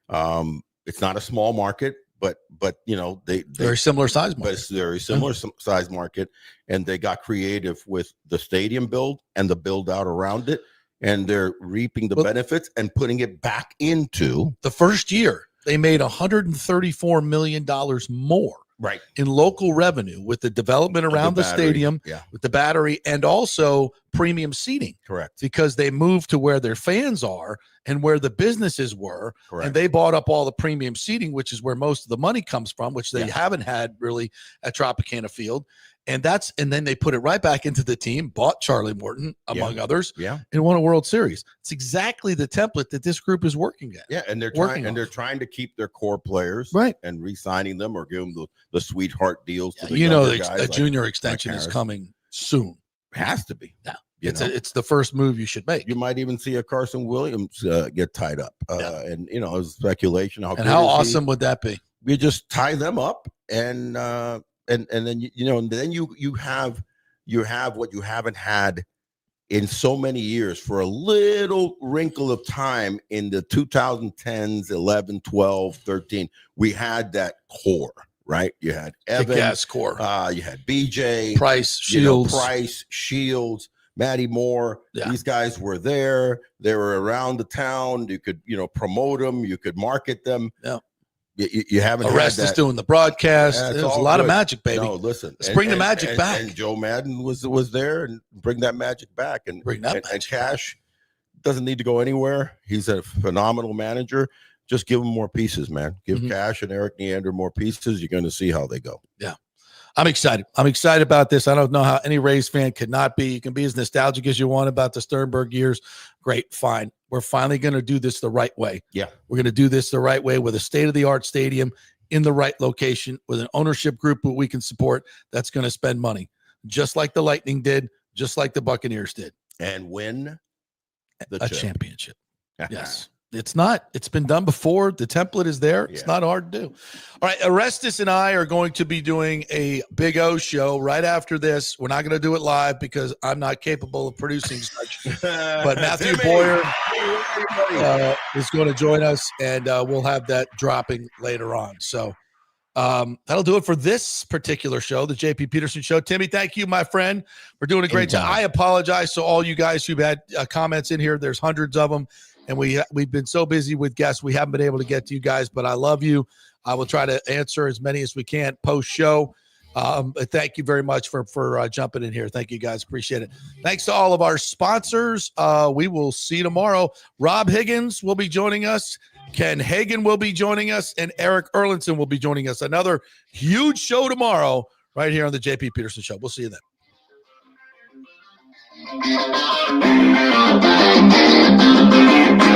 it's not a small market, but they very similar size market. But it's very similar size market, and they got creative with the stadium build and the build out around it, and they're reaping the benefits and putting it back into the first year. They made $134 million more in local revenue with the development around the stadium, with the battery, and also premium seating. Correct. Because they moved to where their fans are and where the businesses were. Correct. And they bought up all the premium seating, which is where most of the money comes from, which they haven't had really at Tropicana Field. And then they put it right back into the team, bought Charlie Morton, among others, and won a World Series. It's exactly the template that this group is working at. Yeah, and they're trying to keep their core players and re-signing them or give them the sweetheart deals. To the guys junior extension is coming soon. It has to be. Yeah, it's the first move you should make. You might even see a Carson Williams get tied up. And it was speculation. How awesome would that be? You just tie them up and then you have what you haven't had in so many years for a little wrinkle of time in the 2010s, 11, 12, 13. We had that core, right? You had Evan, core. You had BJ, Price, Shields, Matty Moore. These guys were there. They were around the town. You could, promote them. You could market them. Yeah. You haven't Orestes doing the broadcast. There's a lot of magic, baby. No, listen. Let's bring the magic back. And Joe Madden was there and bring that magic back. And and Cash doesn't need to go anywhere. He's a phenomenal manager. Just give him more pieces, man. Give Cash and Eric Neander more pieces. You're going to see how they go. Yeah. I'm excited. I'm excited about this. I don't know how any Rays fan could not be. You can be as nostalgic as you want about the Sternberg years. Great, fine. We're finally going to do this the right way. Yeah. We're going to do this the right way with a state-of-the-art stadium in the right location with an ownership group that we can support that's going to spend money, just like the Lightning did, just like the Buccaneers did. And win a championship. Yes. It's been done before. The template is there. It's not hard to do. All right. Orestes and I are going to be doing a Big O show right after this. We're not going to do it live because I'm not capable of producing such. But Matthew Boyer is going to join us, and we'll have that dropping later on. So that'll do it for this particular show, the JP Peterson Show. Timmy, thank you, my friend, for doing a great job. I apologize to all you guys who've had comments in here. There's hundreds of them. And we've been so busy with guests, we haven't been able to get to you guys, but I love you. I will try to answer as many as we can post-show. Thank you very much for jumping in here. Thank you, guys. Appreciate it. Thanks to all of our sponsors. We will see you tomorrow. Rob Higgins will be joining us. Ken Hagan will be joining us. And Eric Erlinson will be joining us. Another huge show tomorrow right here on the JP Peterson Show. We'll see you then. Thank you.